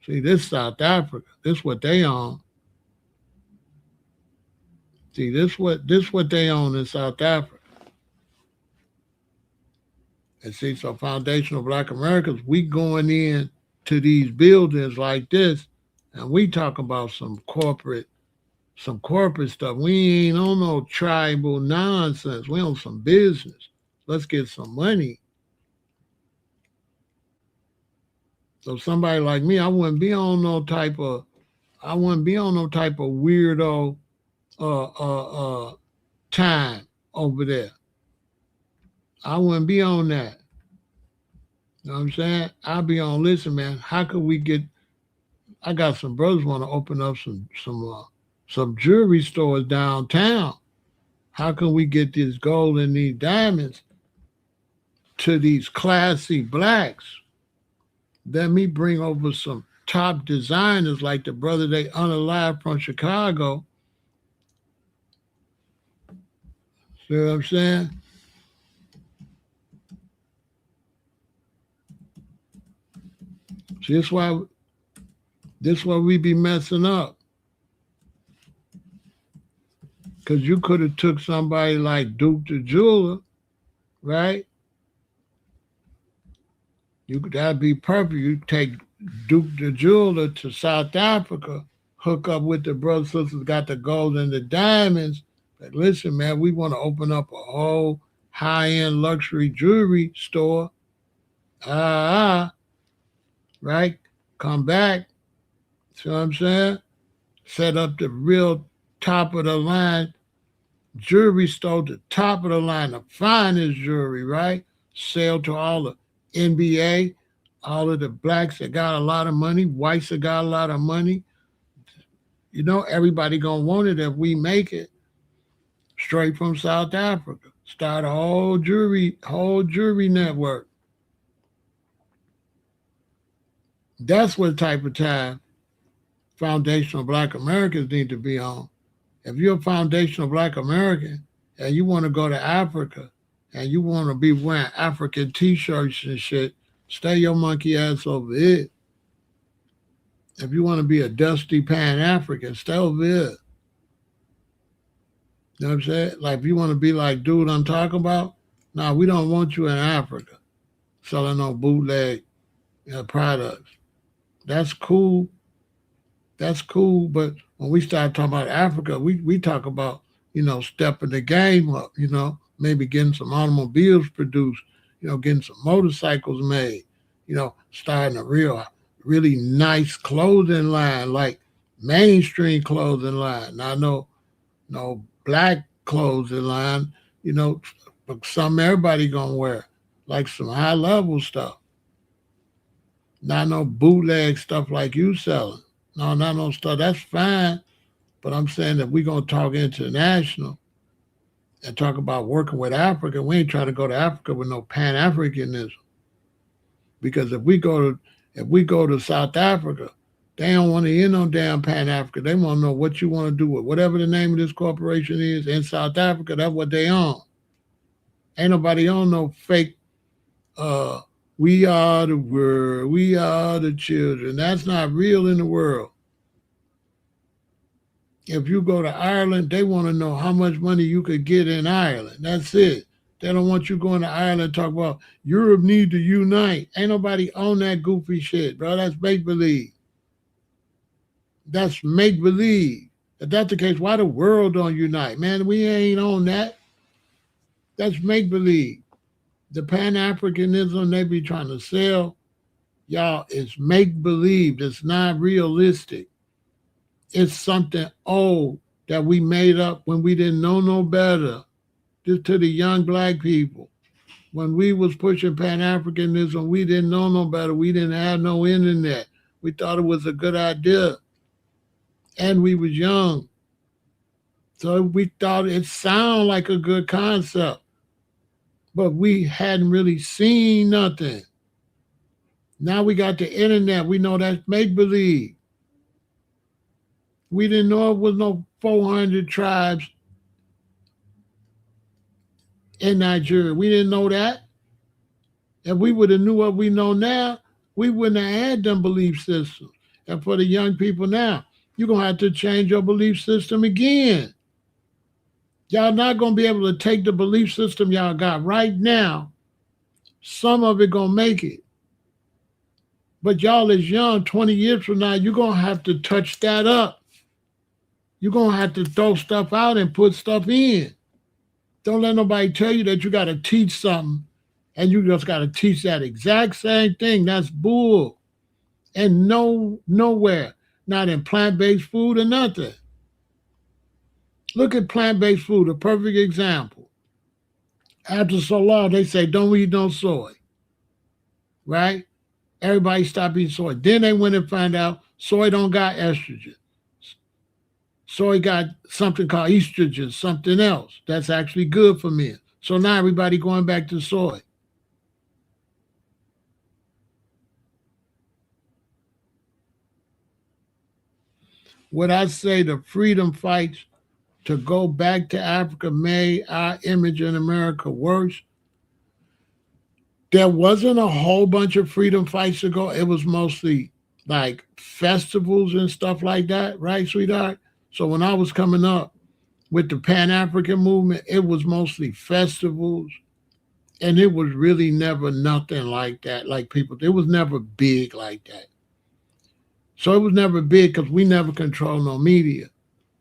See, this South Africa. This what they own. See, this what they own in South Africa. And see, so foundational Black Americans, we going in to these buildings like this, and we talk about some corporate stuff. We ain't on no tribal nonsense. We on some business. Let's get some money. So somebody like me, I wouldn't be on no type of weirdo time over there. I wouldn't be on that. You know what I'm saying? I'll be on. Listen, man. How could we get? I got some brothers want to open up some jewelry stores downtown. How can we get this gold and these diamonds to these classy blacks? Let me bring over some top designers like the brother they unalive from Chicago. See what I'm saying? See, this why we be messing up. Cause you could have took somebody like Duke the Jeweler, right? That'd be perfect. You take Duke the Jeweler to South Africa, hook up with the brothers sisters got the gold and the diamonds. But listen, man, we want to open up a whole high-end luxury jewelry store. Right? Come back. See what I'm saying? Set up the real top of the line jewelry store, the top of the line, the finest jewelry, right? Sell to all the NBA, all of the blacks that got a lot of money, whites that got a lot of money. You know, everybody gonna want it if we make it straight from South Africa. Start a whole jewelry network. That's what type of time foundational Black Americans need to be on. If you're a foundational Black American and you want to go to Africa and you want to be wearing African t-shirts and shit, stay your monkey ass over it. If you want to be a dusty Pan-African, stay over it. You know what I'm saying? Like if you want to be like dude I'm talking about, nah, we don't want you in Africa selling no bootleg products. That's cool. That's cool. But when we start talking about Africa, we talk about, stepping the game up, maybe getting some automobiles produced, getting some motorcycles made, starting a really nice clothing line, like mainstream clothing line. Not no black clothing line, but some everybody gonna wear, like some high level stuff. Not no bootleg stuff like you selling. No, not no stuff. That's fine. But I'm saying that we're gonna talk international and talk about working with Africa. We ain't trying to go to Africa with no Pan Africanism. Because if we go to South Africa, they don't want to hear no damn Pan Africa. They want to know what you want to do with whatever the name of this corporation is in South Africa. That's what they own. Ain't nobody on no fake. Uh, we are the world. We are the children. That's not real in the world. If you go to Ireland, they want to know how much money you could get in Ireland. That's it. They don't want you going to Ireland and talk about Europe need to unite. Ain't nobody on that goofy shit, bro. That's make believe. That's make believe. If that's the case, why the world don't unite? Man, we ain't on that. That's make believe. The Pan Africanism they be trying to sell, y'all, is make believe. It's not realistic. It's something old that we made up when we didn't know no better. Just to the young black people. When we was pushing Pan-Africanism, we didn't know no better. We didn't have no internet. We thought it was a good idea. and we was young. So we thought it sounded like a good concept, but we hadn't really seen nothing. Now we got the internet. We know that's make believe. We didn't know it was no 400 tribes in Nigeria. We didn't know that. If we would have knew what we know now, we wouldn't have had them belief systems. And for the young people now, you're going to have to change your belief system again. Y'all not going to be able to take the belief system y'all got right now. Some of it going to make it. But y'all is young, 20 years from now, you're going to have to touch that up. You're going to have to throw stuff out and put stuff in. Don't let nobody tell you that you got to teach something and you just got to teach that exact same thing. That's bull. And nowhere, not in plant-based food or nothing. Look at plant-based food, a perfect example. After so long, they say, don't eat no soy, right? Everybody stopped eating soy. Then they went and found out soy don't got estrogen. Soy got something called estrogen, something else that's actually good for men. So now everybody going back to soy. Would I say the freedom fights to go back to Africa made our image in America worse? There wasn't a whole bunch of freedom fights to go. It was mostly like festivals and stuff like that, right, sweetheart? So when I was coming up with the Pan-African movement, it was mostly festivals. And it was really never nothing like that. Like people, it was never big like that. So it was never big because we never controlled no media.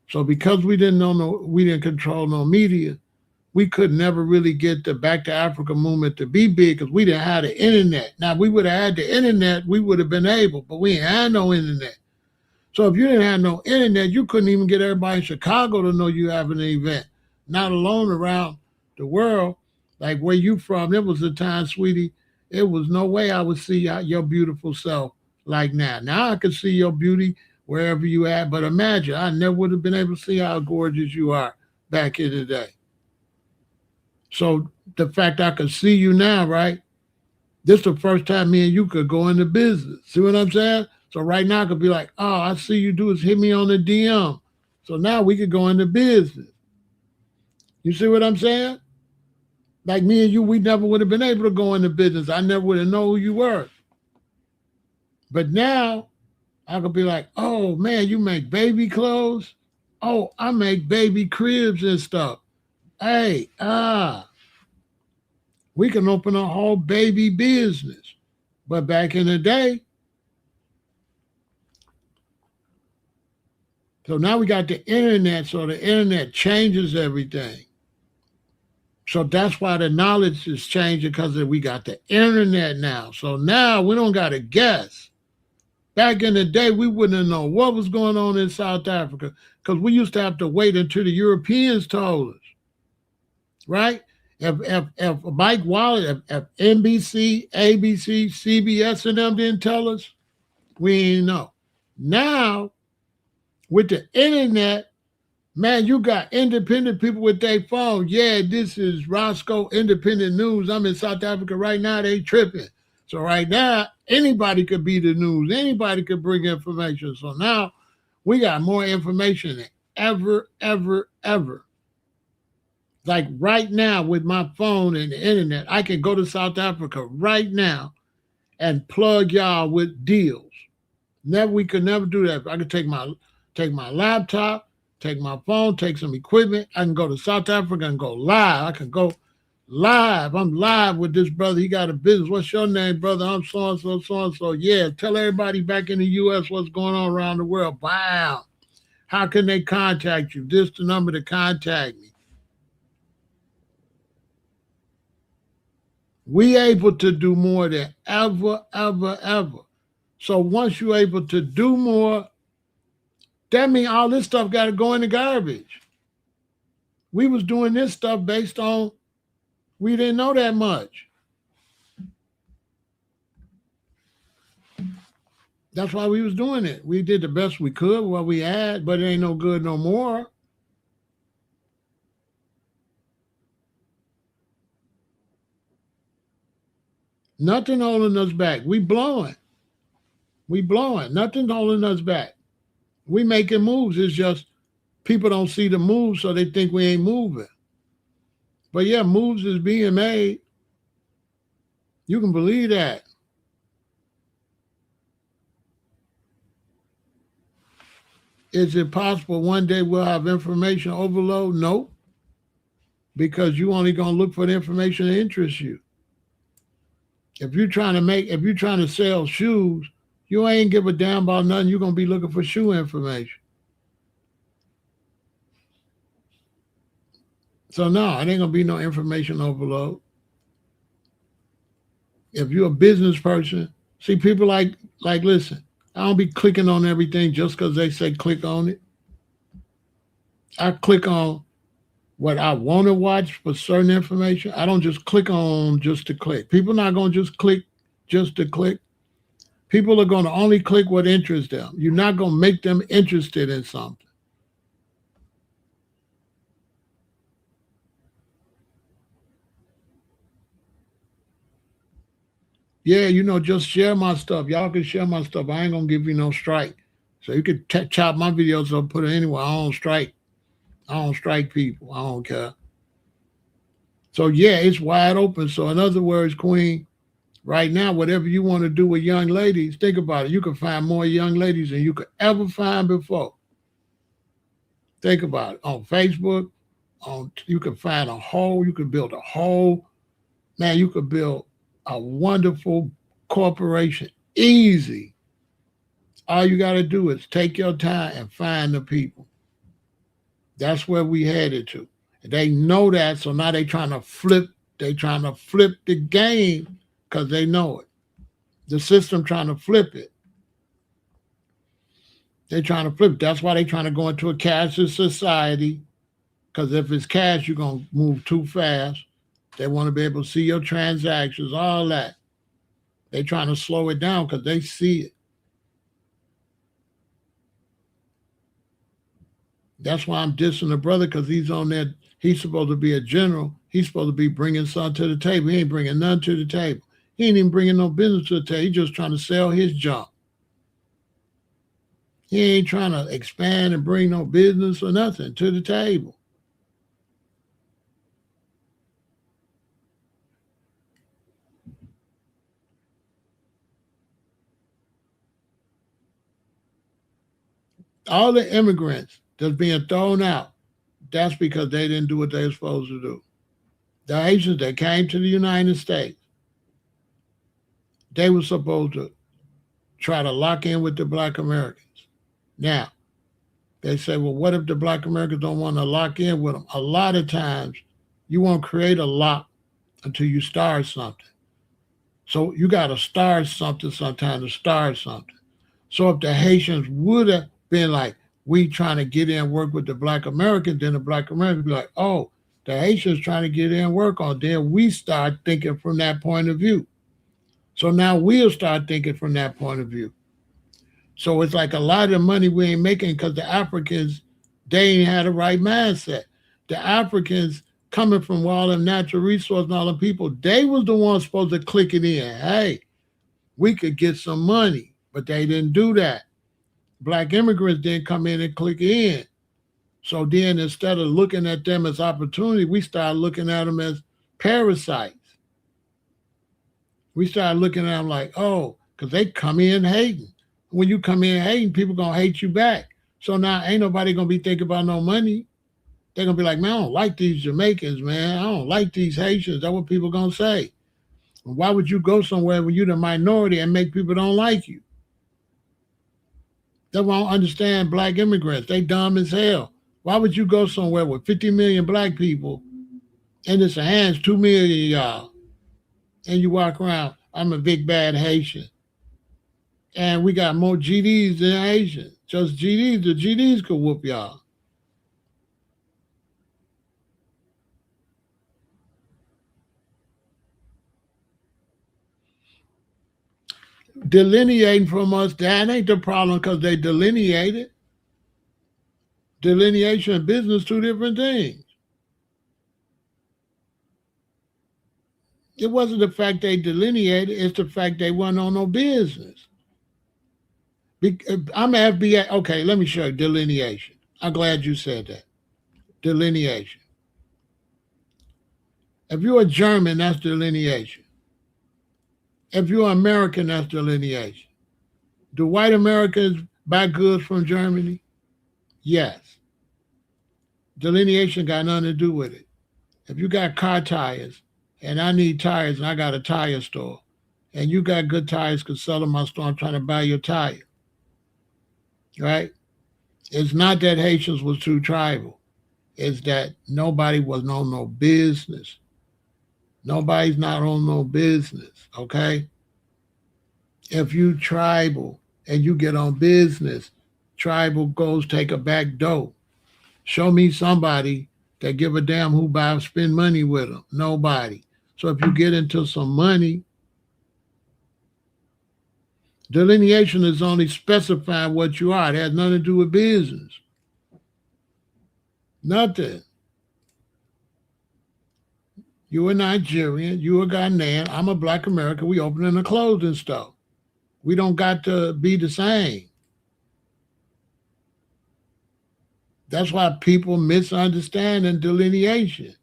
So because we didn't control no media, we could never really get the Back to Africa movement to be big because we didn't have the internet. Now, if we would have had the internet, we would have been able, but we ain't had no internet. So if you didn't have no internet, you couldn't even get everybody in Chicago to know you having an event, not alone around the world. Like where you from, there was a time, sweetie, it was no way I would see your beautiful self like now. Now I can see your beauty wherever you at, but imagine, I never would have been able to see how gorgeous you are back in the day. So the fact I could see you now, right? This is the first time me and you could go into business. See what I'm saying? So right now I could be like, oh, I see you do is hit me on the DM. So now we could go into business. You see what I'm saying? Like me and you, we never would have been able to go into business. I never would have known who you were. But now I could be like, oh man, you make baby clothes? Oh, I make baby cribs and stuff. Hey, we can open a whole baby business. But back in the day, so now we got the internet, so the internet changes everything. So that's why the knowledge is changing because we got the internet now. So now we don't got to guess. Back in the day, we wouldn't have known what was going on in South Africa because we used to have to wait until the Europeans told us, right? If Mike Wallace, if NBC, ABC, CBS, and them didn't tell us, we didn't know. Now, with the internet, man, you got independent people with their phone. Yeah, this is Roscoe Independent News. I'm in South Africa right now. They tripping. So right now, anybody could be the news. Anybody could bring information. So now we got more information than ever, ever, ever. Like right now with my phone and the internet, I can go to South Africa right now and plug y'all with deals. We could never do that. I could take my laptop, take my phone, take some equipment. I can go to South Africa and go live. I can go live. I'm live with this brother. He got a business. What's your name, brother? I'm so-and-so, so-and-so. Yeah, tell everybody back in the U.S. what's going on around the world. Wow. How can they contact you? This the number to contact me. We able to do more than ever, ever, ever. So once you're able to do more, that means all this stuff got to go in the garbage. We was doing this stuff based on we didn't know that much. That's why we was doing it. We did the best we could with what we had, but it ain't no good no more. Nothing holding us back. We blowing. We blowing. Nothing holding us back. We making moves. It's just people don't see the moves, so they think we ain't moving. But yeah, moves is being made. You can believe that. Is it possible one day we'll have information overload? Nope. Because you only gonna look for the information that interests you. If you're trying to sell shoes, you ain't give a damn about nothing. You're gonna be looking for shoe information. So no, it ain't gonna be no information overload. If you're a business person, see people like listen, I don't be clicking on everything just because they say click on it. I click on what I want to watch for certain information. I don't just click on just to click. People not gonna just click just to click. People are gonna only click what interests them. You're not gonna make them interested in something. Yeah, just share my stuff. Y'all can share my stuff. I ain't gonna give you no strike. So you could chop my videos up, put it anywhere. I don't strike. I don't strike people. I don't care. So yeah, it's wide open. So in other words, Queen, right now, whatever you want to do with young ladies, think about it. You can find more young ladies than you could ever find before. Think about it. On Facebook, you can find a whole. You can build a whole. Man, you could build a wonderful corporation easy. All you got to do is take your time and find the people. That's where we headed to. They know that, so now they trying to flip. They trying to flip the game because they know it. The system trying to flip it. They trying to flip it. That's why they trying to go into a cashless society. Because if it's cash, you're gonna move too fast. They want to be able to see your transactions, all that. They trying to slow it down because they see it. That's why I'm dissing the brother because he's on there. He's supposed to be a general. He's supposed to be bringing something to the table. He ain't bringing none to the table. He ain't even bringing no business to the table. He's just trying to sell his junk. He ain't trying to expand and bring no business or nothing to the table. All the immigrants that's being thrown out, that's because they didn't do what they were supposed to do. The Haitians that came to the United States, they were supposed to try to lock in with the black Americans. Now, they say, well, what if the black Americans don't want to lock in with them? A lot of times, you won't create a lock until you start something. So you got to start something sometime to start something. So if the Haitians would have been like, we trying to get in and work with the black Americans, then the black Americans be like, oh, the Haitians trying to get in and work on. Then we start thinking from that point of view. So now we'll start thinking from that point of view. So it's like a lot of the money we ain't making because the Africans, they ain't had the right mindset. The Africans coming from all them natural resources and all the people, they was the ones supposed to click it in. Hey, we could get some money, but they didn't do that. Black immigrants didn't come in and click in. So then instead of looking at them as opportunity, we started looking at them as parasites. We started looking at them like, oh, because they come in hating. When you come in hating, people gonna hate you back. So now ain't nobody gonna be thinking about no money. They're gonna be like, man, I don't like these Jamaicans, man. I don't like these Haitians. That's what people gonna say. Why would you go somewhere when you're the minority and make people don't like you? They won't understand black immigrants. They dumb as hell. Why would you go somewhere with 50 million black people and it's a hands 2 million of y'all and you walk around, I'm a big bad Haitian. And we got more GDs than Haitians. Just GDs, the GDs could whoop y'all. delineating from us, that ain't the problem because they delineated. Delineation and business, two different things. It wasn't the fact they delineated, it's the fact they wasn't on no business. I'm FBI. Okay, let me show you delineation. I'm glad you said that. Delineation. If you're a German, that's delineation. If you're American, that's delineation. Do white Americans buy goods from Germany? Yes. Delineation got nothing to do with it. If you got car tires and I need tires and I got a tire store and you got good tires, could sell them my store, I'm trying to buy your tire. Right? It's not that Haitians was too tribal. It's that nobody was on no business. Nobody's not on no business, okay? If you tribal and you get on business, tribal goes take a back door. Show me somebody that give a damn who buy spend money with them. Nobody. So if you get into some money, delineation is only specifying what you are. It has nothing to do with business. Nothing. You a Nigerian, you a Ghanaian, I'm a black American, we opening a clothing store. We don't got to be the same. That's why people misunderstand delineation.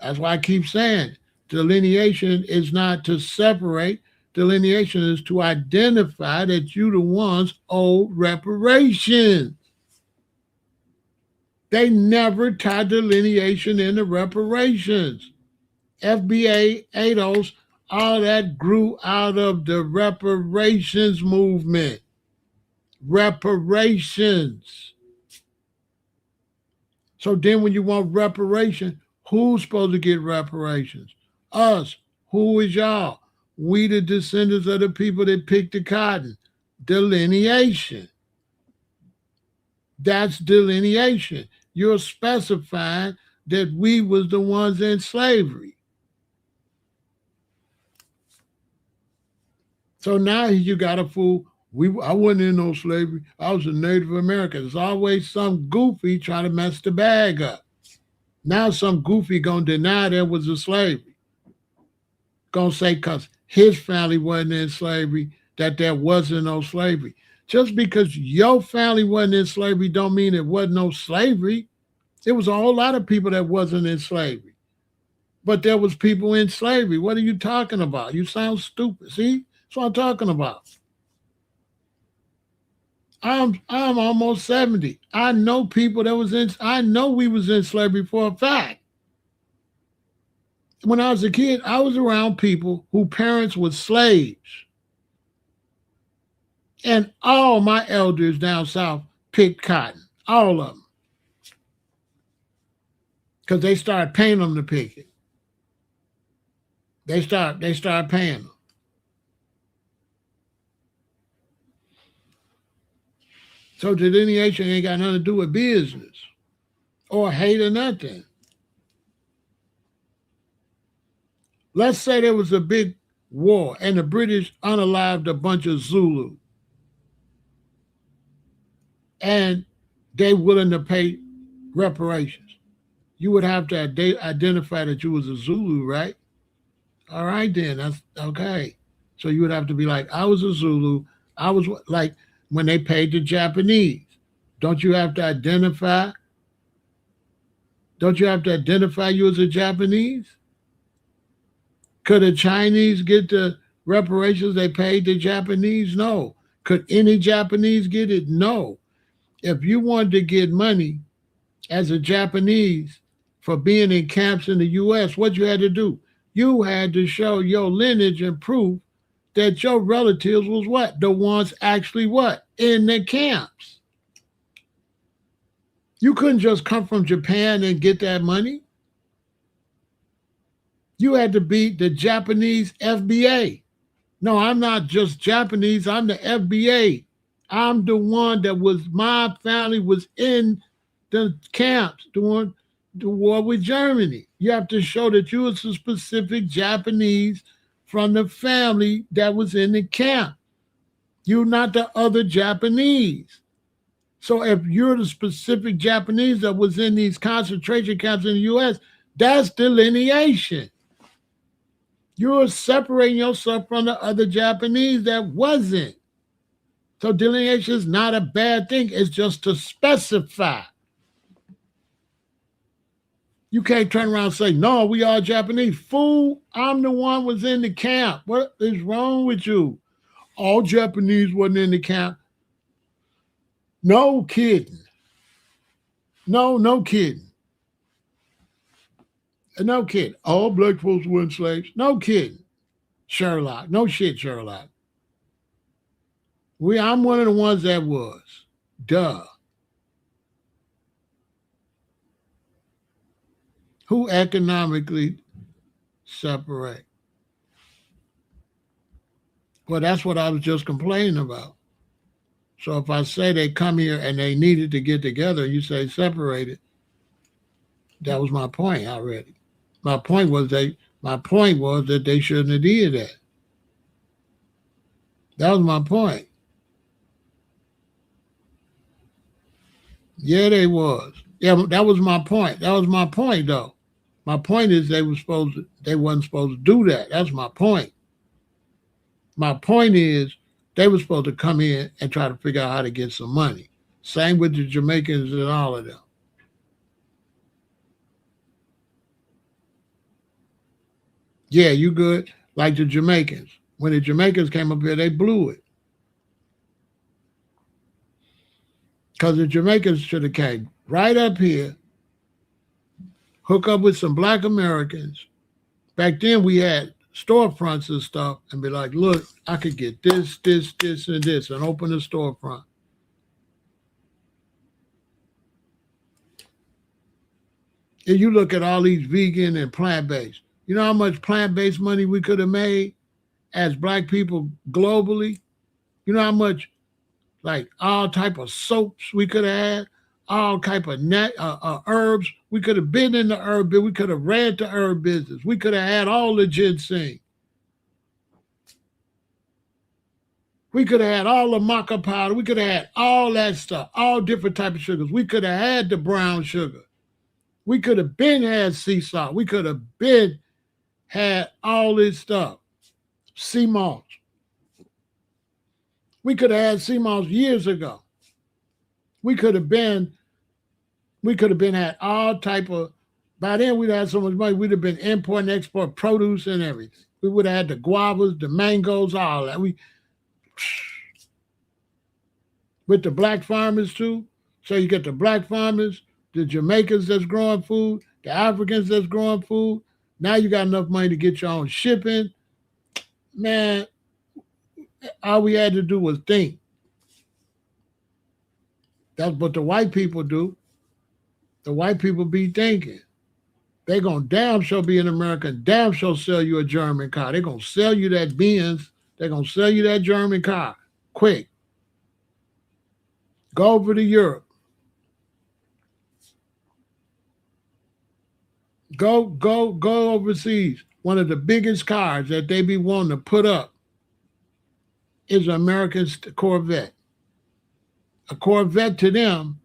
That's why I keep saying delineation is not to separate. Delineation is to identify that you the ones owe reparations. They never tie delineation into reparations. FBA, ADOS, all that grew out of the reparations movement. Reparations. So then when you want reparation, who's supposed to get reparations? Us. Who is y'all? We the descendants of the people that picked the cotton. Delineation. That's delineation. You're specifying that we was the ones in slavery. So now you got a fool. I wasn't in no slavery. I was a Native American. There's always some goofy trying to mess the bag up. Now some goofy gonna deny there was a slavery. Gonna say because his family wasn't in slavery, that there wasn't no slavery. Just because your family wasn't in slavery don't mean it wasn't no slavery. There was a whole lot of people that wasn't in slavery. But there was people in slavery. What are you talking about? You sound stupid. See? That's what I'm talking about. I'm almost 70. I know people that was in, I know we was in slavery for a fact. When I was a kid, I was around people whose parents were slaves. And all my elders down south picked cotton. All of them. Because they started paying them to pick it. They started paying them. So delineation ain't got nothing to do with business or hate or nothing. Let's say there was a big war and the British unalived a bunch of Zulu. And they willing to pay reparations. You would have to identify that you was a Zulu, right? All right, then. That's okay. So you would have to be like, I was a Zulu. I was like when they paid the Japanese. Don't you have to identify? Don't you have to identify you as a Japanese? Could the Chinese get the reparations they paid the Japanese? No. Could any Japanese get it? No. If you wanted to get money as a Japanese for being in camps in the U.S., what you had to do? You had to show your lineage and proof that your relatives was what? The ones actually what? In the camps. You couldn't just come from Japan and get that money. You had to be the Japanese FBA. No, I'm not just Japanese. I'm the FBA. I'm the one that was, my family was in the camps during the war with Germany. You have to show that you was a specific Japanese from the family that was in the camp. You're not the other Japanese. So if you're the specific Japanese that was in these concentration camps in the U.S., that's delineation. You're separating yourself from the other Japanese that wasn't. So delineation is not a bad thing. It's just to specify. You can't turn around and say, no, we are Japanese. Fool, I'm the one was in the camp. What is wrong with you? All Japanese wasn't in the camp. No kidding. No kidding. No kidding. All black folks were enslaved. No kidding. Sherlock. No shit, Sherlock. I'm one of the ones that was. Duh. Who economically separate? Well, that's what I was just complaining about. So if I say they come here and they needed to get together, you say separated. That was my point already. My point was that they shouldn't have did that. That was my point. Yeah, they was. Yeah, that was my point. That was my point though. My point is they wasn't supposed to do that. That's my point. My point is they were supposed to come in and try to figure out how to get some money. Same with the Jamaicans and all of them. Yeah, you good? Like the Jamaicans. When the Jamaicans came up here, they blew it. Because the Jamaicans should have came right up here, hook up with some black Americans. Back then we had storefronts and stuff and be like, look, I could get this, and this, and open a storefront. And you look at all these vegan and plant-based. You know how much plant-based money we could have made as black people globally? You know how much, like all type of soaps we could have had, all type of herbs. We could have been in the herb business. We could have read the herb business. We could have had all the ginseng. We could have had all the maca powder. We could have had all that stuff, all different type of sugars. We could have had the brown sugar. We could have been had sea salt. We could have been had all this stuff. Sea moss. We could have had sea moss years ago. We could have been had all type of, by then we'd had so much money, we'd have been importing, export produce and everything. We would have had the guavas, the mangoes, all that. With the black farmers too. So you get the black farmers, the Jamaicans that's growing food, the Africans that's growing food. Now you got enough money to get your own shipping. Man, all we had to do was think. That's what the white people do. The white people be thinking. They gonna damn sure be an American, damn sure sell you a German car. They gonna sell you that Benz. They gonna sell you that German car. Quick. Go over to Europe. Go overseas. One of the biggest cars that they be wanting to put up is an American Corvette. A Corvette to them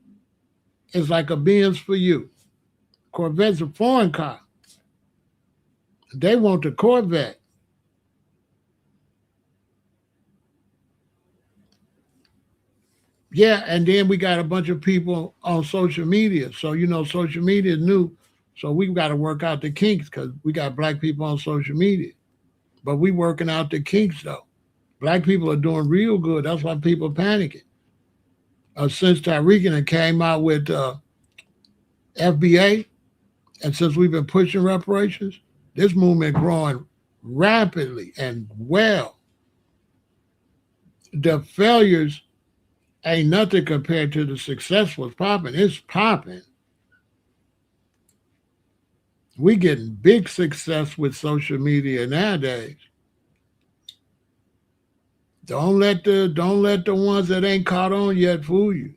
is like a Benz for you. Corvette's a foreign car. They want the Corvette. Yeah, and then we got a bunch of people on social media. So, social media is new. So we've got to work out the kinks because we got black people on social media. But we working out the kinks, though. Black people are doing real good. That's why people are panicking. Since Tariq came out with FBA, and since we've been pushing reparations, this movement growing rapidly and well. The failures ain't nothing compared to the success was popping. It's popping. We getting big success with social media nowadays. Don't let the ones that ain't caught on yet fool you.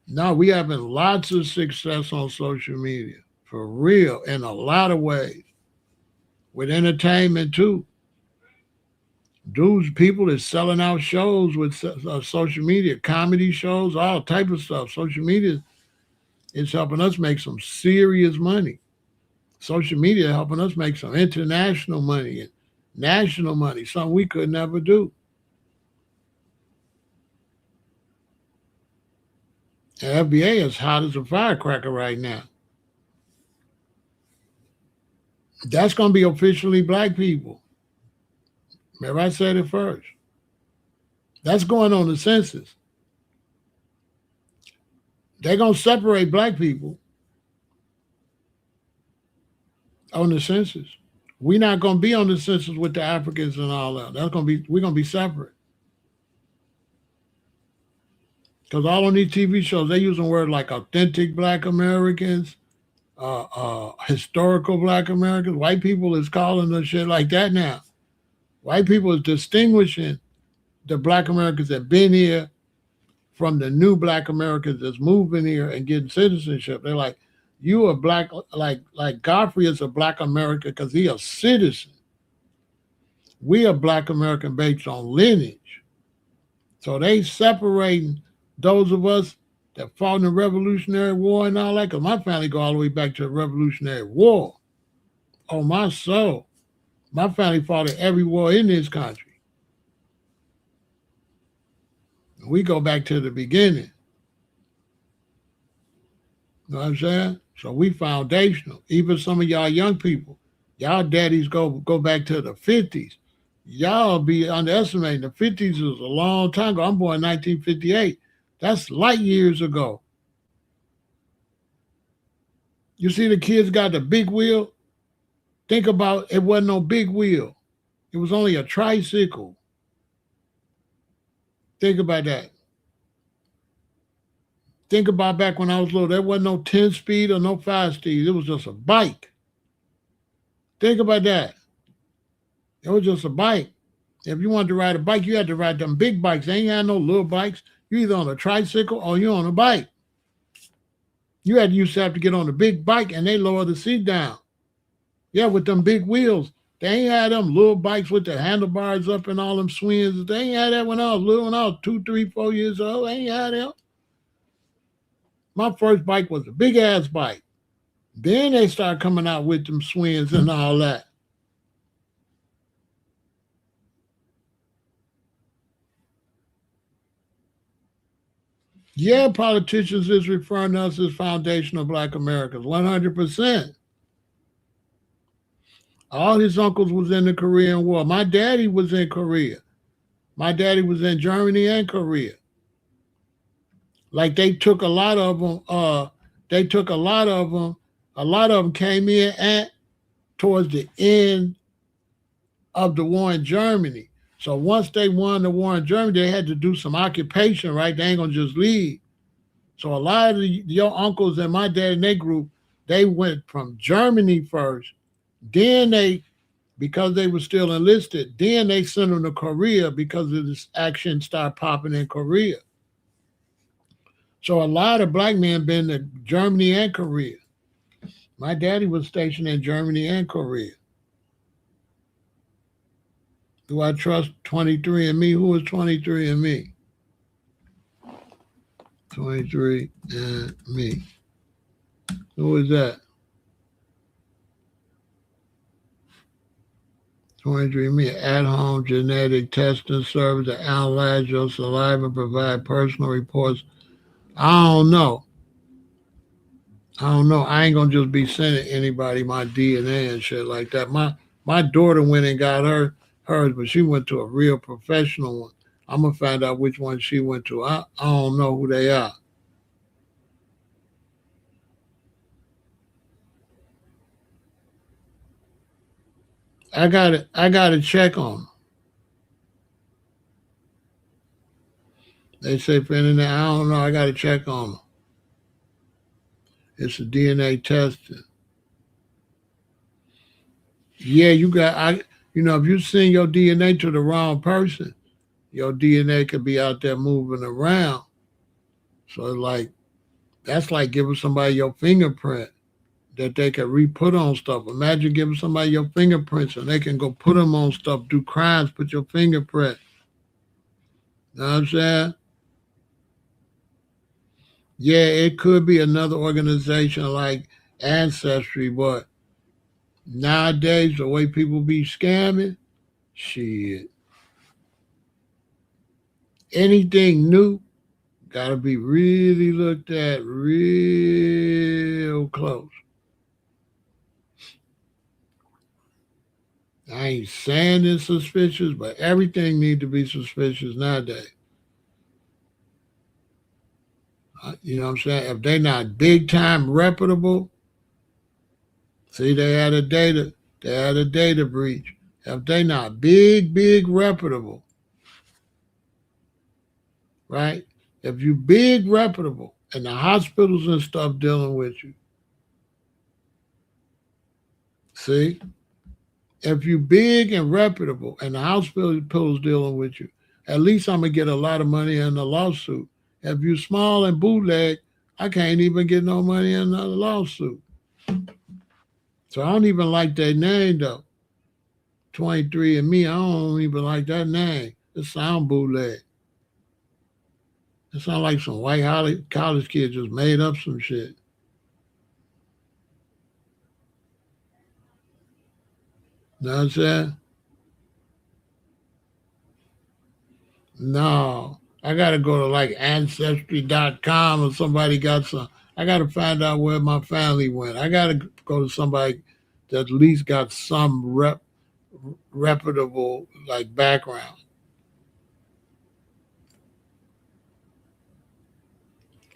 No, we having lots of success on social media, for real, in a lot of ways. with entertainment too. Dudes, people is selling out shows with social media, comedy shows, all type of stuff. Social media is helping us make some serious money. Social media helping us make some international money and national money, something we could never do. The FBA is hot as a firecracker right now. That's going to be officially black people. Remember, I said it first. That's going on the census. They're going to separate black people on the census. We're not going to be on the census with the Africans and all that. We're going to be separate. Because all on these TV shows, they using words like authentic black Americans, historical black Americans. White people is calling them shit like that now. White people is distinguishing the black Americans that been here from the new black Americans that's moving here and getting citizenship. They're like, you are black, like Godfrey is a black American because he a citizen. We are black American based on lineage. So they separating those of us that fought in the Revolutionary War and all that, because my family go all the way back to the Revolutionary War. Oh, my soul. My family fought in every war in this country. We go back to the beginning. You know what I'm saying? So we foundational. Even some of y'all young people, y'all daddies go back to the 50s. Y'all be underestimating. The 50s was a long time ago. I'm born in 1958. That's light years ago. You see the kids got the big wheel? Think about it, wasn't no big wheel. It was only a tricycle. Think about that. Think about back when I was little. There wasn't no 10-speed or no 5-speed. It was just a bike. Think about that. It was just a bike. If you wanted to ride a bike, you had to ride them big bikes. They ain't had no little bikes. You either on a tricycle or you on a bike. You used to have to get on the big bike and they lower the seat down. Yeah, with them big wheels. They ain't had them little bikes with the handlebars up and all them swings. They ain't had that when I was little, when I was 2, 3, 4 years old. They ain't had them. My first bike was a big ass bike. Then they started coming out with them swings and all that. Yeah, politicians is referring to us as foundational black Americans, 100%. All his uncles was in the Korean War. My daddy was in Korea. My daddy was in Germany and Korea. Like they took a lot of them. A lot of them came in at towards the end of the war in Germany. So once they won the war in Germany, they had to do some occupation, right? They ain't gonna just leave. So a lot of your uncles and my dad and their group, they went from Germany first. Then because they were still enlisted, then they sent them to Korea because of this action started popping in Korea. So a lot of black men been to Germany and Korea. My daddy was stationed in Germany and Korea. Do I trust 23andMe? Who is 23andMe? 23andMe. Who is that? 23andMe, at-home genetic testing service to analyze your saliva and provide personal reports. I don't know. I ain't gonna just be sending anybody my DNA and shit like that. My daughter went and got hers, but she went to a real professional one. I'm gonna find out which one she went to. I don't know who they are. I gotta check on them. They say for internet, I don't know. I gotta check on them. It's a DNA testing. Yeah, if you send your DNA to the wrong person, your DNA could be out there moving around. So that's like giving somebody your fingerprint. that they can re-put on stuff. Imagine giving somebody your fingerprints and they can go put them on stuff, do crimes, put your fingerprint. You know what I'm saying? Yeah, it could be another organization like Ancestry, but nowadays the way people be scamming, shit. Anything new gotta be really looked at real close. I ain't saying it's suspicious, but everything need to be suspicious nowadays. You know what I'm saying? If they not big time reputable, see they had a data breach. If they not big reputable, right? If you big reputable and the hospitals and stuff dealing with you, see? If you big and reputable and the hospitals dealing with you, at least I'm gonna get a lot of money in the lawsuit. If you small and bootleg, I can't even get no money in the lawsuit. So I don't even like that name though. 23 and me, I don't even like that name. It sound bootleg. It sound like some white college kid just made up some shit. You know what I'm saying? No. I gotta go to like ancestry.com or somebody got some. I gotta find out where my family went. I gotta go to somebody that at least got some reputable like background.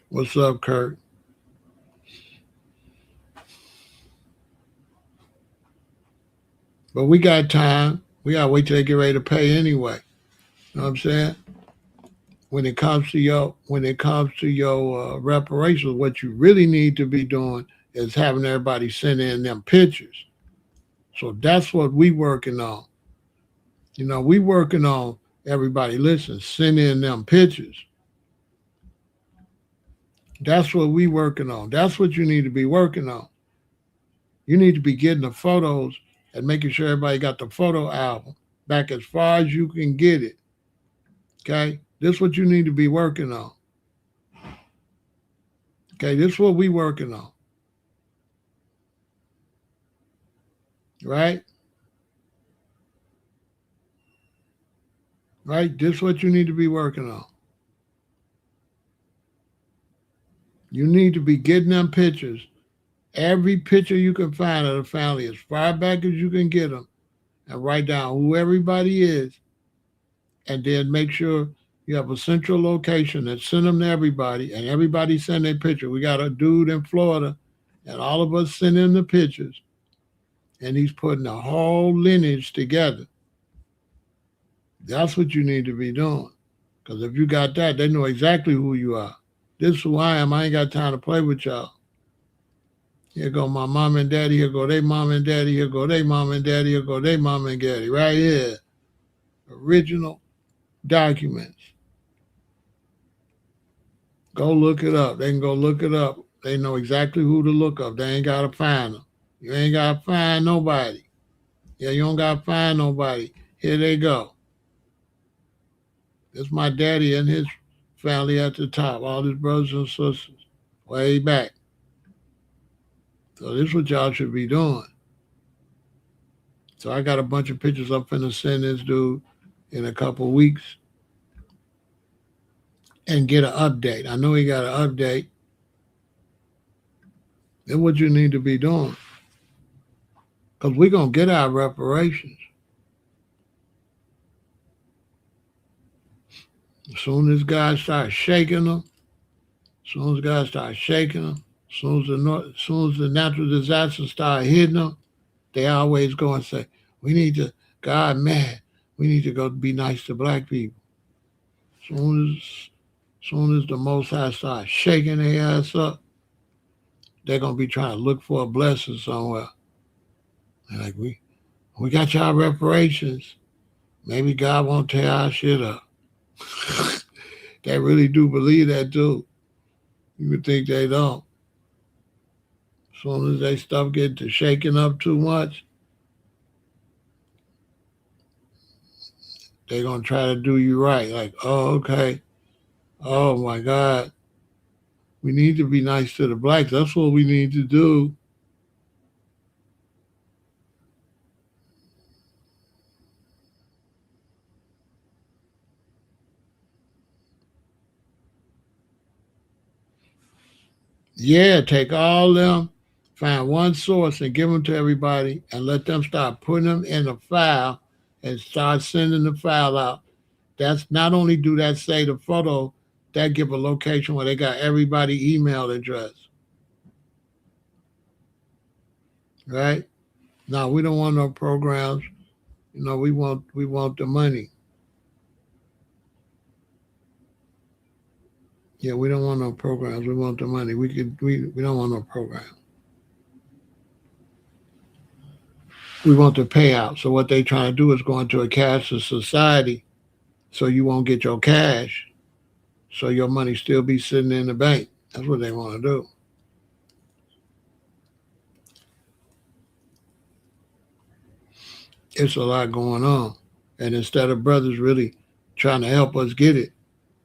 What's up, Kurt? But we got time. We gotta wait till they get ready to pay anyway. You know what I'm saying? When it comes to your reparations, what you really need to be doing is having everybody send in them pictures. So that's what we working on. You know, we working on everybody. Listen, send in them pictures. That's what we working on. That's what you need to be working on. You need to be getting the photos and making sure everybody got the photo album back as far as you can get it. Okay, this is what you need to be working on. Okay, this is what we working on. Right? Right? This is what you need to be working on. You need to be getting them pictures. Every picture you can find of the family as far back as you can get them and write down who everybody is and then make sure you have a central location and send them to everybody and everybody send their picture. We got a dude in Florida and all of us send him the pictures and he's putting the whole lineage together. That's what you need to be doing. Because if you got that, they know exactly who you are. This is who I am. I ain't got time to play with y'all. Here go my mom and daddy. Here go they mom and daddy. Here go they mom and daddy. Here go they mom and daddy. Right here. Original documents. Go look it up. They can go look it up. They know exactly who to look up. They ain't got to find them. You ain't got to find nobody. Yeah, you don't got to find nobody. Here they go. It's my daddy and his family at the top. All his brothers and sisters. Way back. So this is what y'all should be doing. So I got a bunch of pictures I'm finna send this dude in a couple weeks and get an update. I know he got an update. That's what you need to be doing. Because we're going to get our reparations. As soon as God starts shaking them, as soon as the natural disasters start hitting them, they always go and say, we need to, God mad, we need to go be nice to black people. Soon as the Most High starts shaking their ass up, they're gonna be trying to look for a blessing somewhere. They're like, we got y'all reparations. Maybe God won't tear our shit up. They really do believe that too. You would think they don't. As soon as they stuff get to shaking up too much, they're going to try to do you right. Like, oh, okay. Oh, my God. We need to be nice to the blacks. That's what we need to do. Yeah, take all them, find one source and give them to everybody and let them start putting them in a file and start sending the file out. That's not only do that say the photo, that give a location where they got everybody email address. Right? No, we don't want no programs. You know, we want the money. Yeah, we don't want no programs. We want the money. We don't want no program. We want the payout. So what they trying to do is go into a cashless society so you won't get your cash. So your money still be sitting in the bank. That's what they want to do. It's a lot going on. And instead of brothers really trying to help us get it,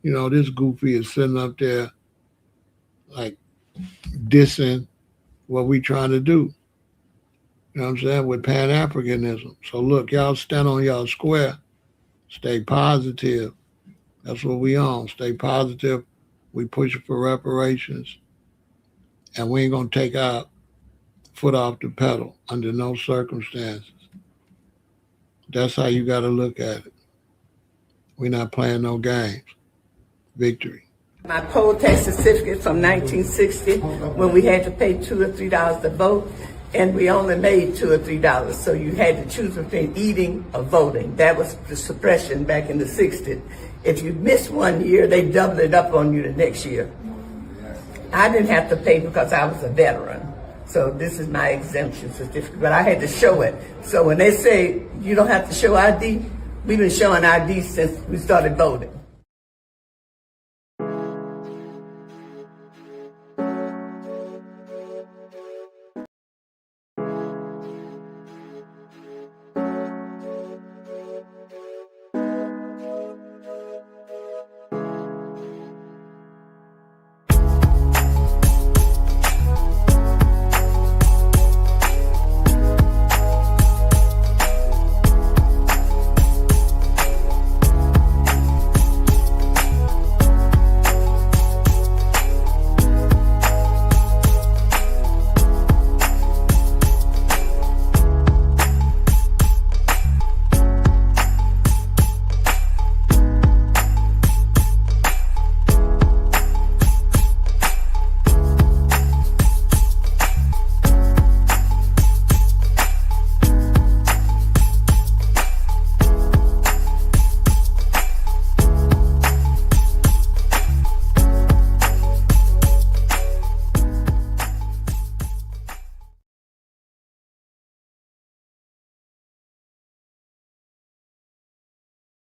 you know, this goofy is sitting up there like dissing what we trying to do. You know what I'm saying? With Pan-Africanism. So look, y'all stand on y'all square. Stay positive. That's what we on. Stay positive. We pushing for reparations. And we ain't going to take our foot off the pedal under no circumstances. That's how you got to look at it. We're not playing no games. Victory. My poll tax certificate from 1960 when we had to pay $2 or $3 to vote, and we only made $2 or $3. So you had to choose between eating or voting. That was the suppression back in the 60s. If you missed 1 year, they doubled it up on you the next year. I didn't have to pay because I was a veteran. So this is my exemption certificate, but I had to show it. So when they say you don't have to show ID, we've been showing ID since we started voting.